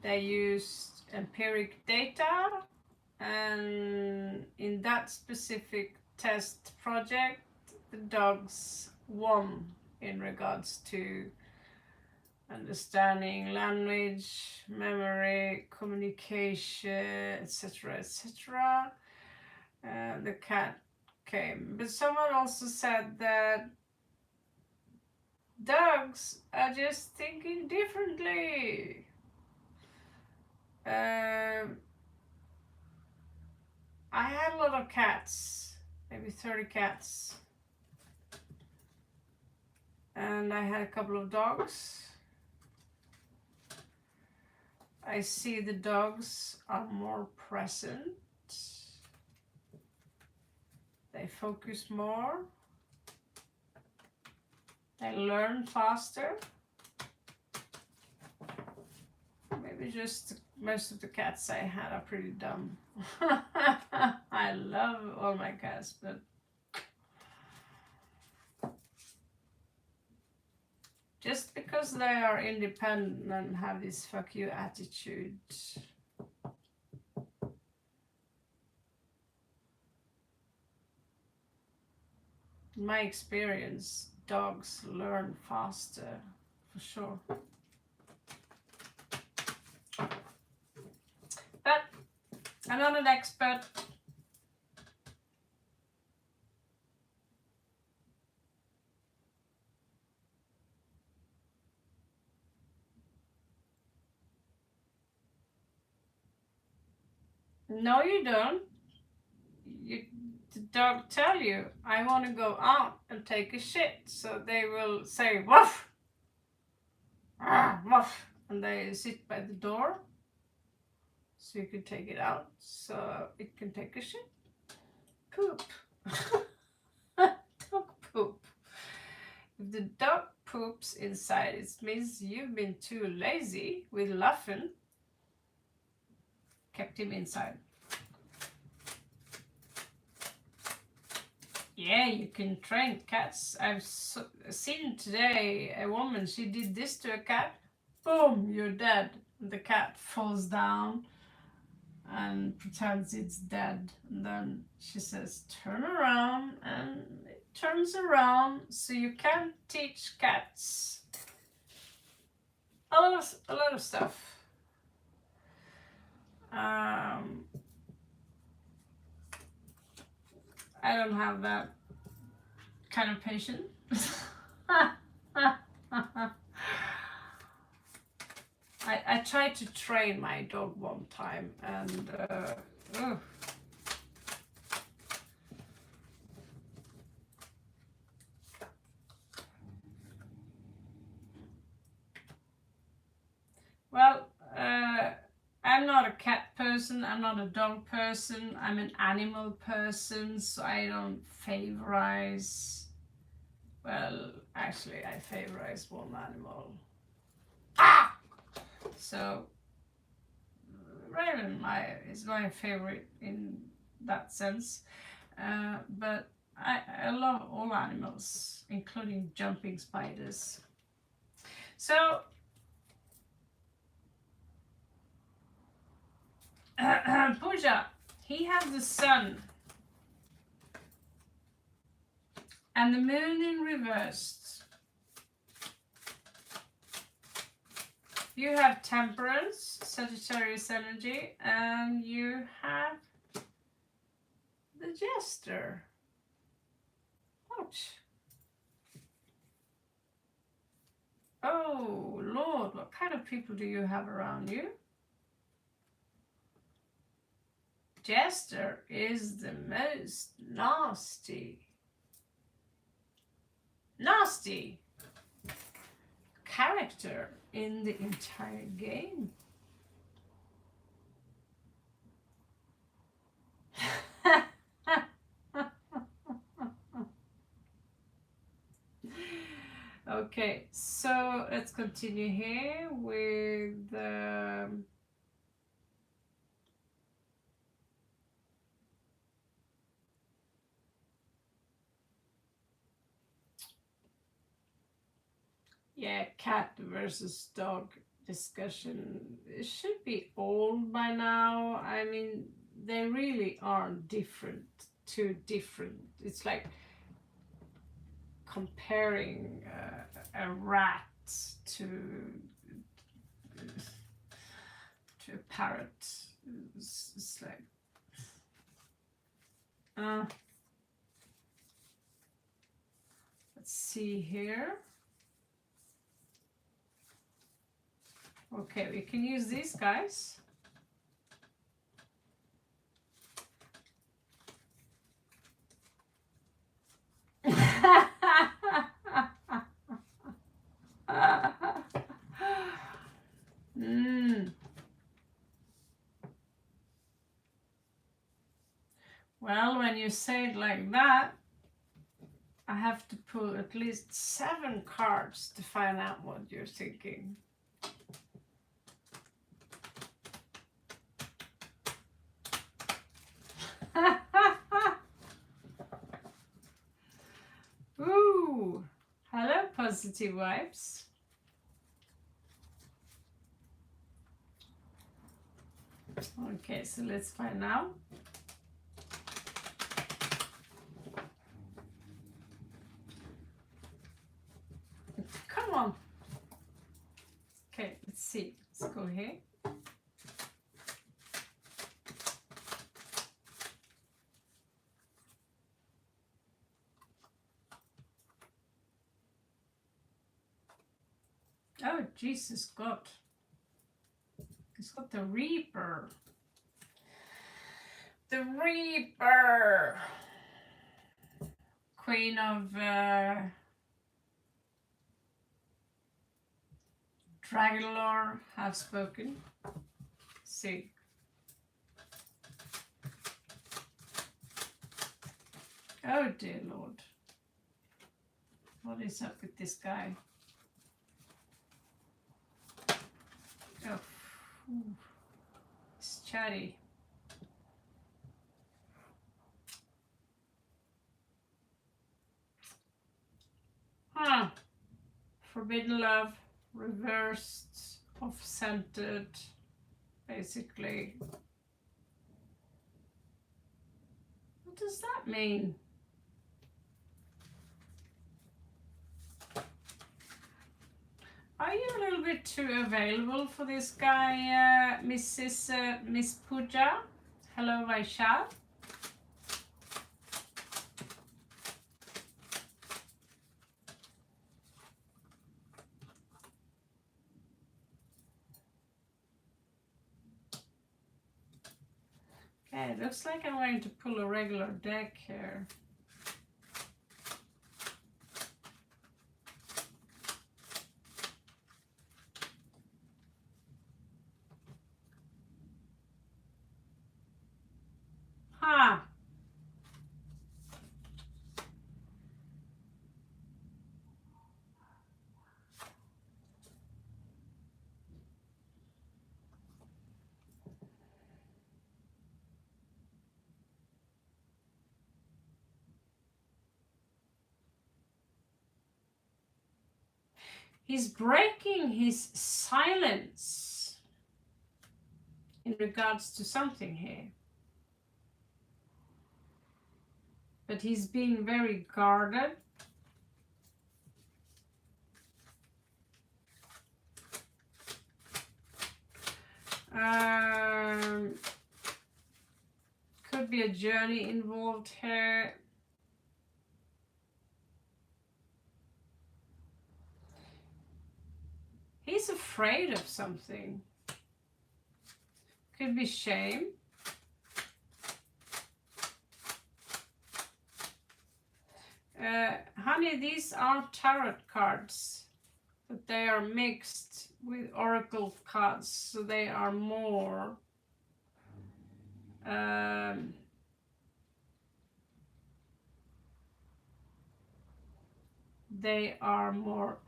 they used empiric data, and in that specific test project the dogs won in regards to understanding language, memory, communication, etc., etc. The cat came. But someone also said that dogs are just thinking differently. I had a lot of cats, maybe 30 cats. And I had a couple of dogs. I see the dogs are more present. They focus more. They learn faster. Maybe just most of the cats I had are pretty dumb. I love all my cats, but just because they are independent and have this fuck you attitude. In my experience, dogs learn faster, for sure. But I'm not an expert. No, you don't. The dog tell you, I want to go out and take a shit. So they will say, woof, woof, and they sit by the door. So you can take it out, so it can take a shit. Poop. Dog poop. If the dog poops inside, it means you've been too lazy with Luffen. Kept him inside. Yeah, you can train cats. I've seen today a woman, she did this to a cat. Boom, you're dead. The cat falls down and pretends it's dead. And then she says, turn around, and it turns around. So you can teach cats a lot of stuff. I don't have that kind of patience. I tried to train my dog one time, and well, I'm not a cat person, I'm not a dog person, I'm an animal person, so I don't favorize. Well, actually, I favorize one animal. Ah! So, Raven is my favorite in that sense. But I love all animals, including jumping spiders. So, Pooja, he has the sun and the moon in reverse. You have Temperance, Sagittarius energy, and you have the Jester. Ouch. Oh, Lord, what kind of people do you have around you? Jester is the most nasty character in the entire game. Okay, so let's continue here with yeah, cat versus dog discussion. It should be old by now. I mean, they really are different. It's like comparing a rat to a parrot. It's like let's see here. Okay, we can use these guys. Well, when you say it like that, I have to pull at least 7 cards to find out what you're thinking. Ooh, hello, positive vibes. Okay, so let's find out. Come on. Okay, let's see. Let's go here. Oh, Jesus God. It's got the Reaper. The Reaper. Queen of Dragonlore have spoken. See. Oh dear Lord. What is up with this guy? Oh, it's chatty. Huh. Forbidden love, reversed, off-centered, basically. What does that mean? Are you a little little bit too available for this guy, Miss Pooja. Hello, Vaishal. Okay, it looks like I'm going to pull a regular deck here. Ha! He's breaking his silence in regards to something here. But he's being very guarded. Could be a journey involved here. He's afraid of something. Could be shame. Honey, these are tarot cards, but they are mixed with oracle cards, so they are more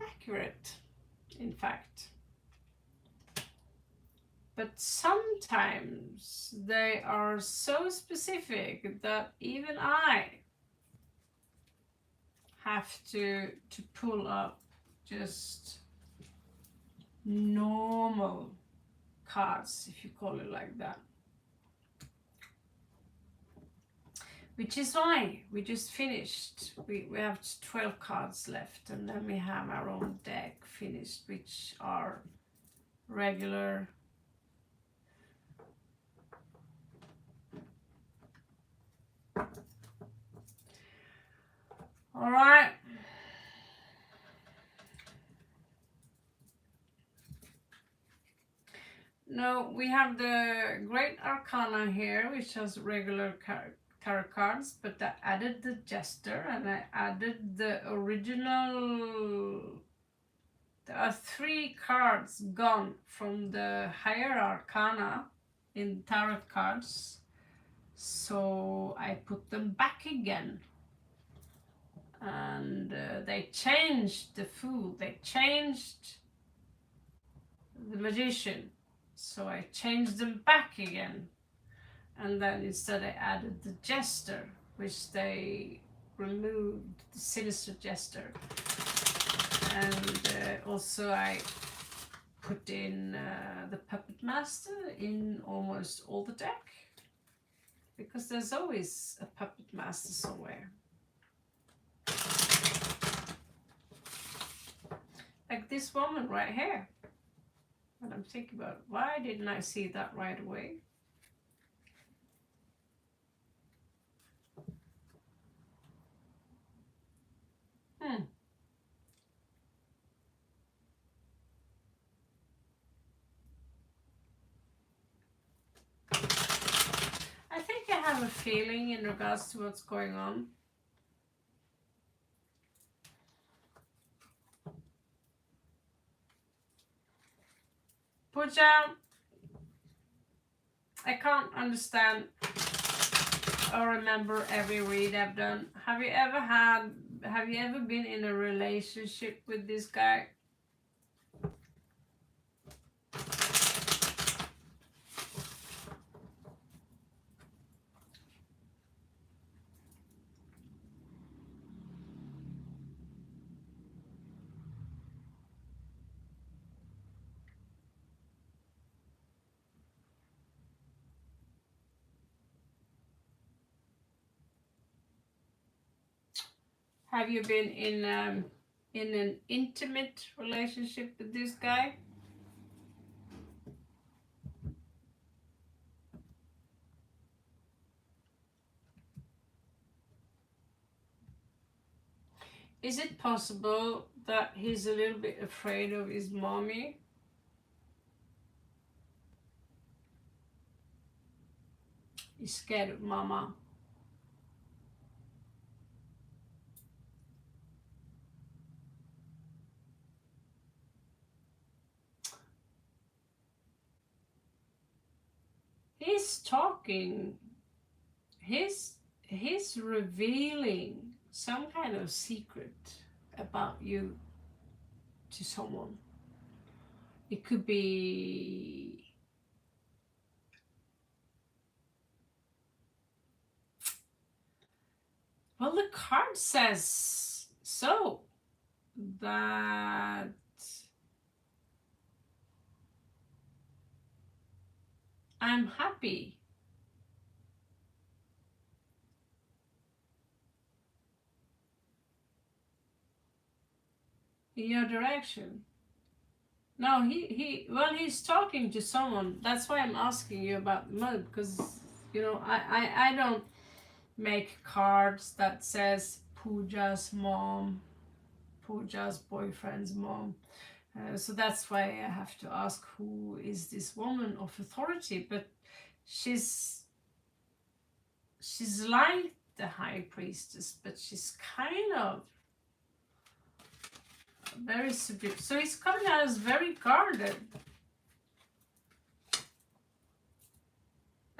accurate, in fact. But sometimes they are so specific that even I have to pull up just normal cards, if you call it like that. Which is why we just finished. We have 12 cards left, and then we have our own deck finished, which are regular. All right. No, we have the Great Arcana here, which has regular tarot cards, but I added the Jester and I added the original. There are 3 cards gone from the higher Arcana in tarot cards, so I put them back again. And they changed the Fool, they changed the Magician, so I changed them back again. And then instead I added the Jester, which they removed, the Sinister Jester. And also I put in the Puppet Master in almost all the deck, because there's always a Puppet Master somewhere. Like this woman right here. And I'm thinking about, why didn't I see that right away? I think I have a feeling in regards to what's going on. Pooja, I can't understand or remember every read I've done. Have you ever been in a relationship with this guy? Have you been in in an intimate relationship with this guy. Is it possible that he's a little bit afraid of his mommy? He's scared of mama. He's talking. He's revealing some kind of secret about you to someone. It could be well, the card says so, that I'm happy. In your direction. No, he's talking to someone. That's why I'm asking you about the mother, because I don't make cards that says Pooja's mom, Pooja's boyfriend's mom. So that's why I have to ask, who is this woman of authority? But she's like the high priestess, but she's kind of very subdued. So he's coming out as very guarded.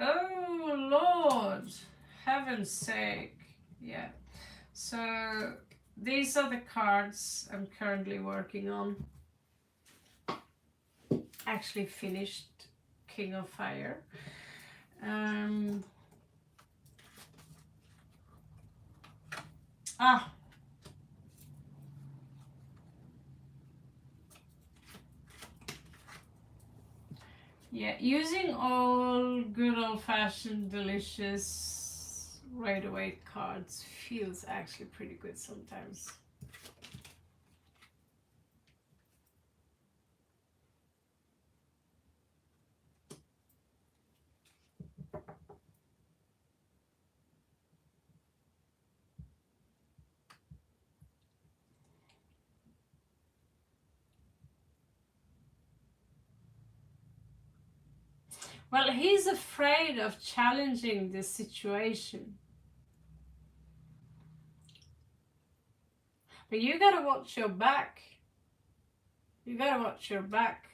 Oh Lord, heaven's sake. Yeah. So these are the cards I'm currently working on. Actually finished King of Fire. Yeah, using all good old-fashioned delicious Rider-Waite cards feels actually pretty good sometimes. Well, he's afraid of challenging this situation. But you gotta watch your back. You gotta watch your back.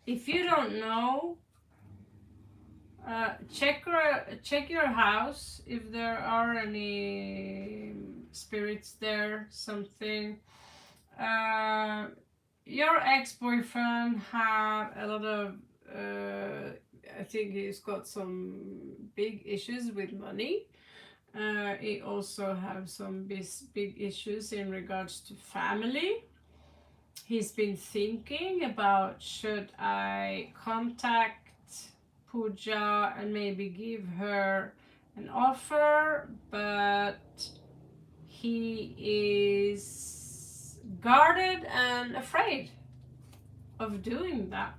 If you don't know, check your house if there are any spirits there, something. Your ex-boyfriend had a lot of I think he's got some big issues with money. He also have some big issues in regards to family. He's been thinking about, should I contact Pooja and maybe give her an offer, but he is guarded and afraid of doing that.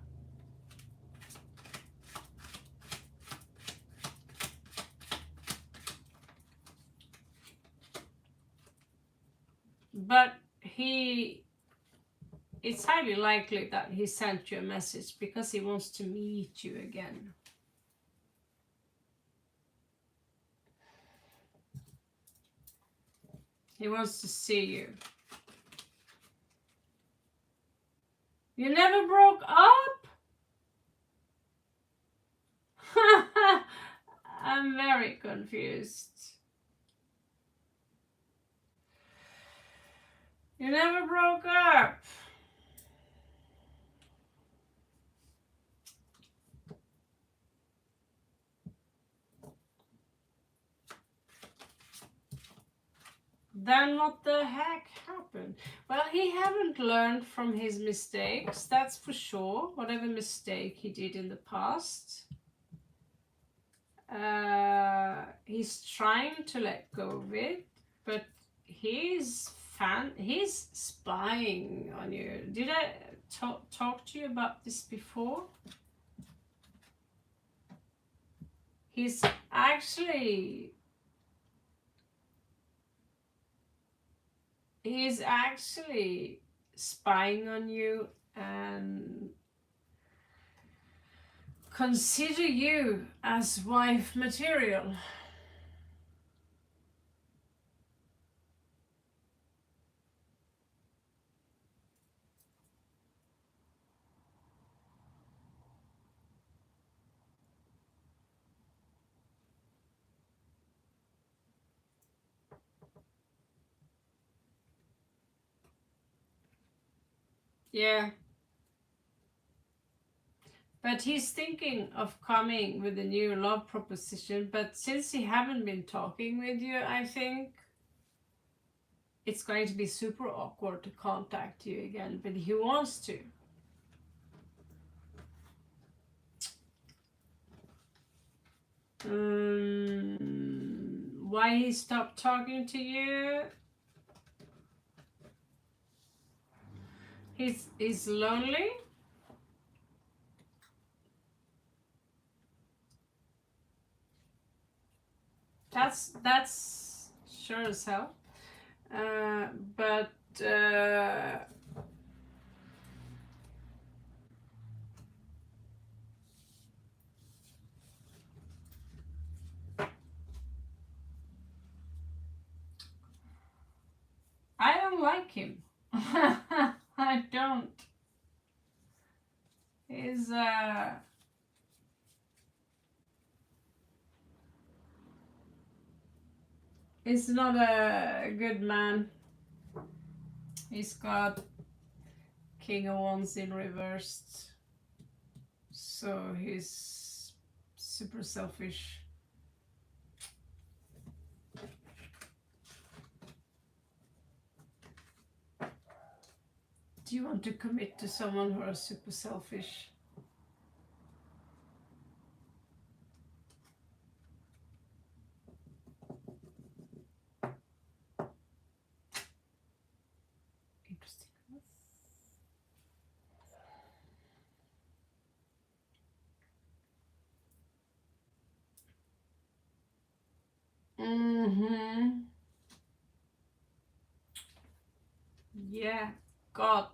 But it's highly likely that he sent you a message because he wants to meet you again. He wants to see you. You never broke up? I'm very confused. You never broke up. Then what the heck happened? Well, he haven't learned from his mistakes, that's for sure. Whatever mistake he did in the past. he's trying to let go of it, but he's spying on you. Did I talk to you about this before? He's actually spying on you and consider you as wife material. Yeah. But he's thinking of coming with a new love proposition, but since he haven't been talking with you, I think it's going to be super awkward to contact you again, but he wants to. Why he stopped talking to you? He's lonely. That's sure as hell. But I don't like him. I don't. He's not a good man. He's got King of Wands in reversed, so he's super selfish. Do you want to commit to someone who is super selfish? Interesting. Yeah, God.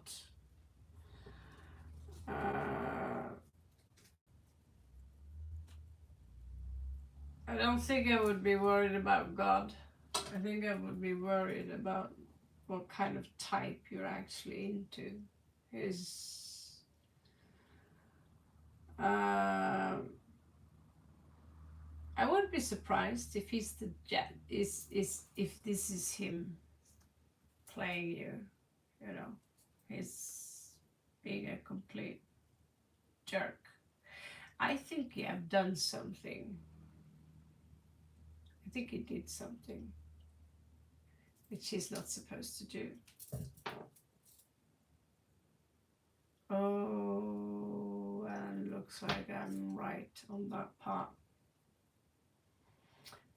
I don't think I would be worried about God. I think I would be worried about what kind of type you're actually into. I wouldn't be surprised if he's the jet if this is him playing you, you know. He's being a complete jerk. I think you have done something. I think he did something which he's not supposed to do. Oh, and looks like I'm right on that part.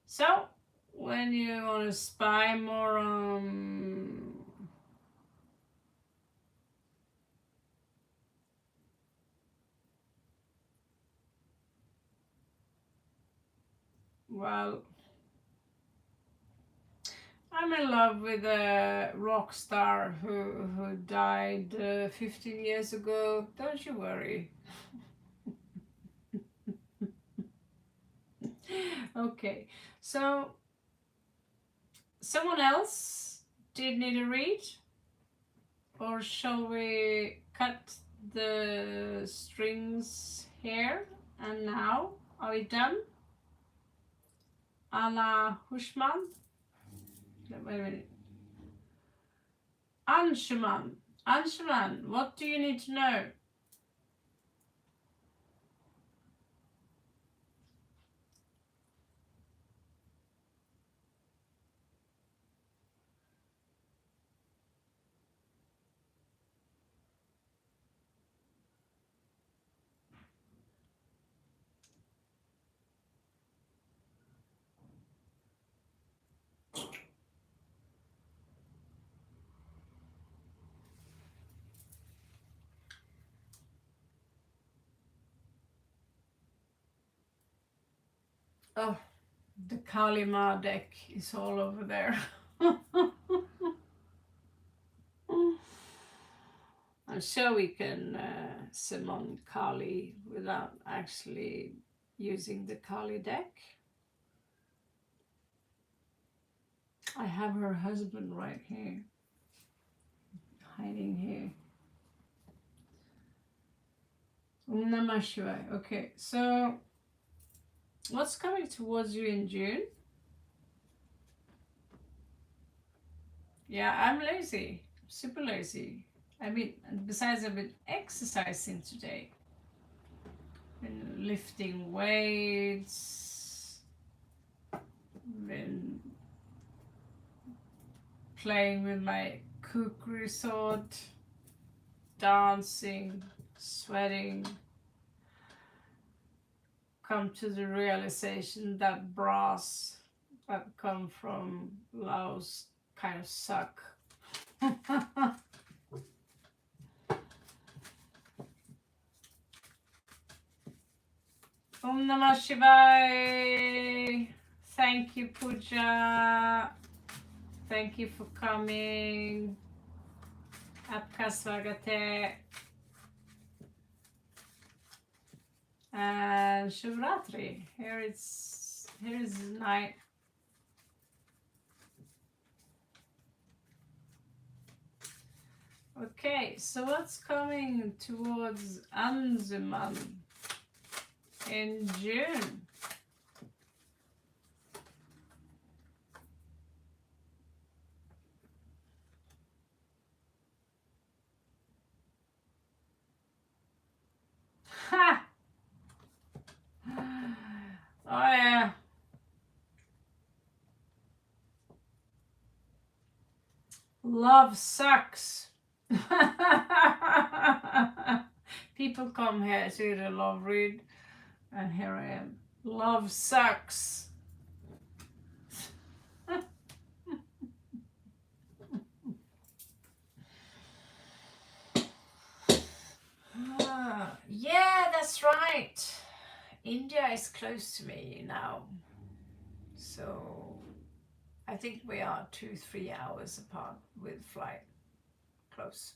So, when you want to spy more on well, I'm in love with a rock star who died 15 years ago. Don't you worry. Okay, so someone else did need a read, or shall we cut the strings here and now? Are we done? Anna Hushman? Wait a minute. Anshuman, what do you need to know? Oh, the Kalima deck is all over there. I'm sure we can summon Kali without actually using the Kali deck. I have her husband right here, hiding here. Om Namah Shivaya. Okay, so what's coming towards you in June? Yeah, I'm lazy, super lazy. I mean, besides I've been exercising today, been lifting weights, been playing with my kukri sword, dancing, sweating, come to the realization that bras that come from Laos kind of suck. Om Namah Shivaya. Thank you, Pooja. Thank you for coming. Apka Swagate. And Shivratri. Here is night. Okay, so what's coming towards Anjuman in June? Ha! Oh yeah. Love sucks. People come here to the love read, and here I am. Love sucks. Yeah, that's right. India is close to me now. So I think we are 2-3 hours apart with flight. Close.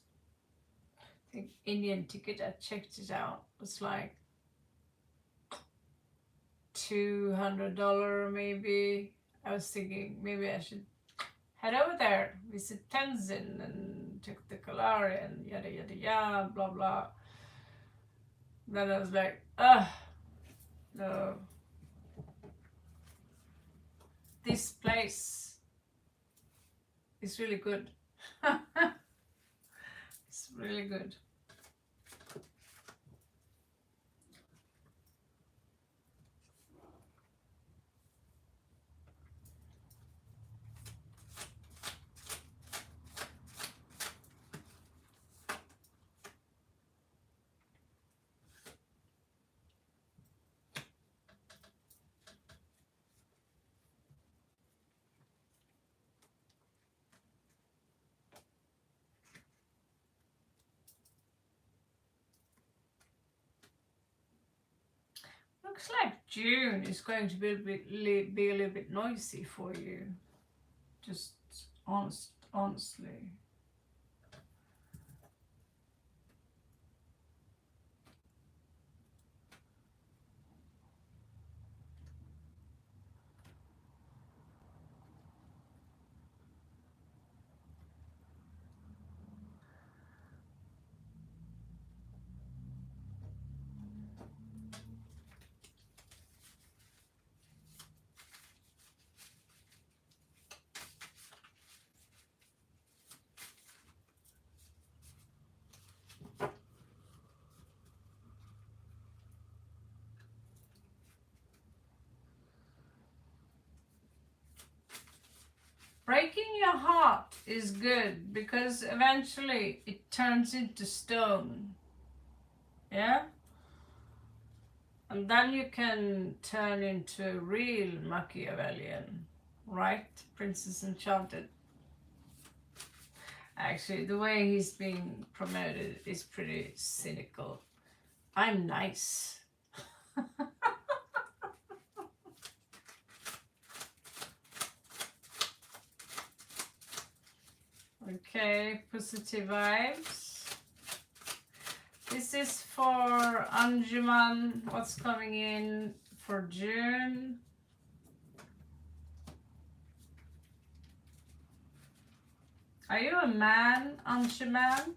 I think Indian ticket, I checked it out, was like $200 maybe. I was thinking maybe I should head over there, visit Tenzin and check the Kalari and yada yada yada, blah blah. Then I was like, no. This place is really good. It's really good. Looks like June is going to be a little bit noisy for you. Just honestly. Breaking your heart is good because eventually it turns into stone. Yeah? And then you can turn into a real Machiavellian, right? Princess Enchanted. Actually, the way he's being promoted is pretty cynical. I'm nice. Okay, positive vibes. This is for Anjuman. What's coming in for June? Are you a man, Anjuman?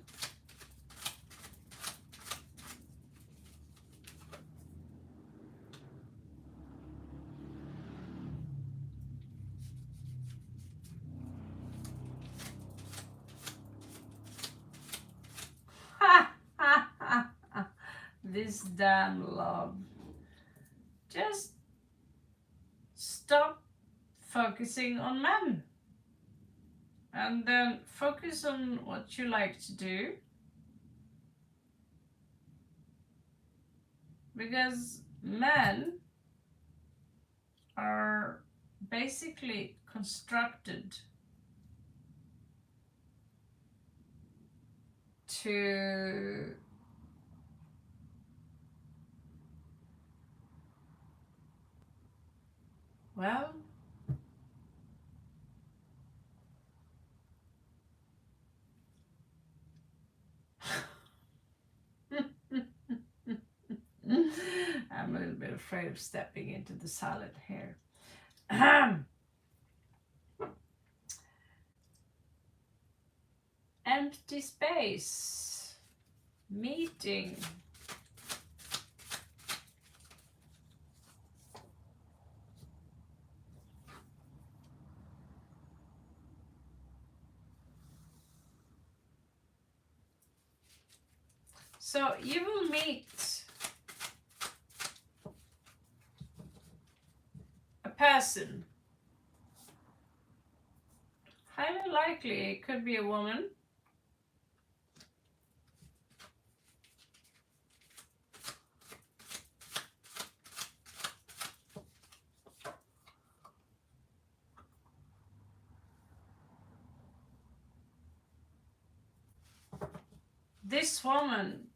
This damn love. Just stop focusing on men and then focus on what you like to do, because men are basically constructed to well, I'm a little bit afraid of stepping into the salad here. Empty space. Meeting. So you will meet a person. Highly likely it could be a woman. This woman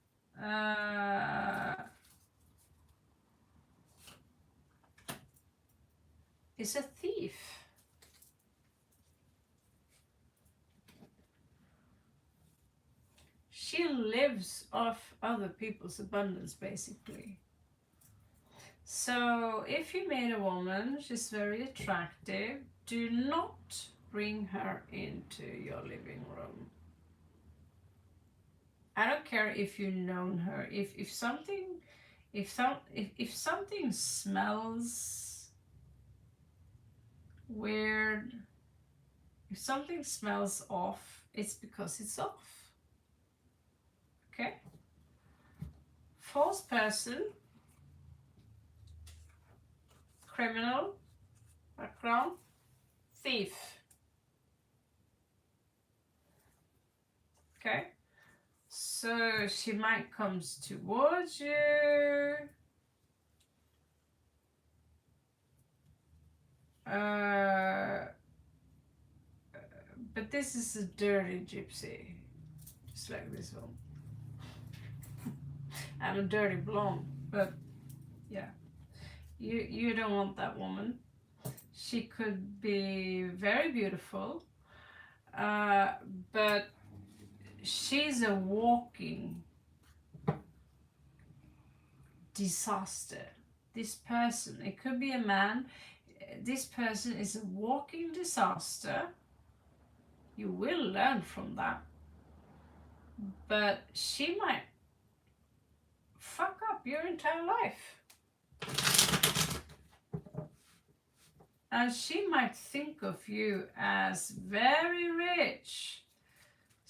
is a thief. She lives off other people's abundance, basically. So if you meet a woman, she's very attractive, do not bring her into your living room. I don't care if you've known her. If something smells weird, if something smells off, it's because it's off. Okay? False person, criminal, background, thief. Okay? So she might come towards you. But this is a dirty gypsy. Just like this one. I'm a dirty blonde, but yeah. You don't want that woman. She could be very beautiful, but she's a walking disaster. This person, it could be a man, this person is a walking disaster. You will learn from that, but she might fuck up your entire life. And she might think of you as very rich.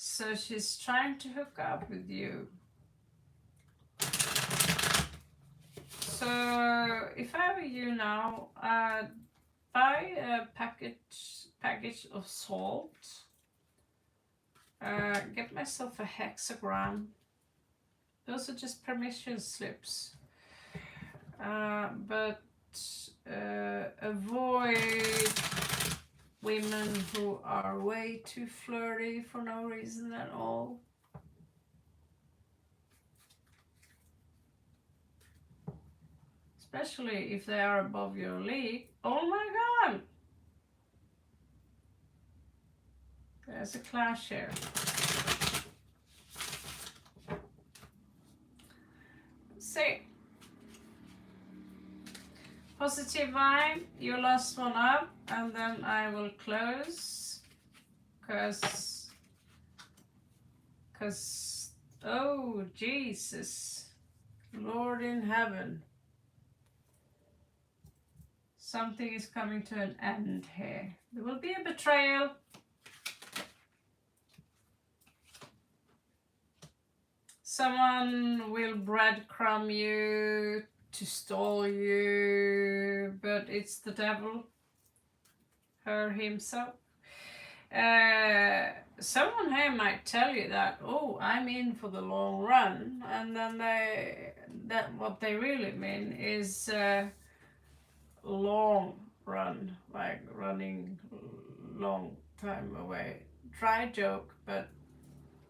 So she's trying to hook up with you. So if I were you now, buy a package of salt. Get myself a hexagram. Those are just permission slips. But avoid women who are way too flirty for no reason at all. Especially if they are above your league. Oh my god! There's a clash here. See. Positive vibe, you lost one up, and then I will close, cause, oh Jesus, Lord in heaven, something is coming to an end here. There will be a betrayal. Someone will breadcrumb you to stall you, but it's the devil, her himself. Someone here might tell you that, oh, I'm in for the long run, and then what they really mean is long run, like running long time away. Dry joke, but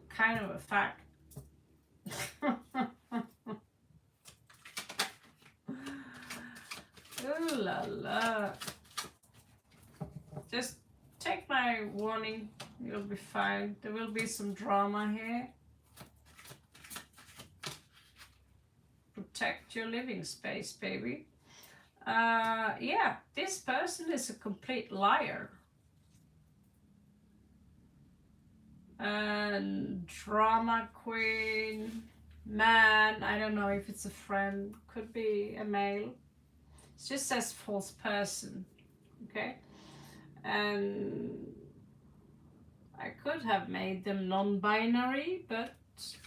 kind of a fact. Ooh la la. Just take my warning, you'll be fine. There will be some drama here. Protect your living space, baby. Yeah, this person is a complete liar. And drama queen, man, I don't know if it's a friend, could be a male. It just says false person, okay? And I could have made them non-binary, but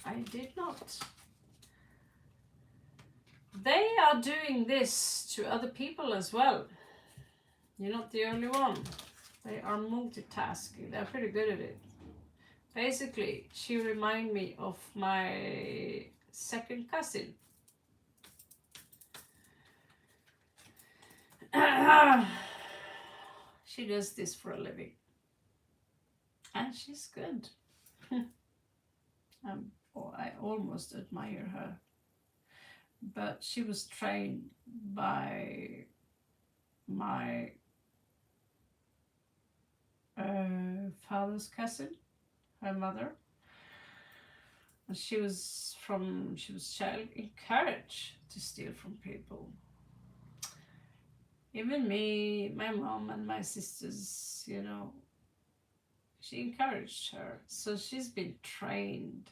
I did not. They are doing this to other people as well. You're not the only one. They are multitasking. They're pretty good at it. Basically, she reminds me of my second cousin. She does this for a living. And she's good. I almost admire her. But she was trained by my father's cousin, her mother. And she was child encouraged to steal from people. Even me, my mom and my sisters, you know, she encouraged her. So she's been trained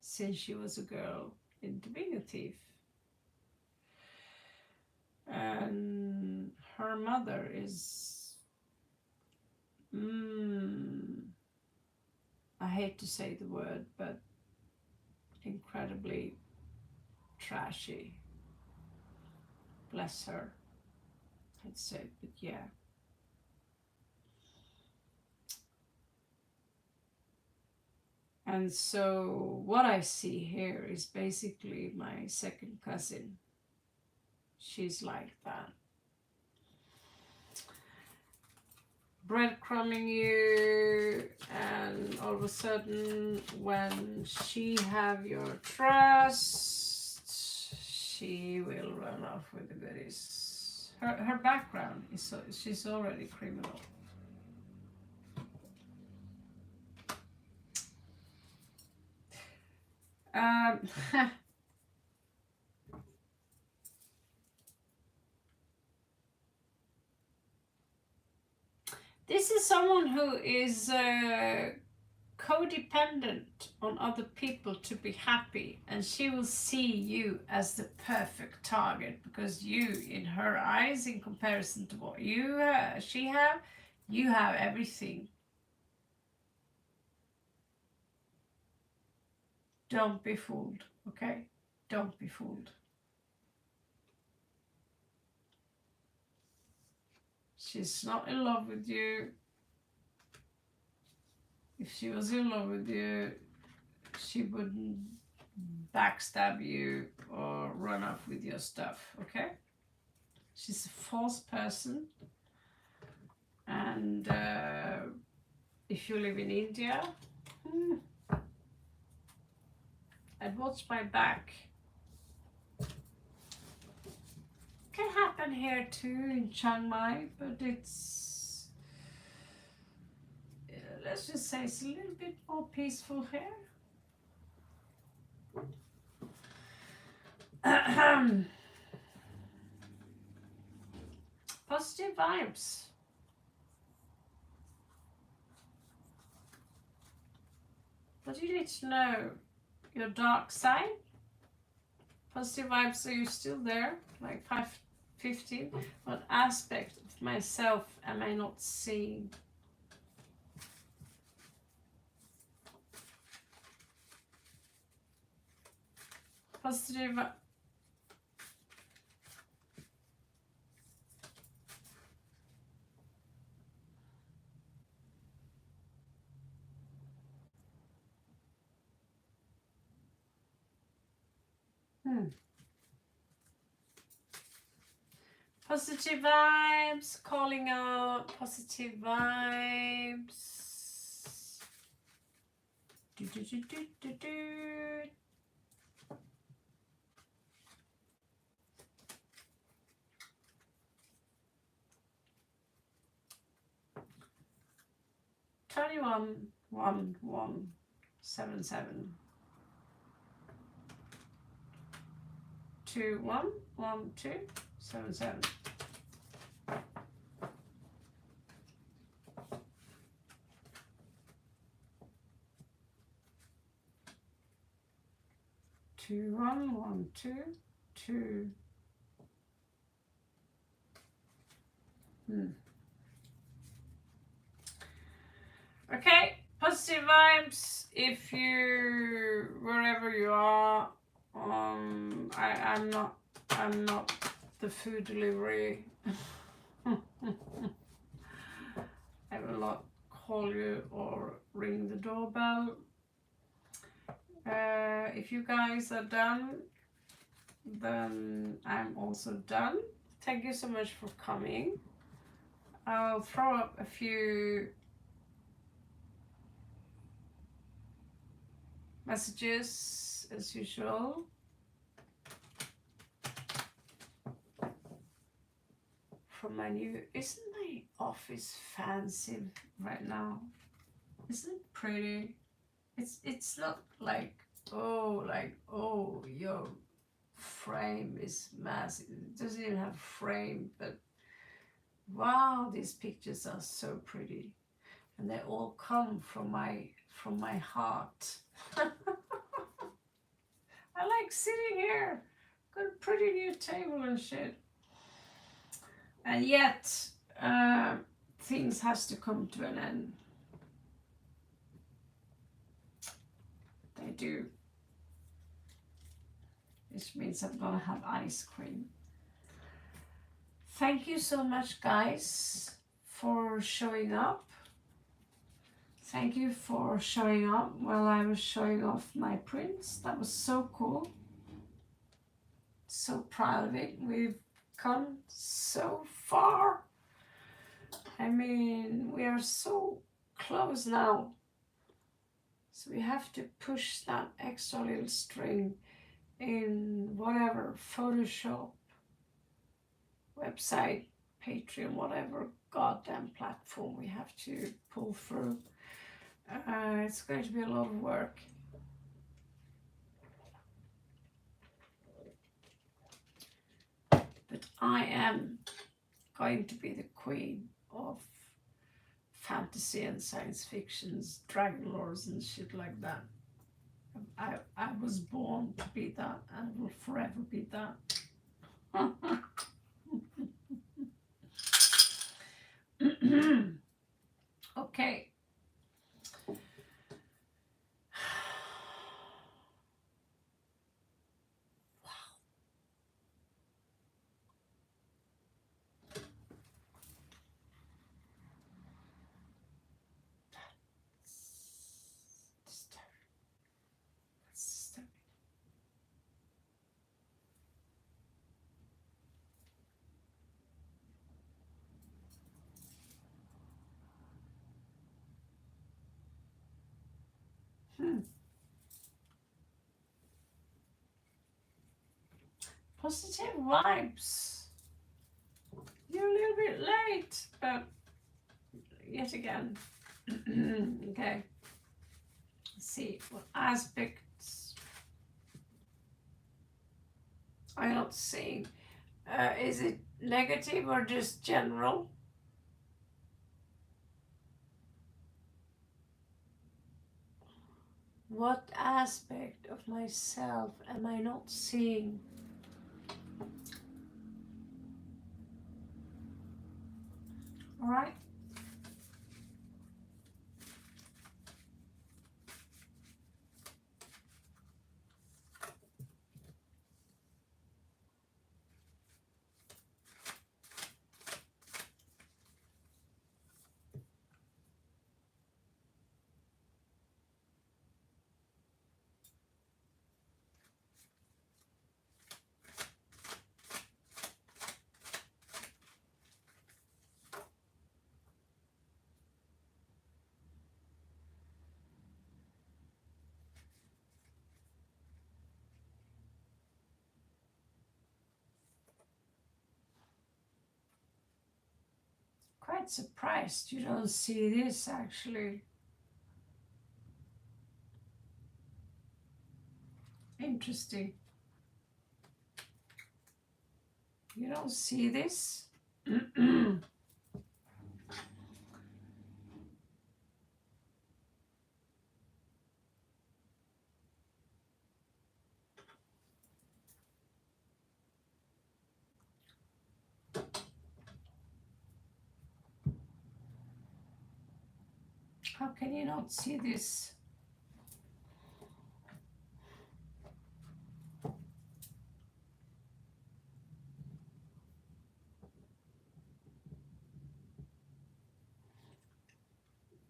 since she was a girl into being a thief. And her mother is, I hate to say the word, but incredibly trashy. Bless her, I'd say, but yeah. And so what I see here is basically my second cousin. She's like that. Breadcrumbing you, and all of a sudden when she have your trust, she will run off with the goodies. Her background is so, she's already criminal. This is someone who is codependent on other people to be happy, and she will see you as the perfect target because you, in her eyes, in comparison to what you have everything. Don't be fooled, okay? Don't be fooled. She's not in love with you. If she was in love with you, she wouldn't backstab you or run off with your stuff, okay? She's a false person. And if you live in India, I'd watch my back. Can happen here too in Chiang Mai, but it's, let's just say it's a little bit more peaceful here. Positive vibes. But you need to know your dark side. Positive vibes, are you still there? Like 5:15. What aspect of myself am I not seeing? Positive. Positive vibes, calling out positive vibes. Do, do, do, do, do, do. Twenty-one, 1, 1, 7, 7. 2, 1, 1, 2, 7, 7. Two, 1, 1, 2, 2. Okay, positive vibes. If you, wherever you are, I'm not the food delivery. I will not call you or ring the doorbell. If you guys are done, then I'm also done. Thank you so much for coming. I'll throw up a few messages as usual. From my new, isn't my office fancy right now? Isn't it pretty? It's not like oh your frame is massive. It doesn't even have frame, but wow, these pictures are so pretty, and they all come from my heart. I like sitting here. Got a pretty new table and shit. And yet, things has to come to an end. They do. Which means I'm gonna have ice cream. Thank you so much, guys, for showing up. Thank you for showing up while I was showing off my prints. That was so cool. So proud of it. We've come so far. I mean, we are so close now. So we have to push that extra little string in whatever, Photoshop, website, Patreon, whatever goddamn platform we have to pull through. It's going to be a lot of work. But I am going to be the queen of fantasy and science fictions, dragon lords and shit like that. I was born to be that and will forever be that. Okay. Positive vibes. You're a little bit late, but yet again, Okay. Let's see what aspects I'm not seeing. Is it negative or just general? What aspect of myself am I not seeing? All right. Quite surprised you don't see this actually. Interesting. You don't see this? How can you not see this?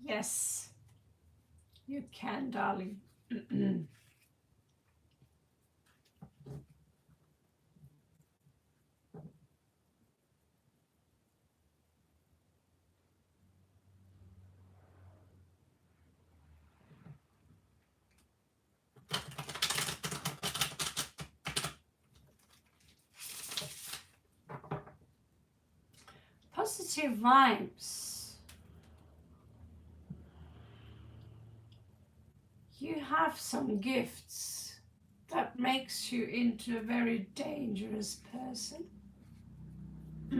Yes, you can, darling. Positive vibes. You have some gifts that makes you into a very dangerous person. Do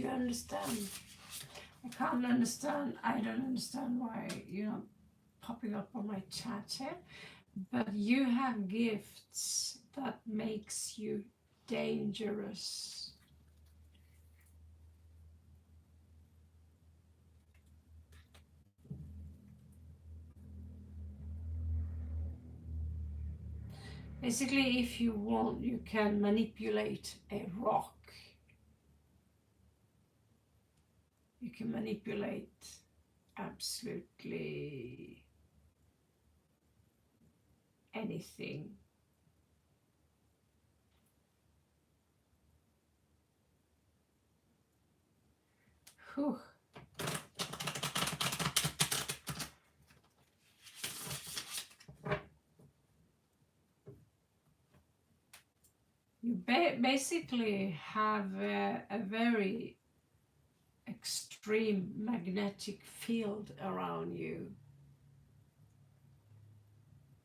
you understand? I can't understand. I don't understand why you're not popping up on my chat here. But you have gifts that makes you dangerous. Basically, if you want, you can manipulate a rock. You can manipulate absolutely anything. Whew. You basically have a very extreme magnetic field around you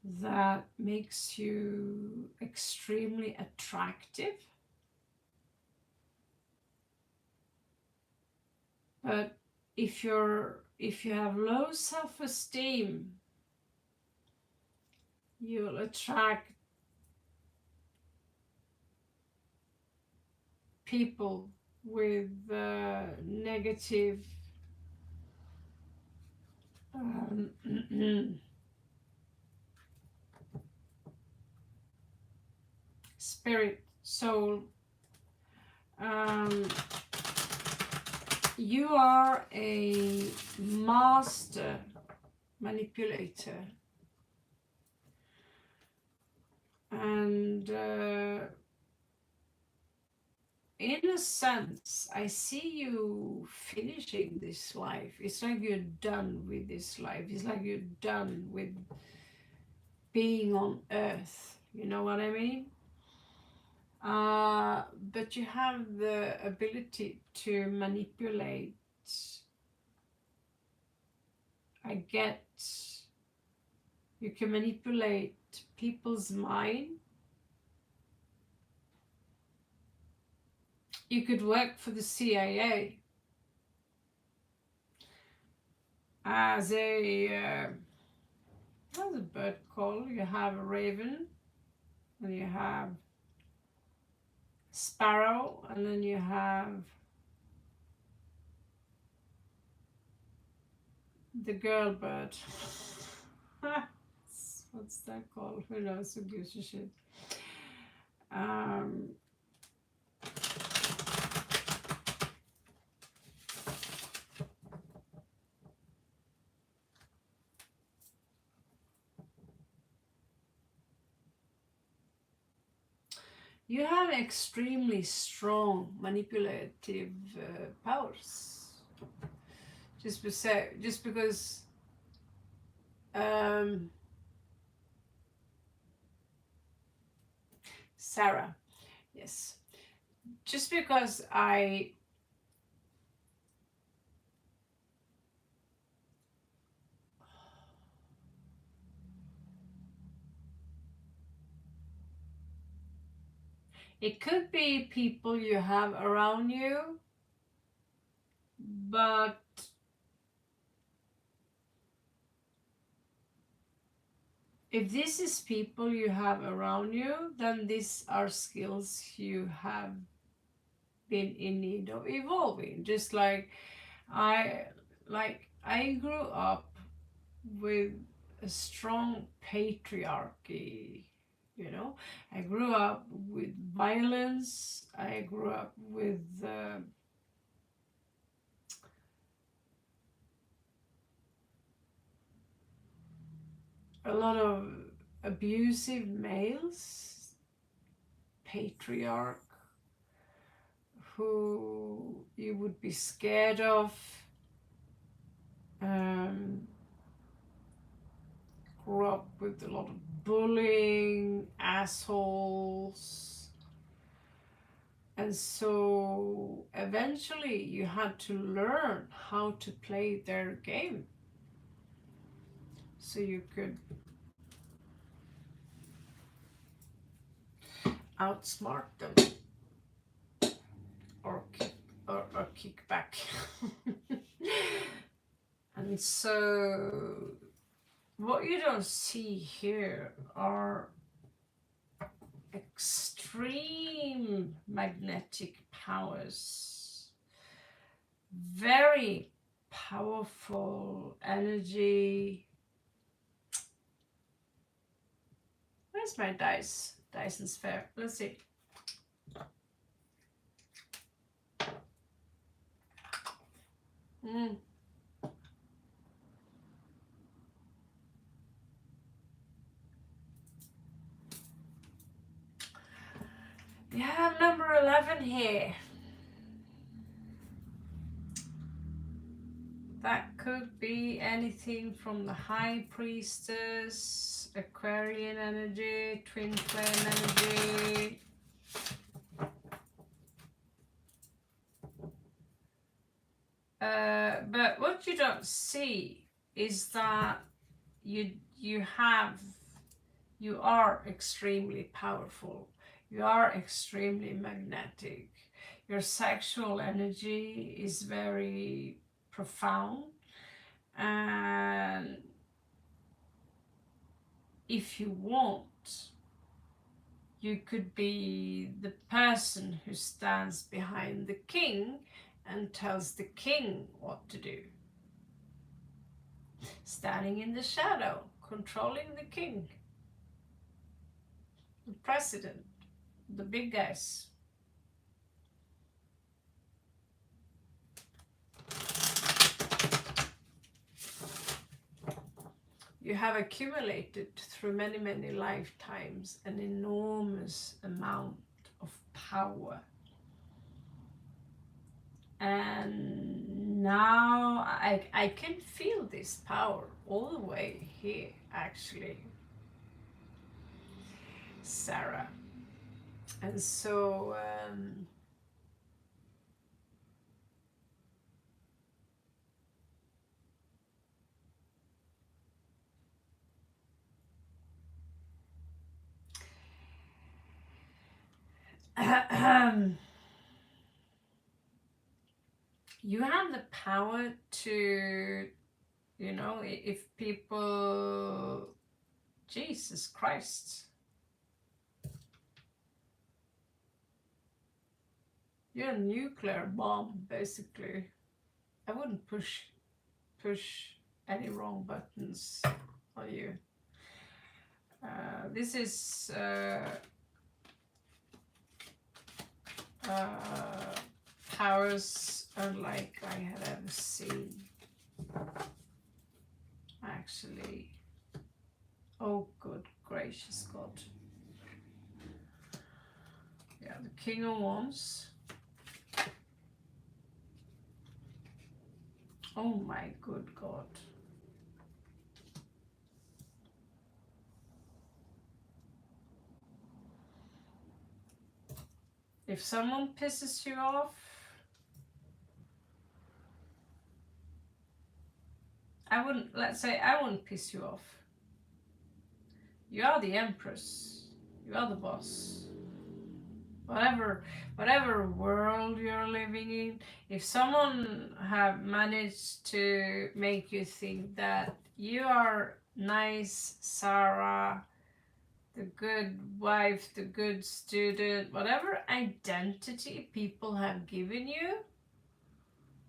that makes you extremely attractive. But if you have low self-esteem, you'll attract people with negative spirit, soul. You are a master manipulator, and in a sense, I see you finishing this life. It's like you're done with this life. It's like you're done with being on earth, you know what I mean? But you have the ability to manipulate, I get, you can manipulate people's mind. You could work for the CIA as a, what's a bird called? You have a raven, and you have sparrow, and then you have the girl bird. What's that called? Who knows? Who gives a shit? You have extremely strong manipulative powers. Just because Sarah, yes, just because it could be people you have around you, but if this is people you have around you, then these are skills you have been in need of evolving. Just like I grew up with a strong patriarchy, you know. I grew up with violence. I grew up with a lot of abusive males, patriarch, who you would be scared of. Grew up with a lot of bullying, assholes. And so eventually you had to learn how to play their game so you could outsmart them or kick back. And so what you don't see here are extreme magnetic powers, very powerful energy. Where's my dice? Dyson sphere. Let's see. We have number 11 here. That could be anything from the High Priestess, Aquarian energy, Twin Flame energy. But what you don't see is that you are extremely powerful. You are extremely magnetic. Your sexual energy is very profound, and if you want, you could be the person who stands behind the king and tells the king what to do. Standing in the shadow, controlling the king, the president, the big guys. You have accumulated through many, many lifetimes an enormous amount of power. And now I can feel this power all the way here, actually. Sarah. And so you have the power to, you know, if people, Jesus Christ, you're a nuclear bomb, basically. I wouldn't push any wrong buttons on you. This is powers unlike I had ever seen. Actually, oh good gracious God. Yeah, the King of Wands. Oh my good God. If someone pisses you off, let's say I wouldn't piss you off. You are the Empress. You are the boss. Whatever world you're living in, if someone have managed to make you think that you are nice Sarah, the good wife, the good student, whatever identity people have given you,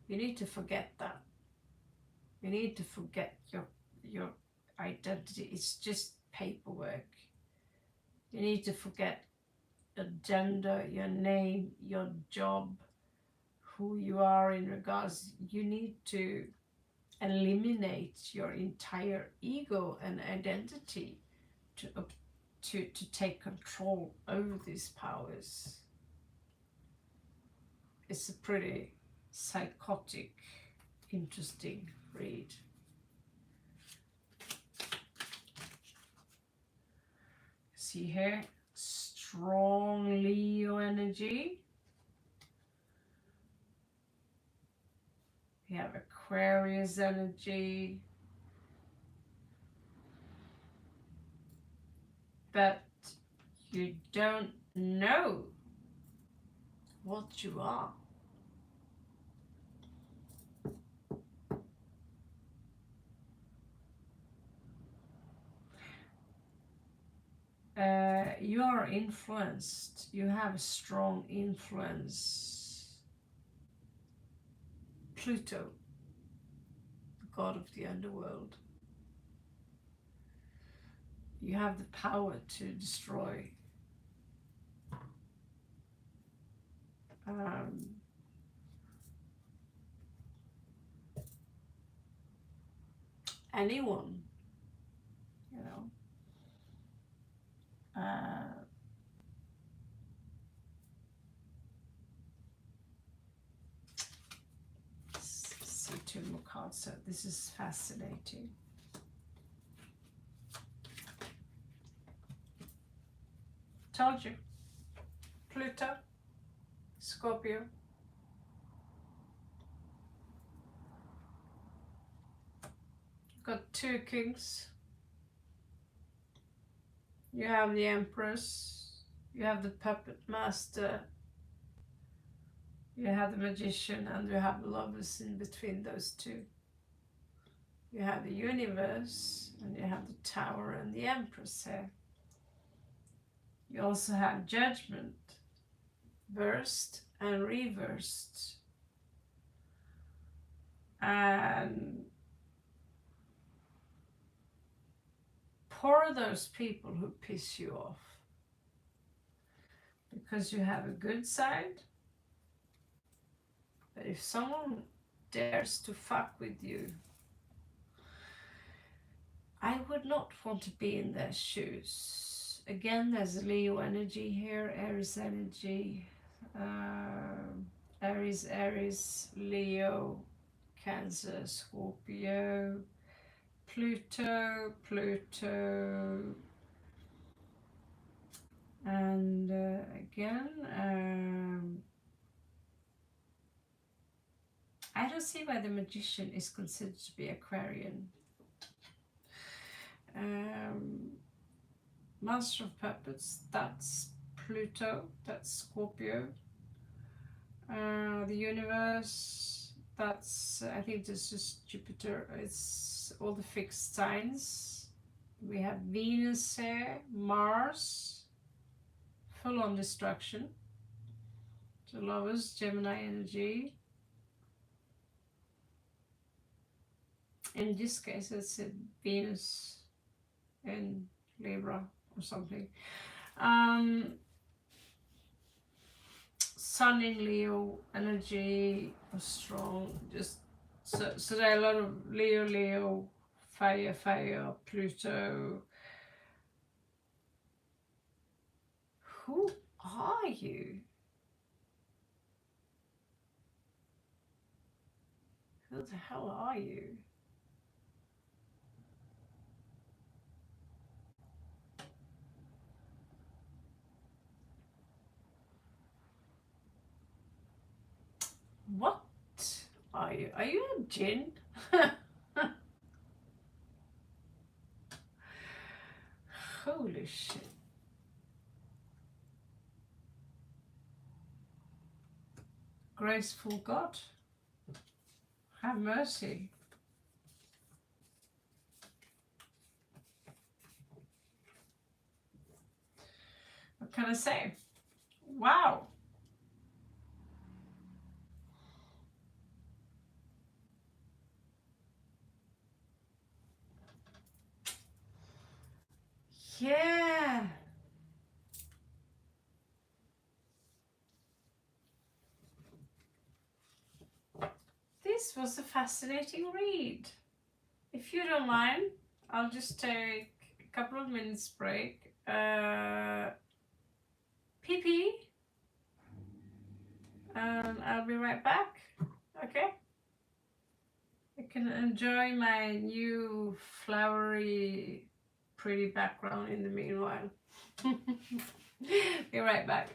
you need to forget that. You need to forget your identity. It's just paperwork. You need to forget your gender, your name, your job, who you are in regards. You need to eliminate your entire ego and identity to take control over these powers. It's a pretty psychotic, interesting read. See here, strong Leo energy. We have Aquarius energy. But you don't know what you are. You are influenced. You have a strong influence. Pluto, the god of the underworld. You have the power to destroy anyone, you know. See two more cards. So this is fascinating. Told you. Pluto, Scorpio. Got two kings. You have the Empress. You have the puppet master. You have the magician, and you have lovers in between those two. You have the universe, and you have the tower and the Empress here. You also have judgment, versed and reversed. And poor those people who piss you off. Because you have a good side. But if someone dares to fuck with you, I would not want to be in their shoes. Again, there's Leo energy here, Aries energy, Aries, Leo, Cancer, Scorpio, Pluto, And again, I don't see why the magician is considered to be Aquarian. Master of Puppets, that's Pluto, that's Scorpio. The universe, that's, I think this is Jupiter. It's all the fixed signs. We have Venus here, Mars, full on destruction. The Lovers, Gemini energy. In this case, it's Venus in Libra or something. Sun in Leo energy was strong. Just so there are a lot of Leo, fire, Pluto. Who are you? Who the hell are you? What are you? Are you a djinn? Holy shit. Graceful God, have mercy. What can I say? Wow. Yeah. This was a fascinating read. If you don't mind, I'll just take a couple of minutes break. Pee. And I'll be right back. Okay? I can enjoy my new flowery, pretty background in the meanwhile. Be right back.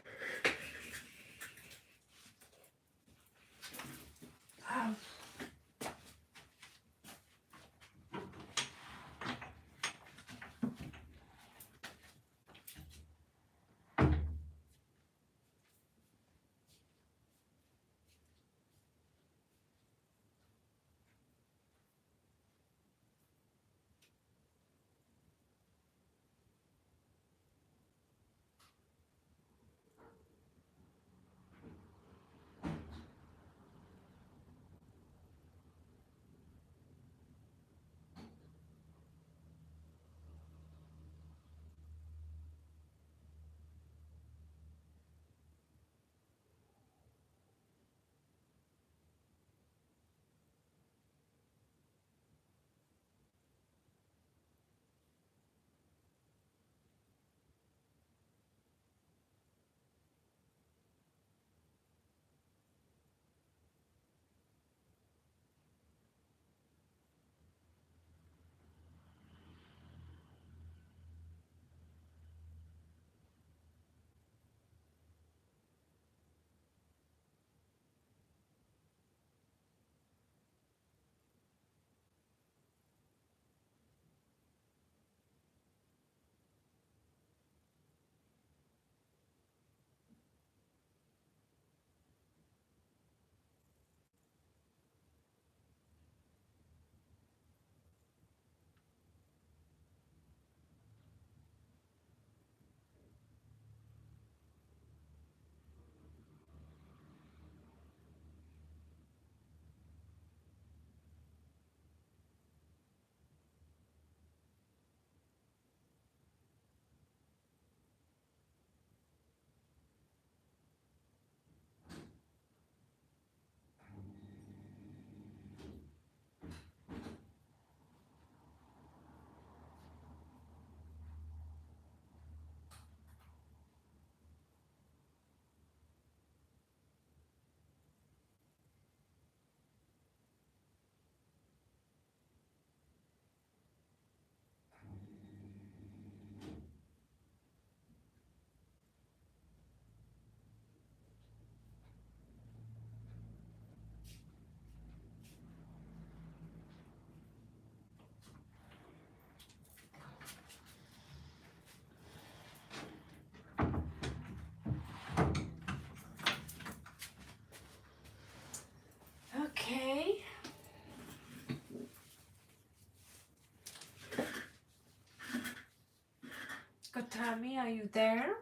Tammy, are you there?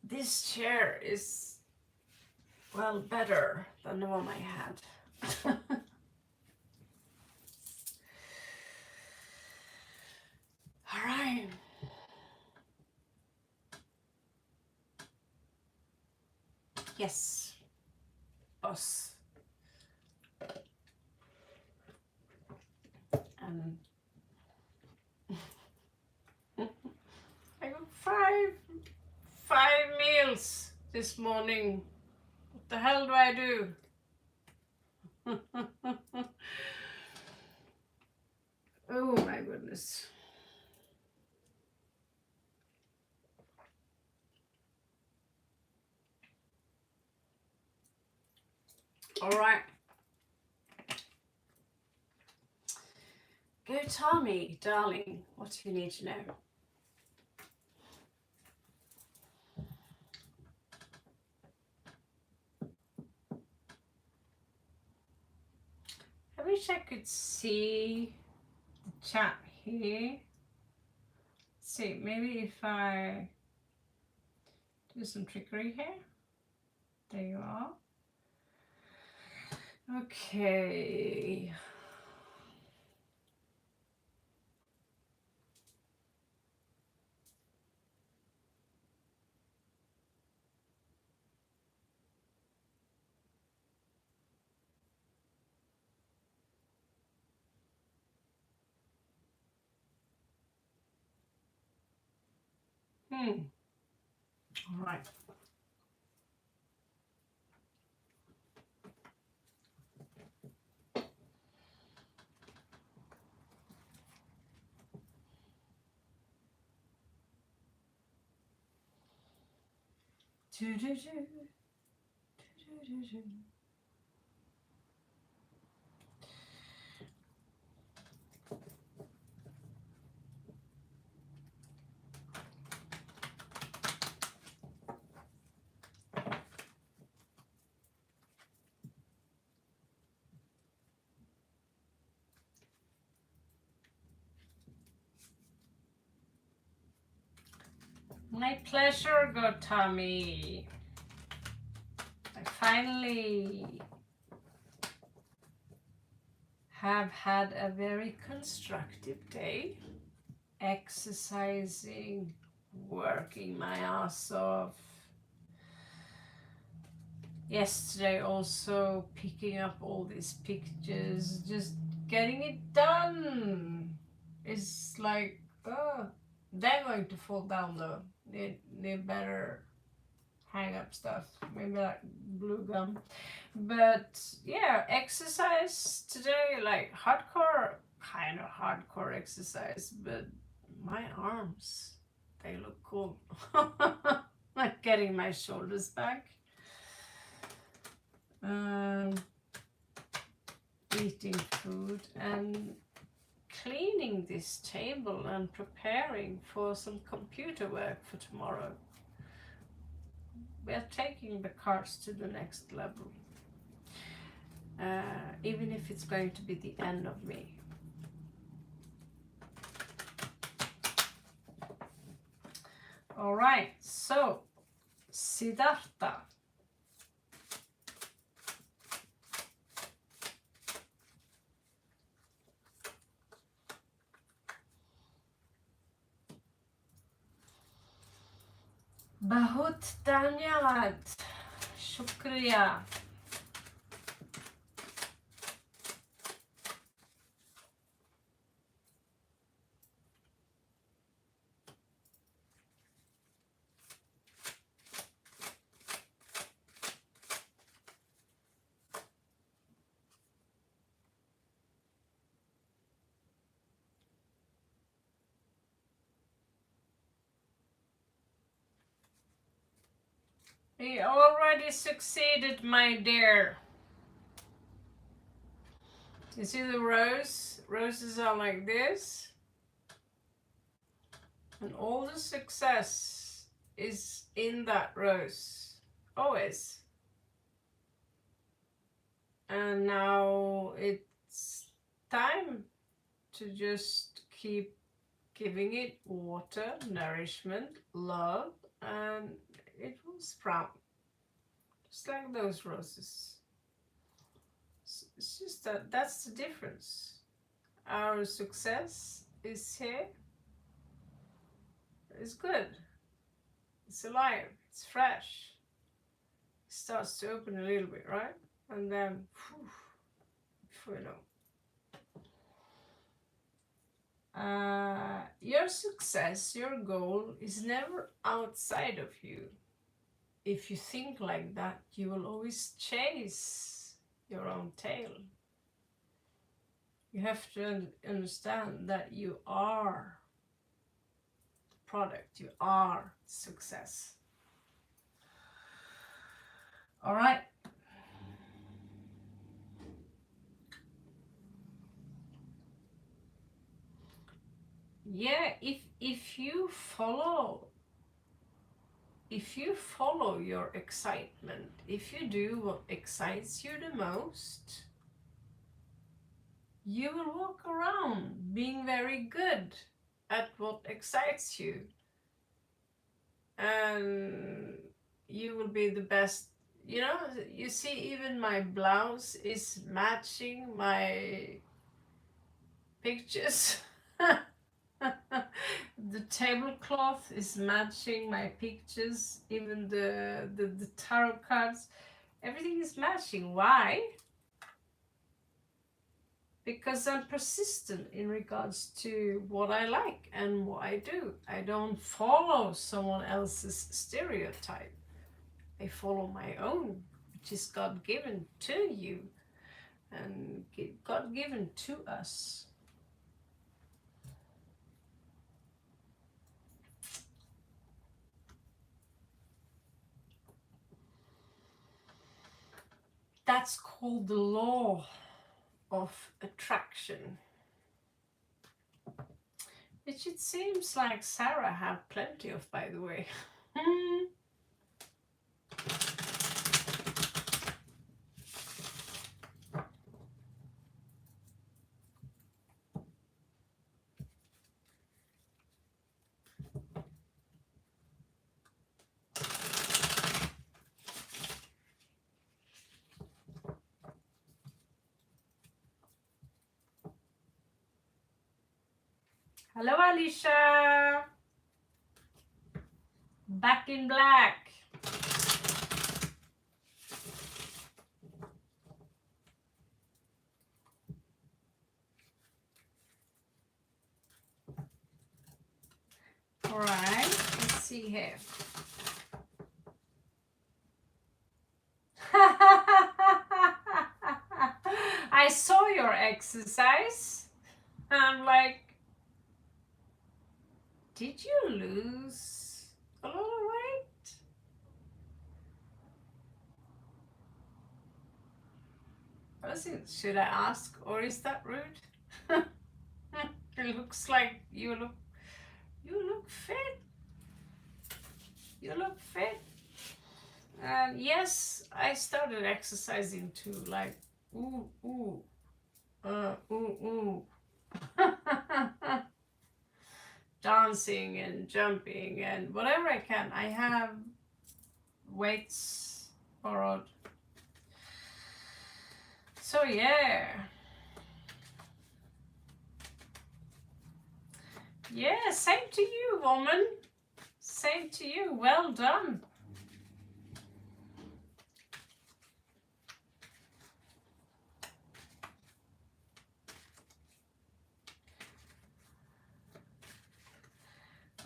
This chair is, well, better than the one I had. All right. Yes, boss. And I got five meals this morning. What the hell do I do? Oh my goodness. All right. Go tell me, darling, what you need to know. I wish I could see the chat here. Let's see, maybe if I do some trickery here. There you are. Okay. All right. My pleasure, good Tommy. I finally have had a very constructive day. Exercising, working my ass off. Yesterday also picking up all these pictures, just getting it done. It's like, oh, they're going to fall down though. They better hang up stuff, maybe like glue gum. But yeah, exercise today, like kind of hardcore exercise, but my arms, they look cool. Like getting my shoulders back. Eating food and cleaning this table and preparing for some computer work for tomorrow. We are taking the cards to the next level, even if it's going to be the end of me. All right, so Siddhartha. बहुत धन्यवाद, शुक्रिया. We already succeeded, my dear. You see the rose? Roses are like this. And all the success is in that rose. Always. And now it's time to just keep giving it water, nourishment, love, and it will sprout. Just like those roses. It's just that that's the difference. Our success is here. It's good. It's alive. It's fresh. It starts to open a little bit, right? And then, before you know. Your success, your goal is never outside of you. If you think like that, you will always chase your own tail. You have to understand that you are the product, you are success. All right. Yeah, if you follow your excitement, if you do what excites you the most, you will walk around being very good at what excites you. And you will be the best. You know, you see, even my blouse is matching my pictures. The tablecloth is matching my pictures, even the tarot cards, everything is matching. Why? Because I'm persistent in regards to what I like and what I do. I don't follow someone else's stereotype. I follow my own, which is God-given to you and God-given to us. That's called the law of attraction, which it seems like Sarah had plenty of, by the way. Hello, Alicia. Back in black. All right, let's see here. I saw your exercise. I'm like, did you lose a lot of weight? Should I ask, or is that rude? It looks like you look fit. You look fit. And yes, I started exercising too, like ooh. Dancing and jumping and whatever I can. I have weights borrowed. So yeah. Yeah, same to you, woman. Same to you. Well done.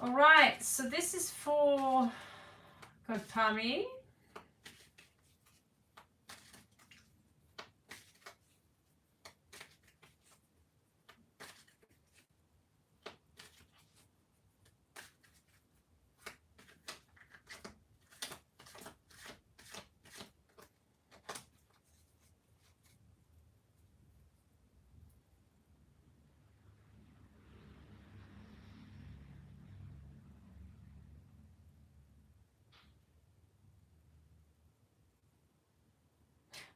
All right, so this is for Kotami.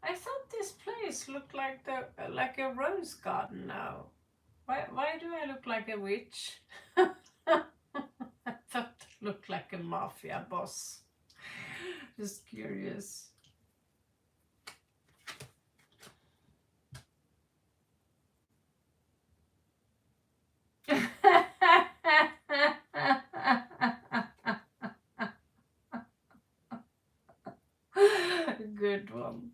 I thought this place looked like a rose garden now. Why do I look like a witch? I thought I looked like a mafia boss. Just curious. Good one.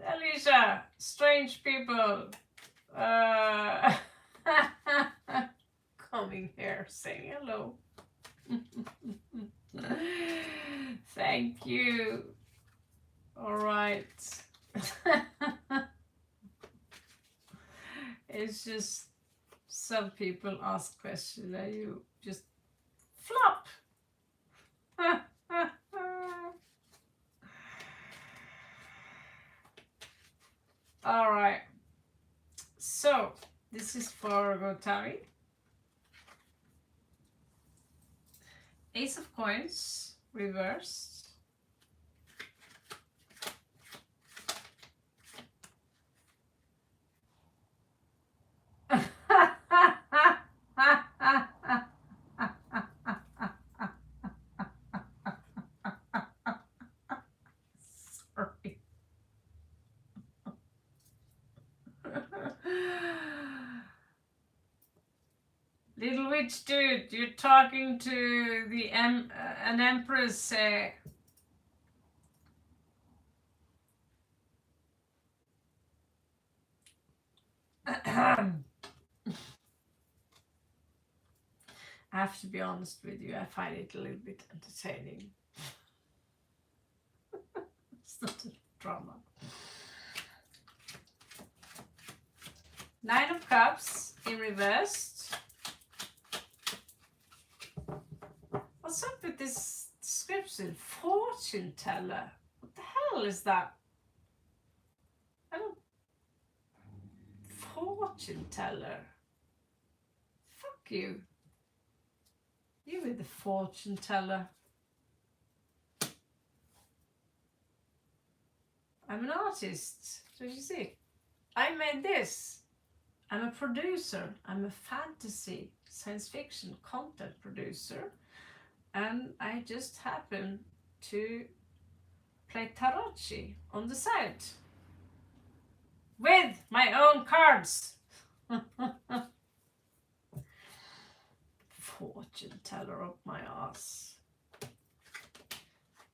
Alicia, strange people coming here saying hello. Thank you. All right. It's just some people ask questions and you just flop. All right. So this is for Gotami. Ace of coins reversed. Sorry. Little witch dude, you're talking to the an empress. I have to be honest with you, I find it a little bit entertaining. It's not a drama. Nine of Cups in reversed. What's up with this description? Fortune teller. What the hell is that? I don't. Fortune teller. Fuck you. You with the fortune teller. I'm an artist. Don't you see? I made this. I'm a producer. I'm a fantasy, science fiction content producer. And I just happen to play tarotchi on the side. With my own cards. Fortune teller up my ass.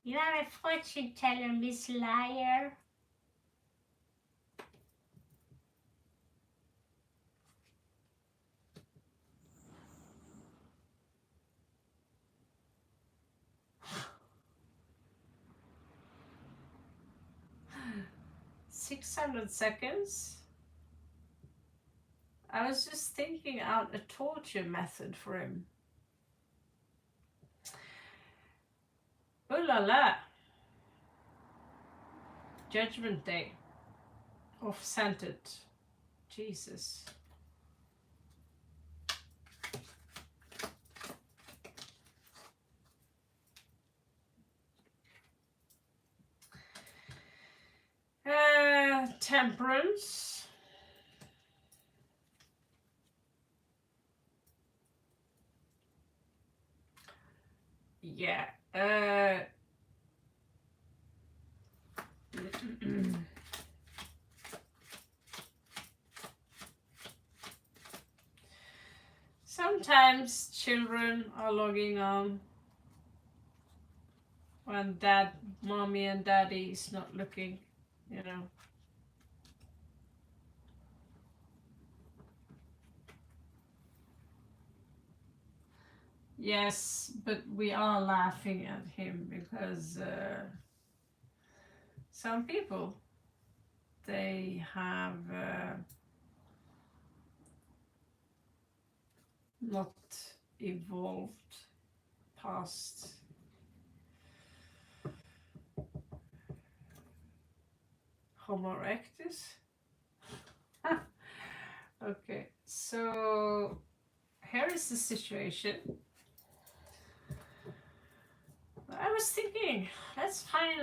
You are a fortune teller, Miss Liar. $600 seconds. I was just thinking out a torture method for him. Ooh la la. Judgment Day. Off-centered. Jesus. Temperance. Yeah. Sometimes children are logging on when mommy and daddy is not looking, you know. Yes, but we are laughing at him because some people, they have not evolved past Homo erectus. Okay, so here is the situation. I was thinking, let's find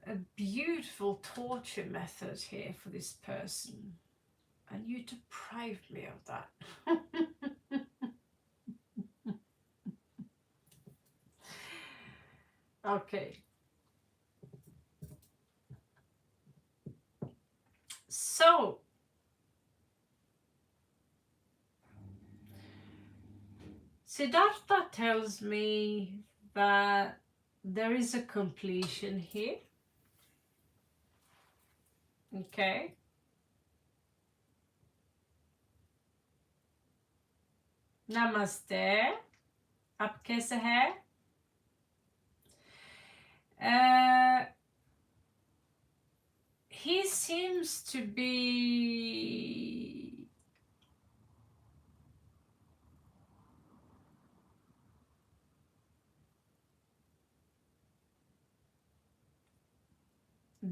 a beautiful torture method here for this person, and you deprived me of that. Okay. So, Siddhartha tells me that there is a completion here. Okay. Namaste. आप कैसे हैं? He seems to be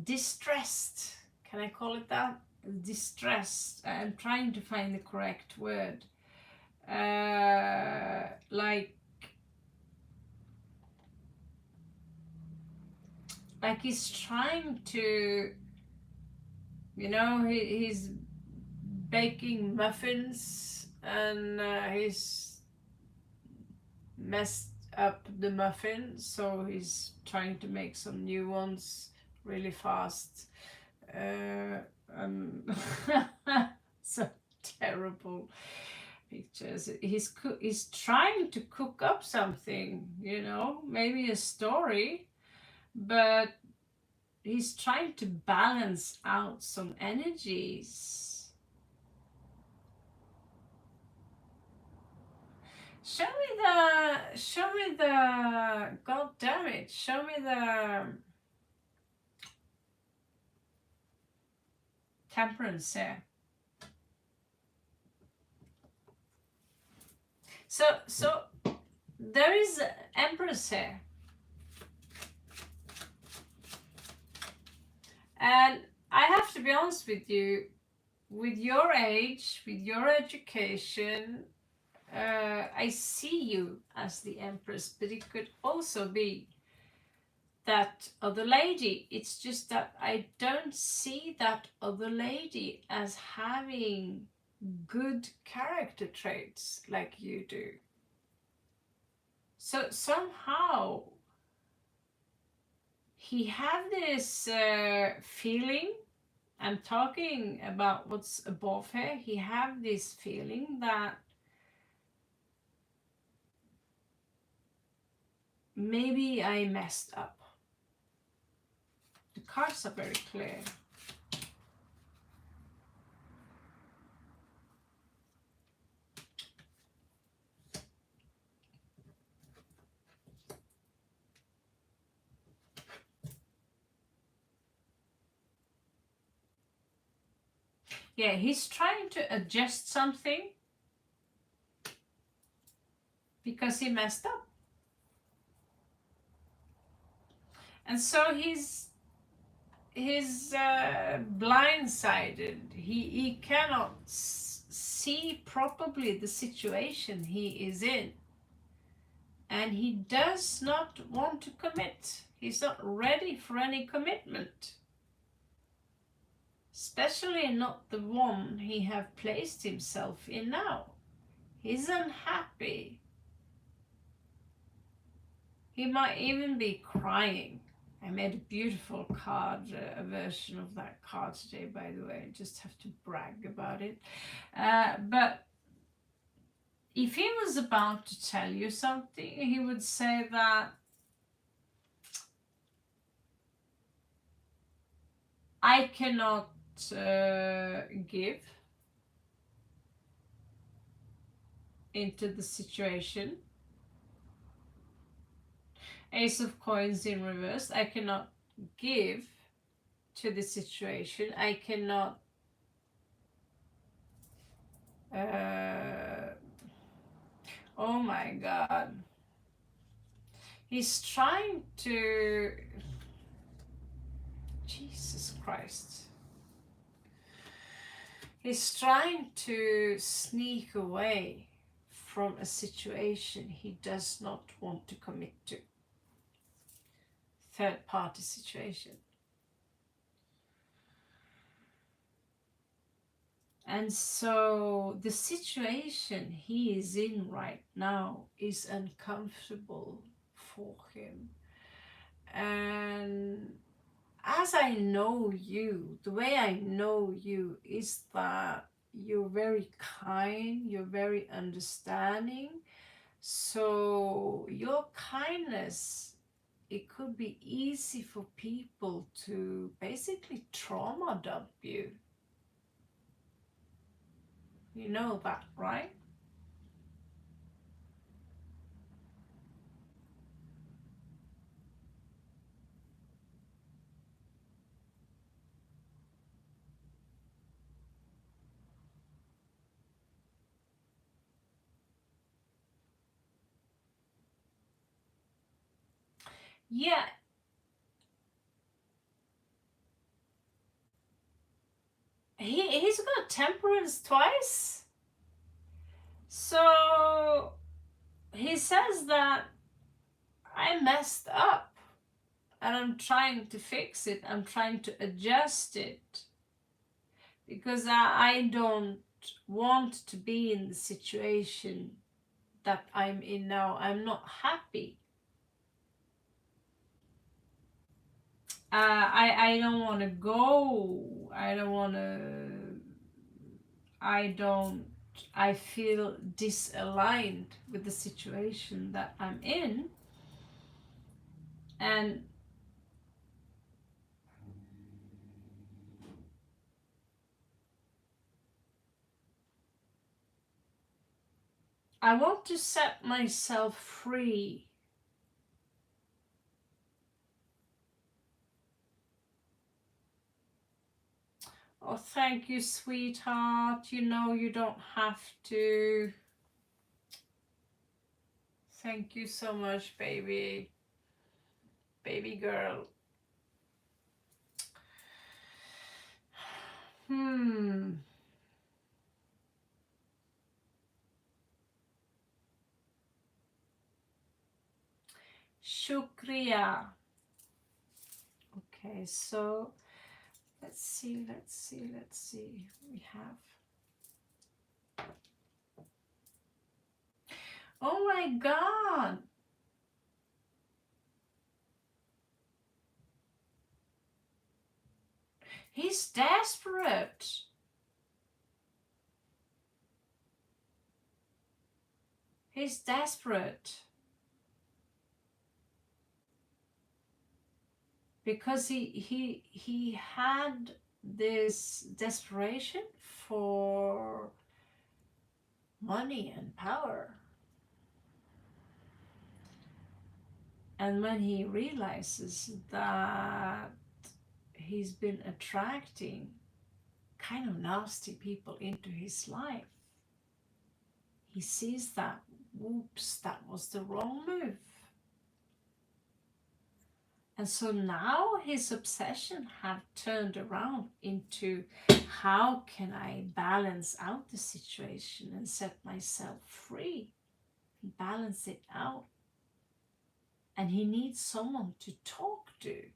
distressed. Can I call it that? Distressed. I'm trying to find the correct word. Like he's trying to, you know, he's baking muffins and he's messed up the muffin, so he's trying to make some new ones really fast. So terrible pictures. He's trying to cook up something, you know, maybe a story, but he's trying to balance out some energies. Show me the, God damn it, show me the temperance here. So there is Empress here. And I have to be honest with you, with your age, with your education, I see you as the Empress, but it could also be that other lady. It's just that I don't see that other lady as having good character traits like you do. So somehow he had this feeling, I'm talking about what's above here, he had this feeling that maybe I messed up. The cards are very clear. Yeah, he's trying to adjust something because he messed up. And so he's blindsided. He cannot see properly the situation he is in. And he does not want to commit. He's not ready for any commitment. Especially not the one he have placed himself in now. He's unhappy. He might even be crying. I made a beautiful card, a version of that card today, by the way. I just have to brag about it. But if he was about to tell you something, he would say that I cannot give into the situation. Ace of Coins in reverse. I cannot give to the situation. I cannot oh my God. He's trying to, Jesus Christ. He's trying to sneak away from a situation he does not want to commit to. third party situation. And so the situation he is in right now is uncomfortable for him. And as I know you, the way I know you is that you're very kind, you're very understanding. So your kindness, it could be easy for people to basically trauma dump you. You know that, right? Yeah, he's got temperance twice. So he says that I messed up and I'm trying to fix it. I'm trying to adjust it because I don't want to be in the situation that I'm in now. I'm not happy. I don't want to go. I feel disaligned with the situation that I'm in. And I want to set myself free. Oh, thank you, sweetheart. You know you don't have to. Thank you so much, baby. Baby girl. Shukriya. Okay, so let's see. We have. Oh my God. He's desperate. He's desperate. Because he had this desperation for money and power. And when he realizes that he's been attracting kind of nasty people into his life, he sees that, whoops, that was the wrong move. And so now his obsession have turned around into how can I balance out the situation and set myself free and balance it out. And he needs someone to talk to,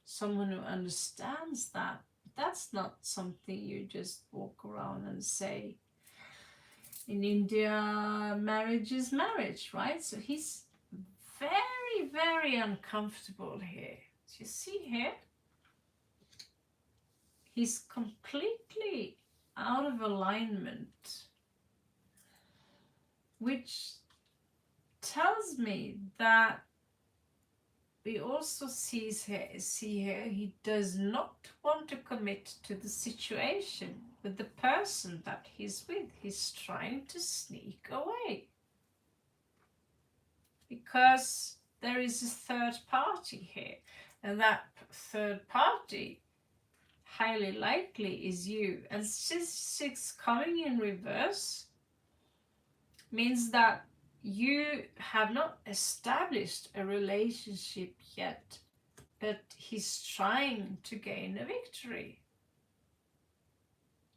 someone who understands that. That's not something you just walk around and say. In India, marriage is marriage, right? So he's very, very uncomfortable here. Do you see here? He's completely out of alignment, which tells me that we also see here he does not want to commit to the situation with the person that he's with. He's trying to sneak away because there is a third party here, and that third party highly likely is you. And 6 coming in reverse means that you have not established a relationship yet, but he's trying to gain a victory.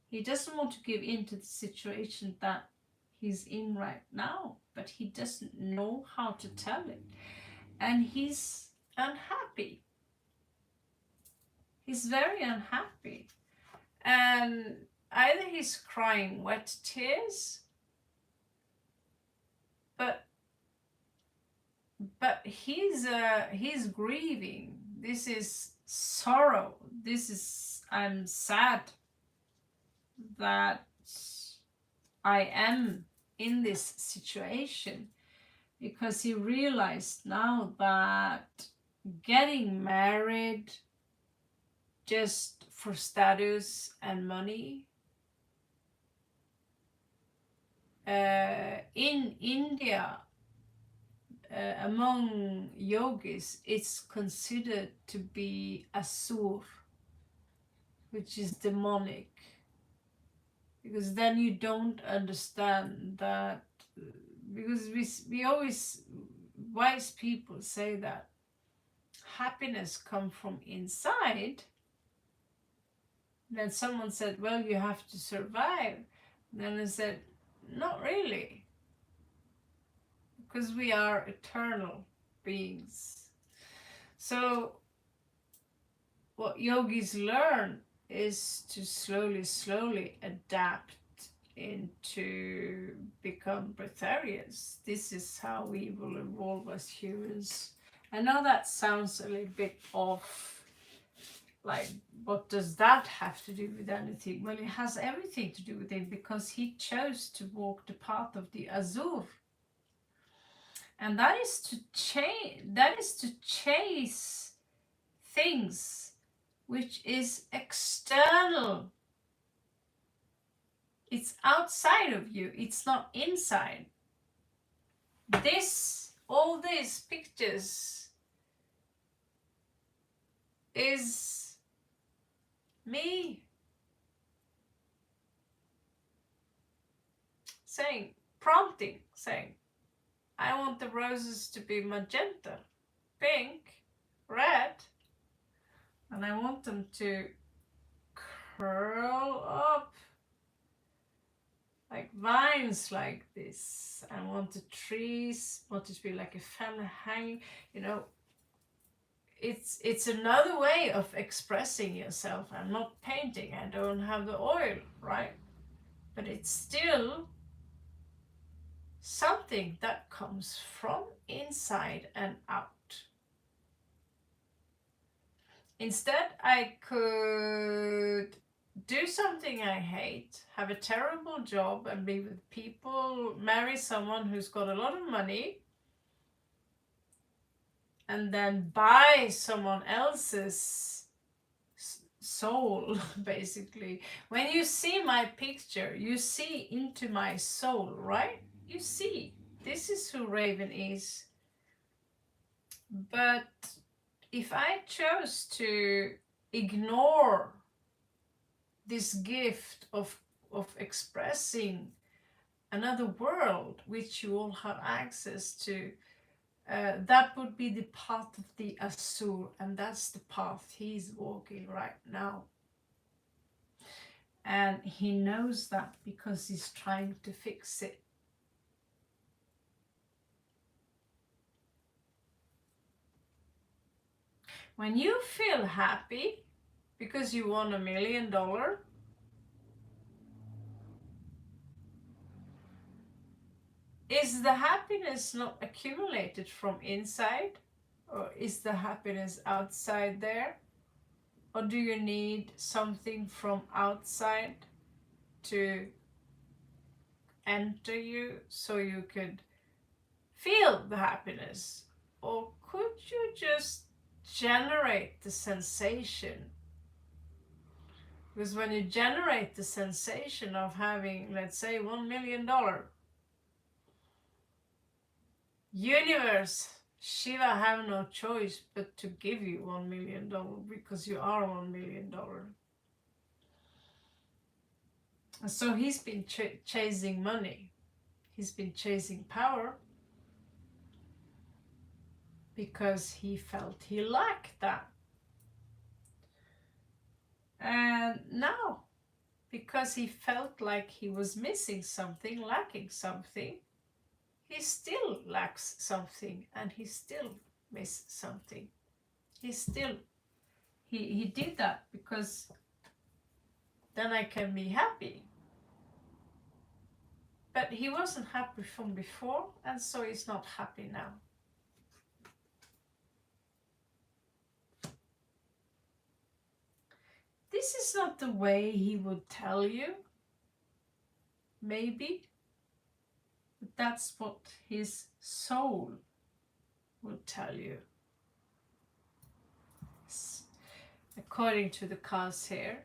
He doesn't want to give in to the situation that he's in right now, but he doesn't know how to tell it. And he's unhappy. He's very unhappy. And either he's crying wet tears, but he's grieving. This is sorrow. This is, I'm sad that I am in this situation, because he realized now that getting married just for status and money, in India, among yogis, it's considered to be asur, which is demonic, because then you don't understand that, because we always, wise people say that happiness comes from inside. Then someone said, well, you have to survive. Then I said, not really, because we are eternal beings. So what yogis learn is to slowly adapt into become breatharians. This is how we will evolve as humans. I know that sounds a little bit off, like, what does that have to do with anything? Well, it has everything to do with it, because he chose to walk the path of the Azur. And that is to chase things which is external. It's outside of you, it's not inside. All these pictures is me prompting, saying, I want the roses to be magenta, pink, red, and I want them to curl up like vines like this. I want the trees, want it to be like a family hanging, it's another way of expressing yourself. I'm not painting, I don't have the oil, right? But it's still something that comes from inside and out. Instead, I could do something I hate, have a terrible job and be with people, marry someone who's got a lot of money, and then buy someone else's soul, basically. When you see my picture, you see into my soul, right? You see, this is who Raven is. But if I chose to ignore this gift of expressing another world which you all have access to, that would be the path of the Asur, and that's the path he's walking right now. And he knows that because he's trying to fix it. When you feel happy because you won $1 million, is the happiness not accumulated from inside, or is the happiness outside there? Or do you need something from outside to enter you so you could feel the happiness? Or could you just generate the sensation? Because when you generate the sensation of having, let's say, $1 million, universe, Shiva have no choice but to give you $1 million, because you are $1 million. And so he's been chasing money. He's been chasing power because he felt he lacked that. And now, because he felt like he was missing something, lacking something, he still lacks something, and he still misses something. he still he did that because then I can be happy. But he wasn't happy from before, and so he's not happy now. This is not the way he would tell you, maybe, but that's what his soul would tell you. According to the cards here,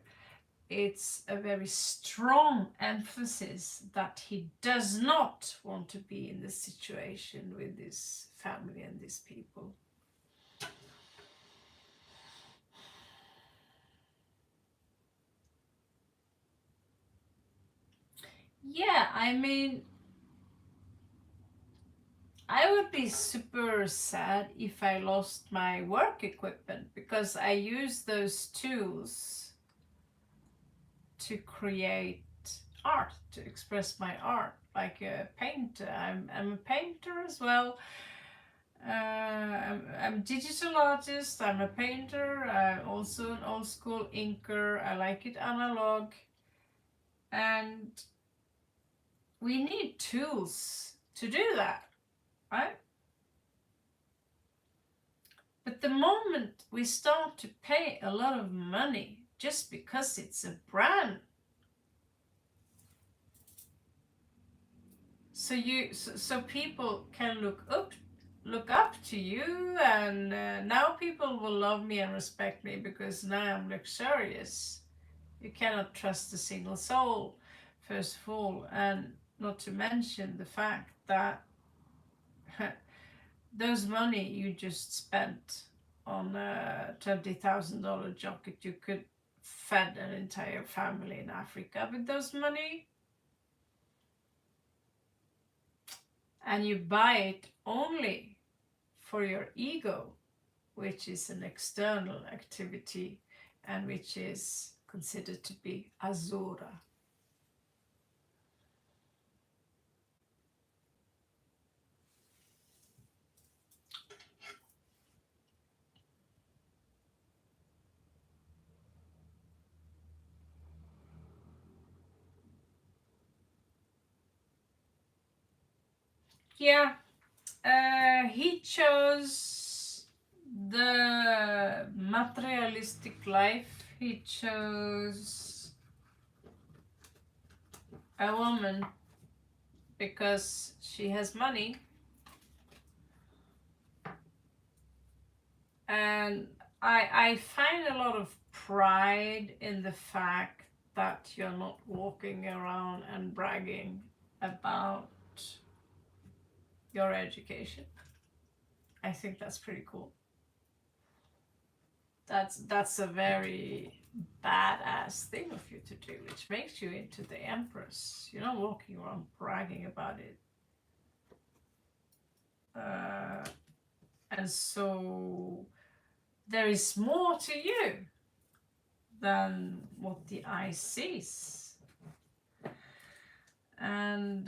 it's a very strong emphasis that he does not want to be in this situation with this family and these people. Yeah, I mean, I would be super sad if I lost my work equipment because I use those tools to create art, to express my art, like a painter. I'm a painter as well. I'm a digital artist, I'm a painter, I'm also an old school inker, I like it analog. And we need tools to do that, right? But the moment we start to pay a lot of money just because it's a brand, so people can look up to you, and now people will love me and respect me because now I'm luxurious. You cannot trust a single soul, first of all, and not to mention the fact that those money you just spent on a $20,000 jacket, you could fed an entire family in Africa with those money. And you buy it only for your ego, which is an external activity and which is considered to be Azura. Yeah, he chose the materialistic life. He chose a woman because she has money, and I find a lot of pride in the fact that you're not walking around and bragging about your education. I think that's pretty cool. That's a very badass thing of you to do, which makes you into the Empress. You're not walking around bragging about it. And so there is more to you than what the eye sees. And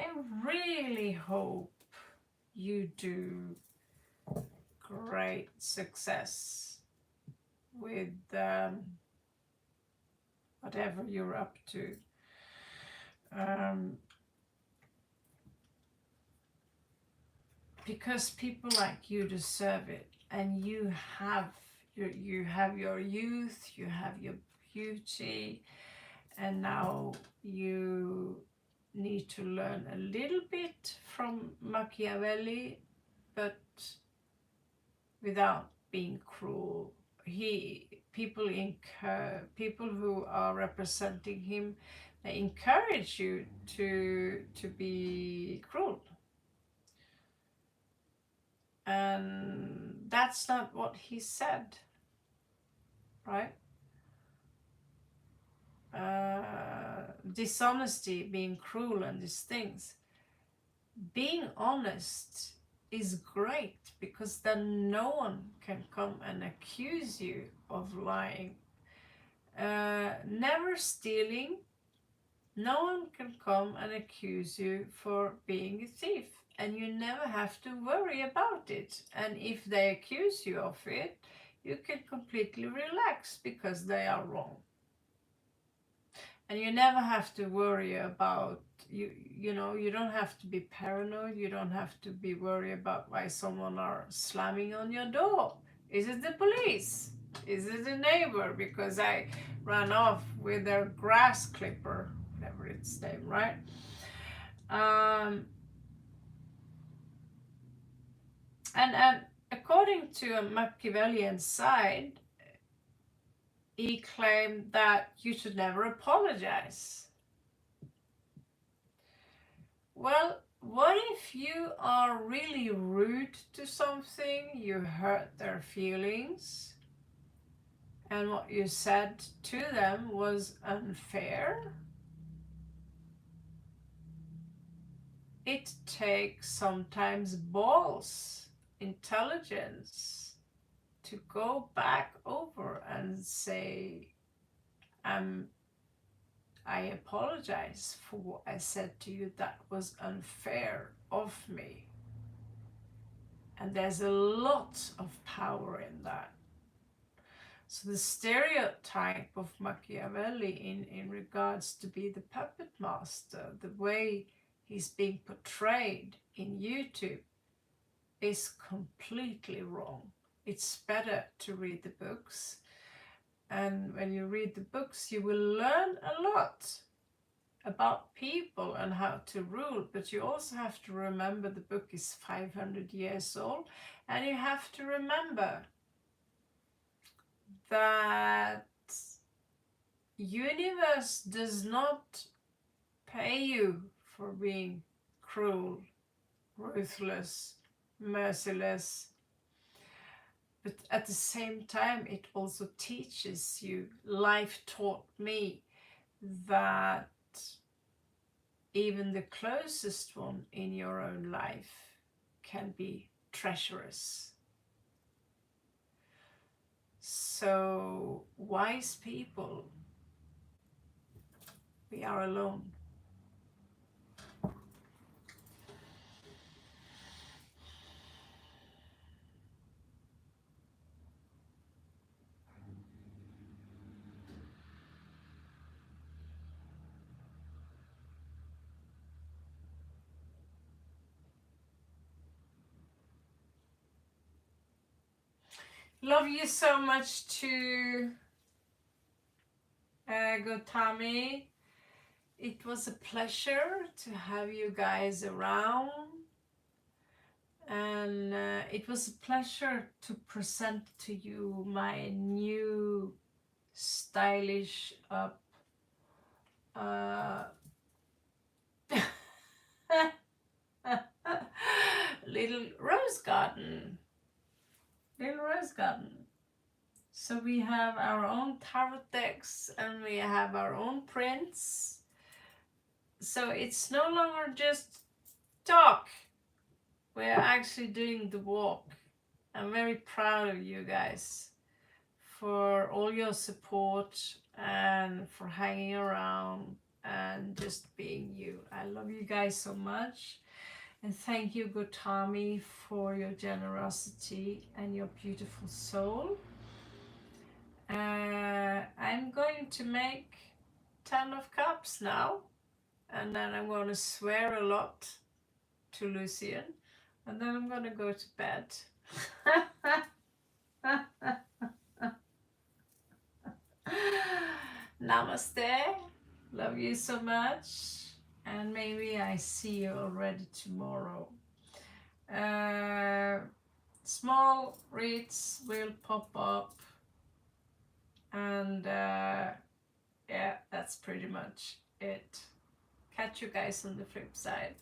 I really hope you do great success with whatever you're up to. Because people like you deserve it, and you have your youth, you have your beauty, and now you need to learn a little bit from Machiavelli, but without being cruel. People who are representing him, they encourage you to be cruel. And that's not what he said, right? Dishonesty, being cruel, and these things. Being honest is great because then no one can come and accuse you of lying. Never stealing. No one can come and accuse you for being a thief. and you never have to worry about it. And if they accuse you of it, you can completely relax because they are wrong. And you never have to worry about, you know, you don't have to be paranoid. You don't have to be worried about why someone are slamming on your door. Is it the police? Is it the neighbor because I ran off with their grass clipper, whatever it's named, right? And according to a Machiavellian side, he claimed that you should never apologize. Well, what if you are really rude to something, you hurt their feelings, and what you said to them was unfair? It takes sometimes balls, intelligence, to go back over and say, I apologize for what I said to you. That was unfair of me. And there's a lot of power in that. So the stereotype of Machiavelli in regards to be the puppet master, the way he's being portrayed in YouTube, is completely wrong. It's better to read the books. And when you read the books, you will learn a lot about people and how to rule. But you also have to remember the book is 500 years old. And you have to remember that universe does not pay you for being cruel, ruthless, merciless. But at the same time, it also teaches you, life taught me, that even the closest one in your own life can be treacherous. So, wise people, we are alone. Love you so much to Gotami. It was a pleasure to have you guys around. And it was a pleasure to present to you my new stylish up little rose garden. So we have our own tarot decks and we have our own prints. So it's no longer just talk. We're actually doing the walk. I'm very proud of you guys for all your support and for hanging around and just being you. I love you guys so much. And thank you, Gotami, for your generosity and your beautiful soul. I'm going to make 10 of cups now. And then I'm going to swear a lot to Lucian. And then I'm going to go to bed. Namaste. Love you so much. And maybe I see you already tomorrow. Small reads will pop up. And yeah, that's pretty much it. Catch you guys on the flip side.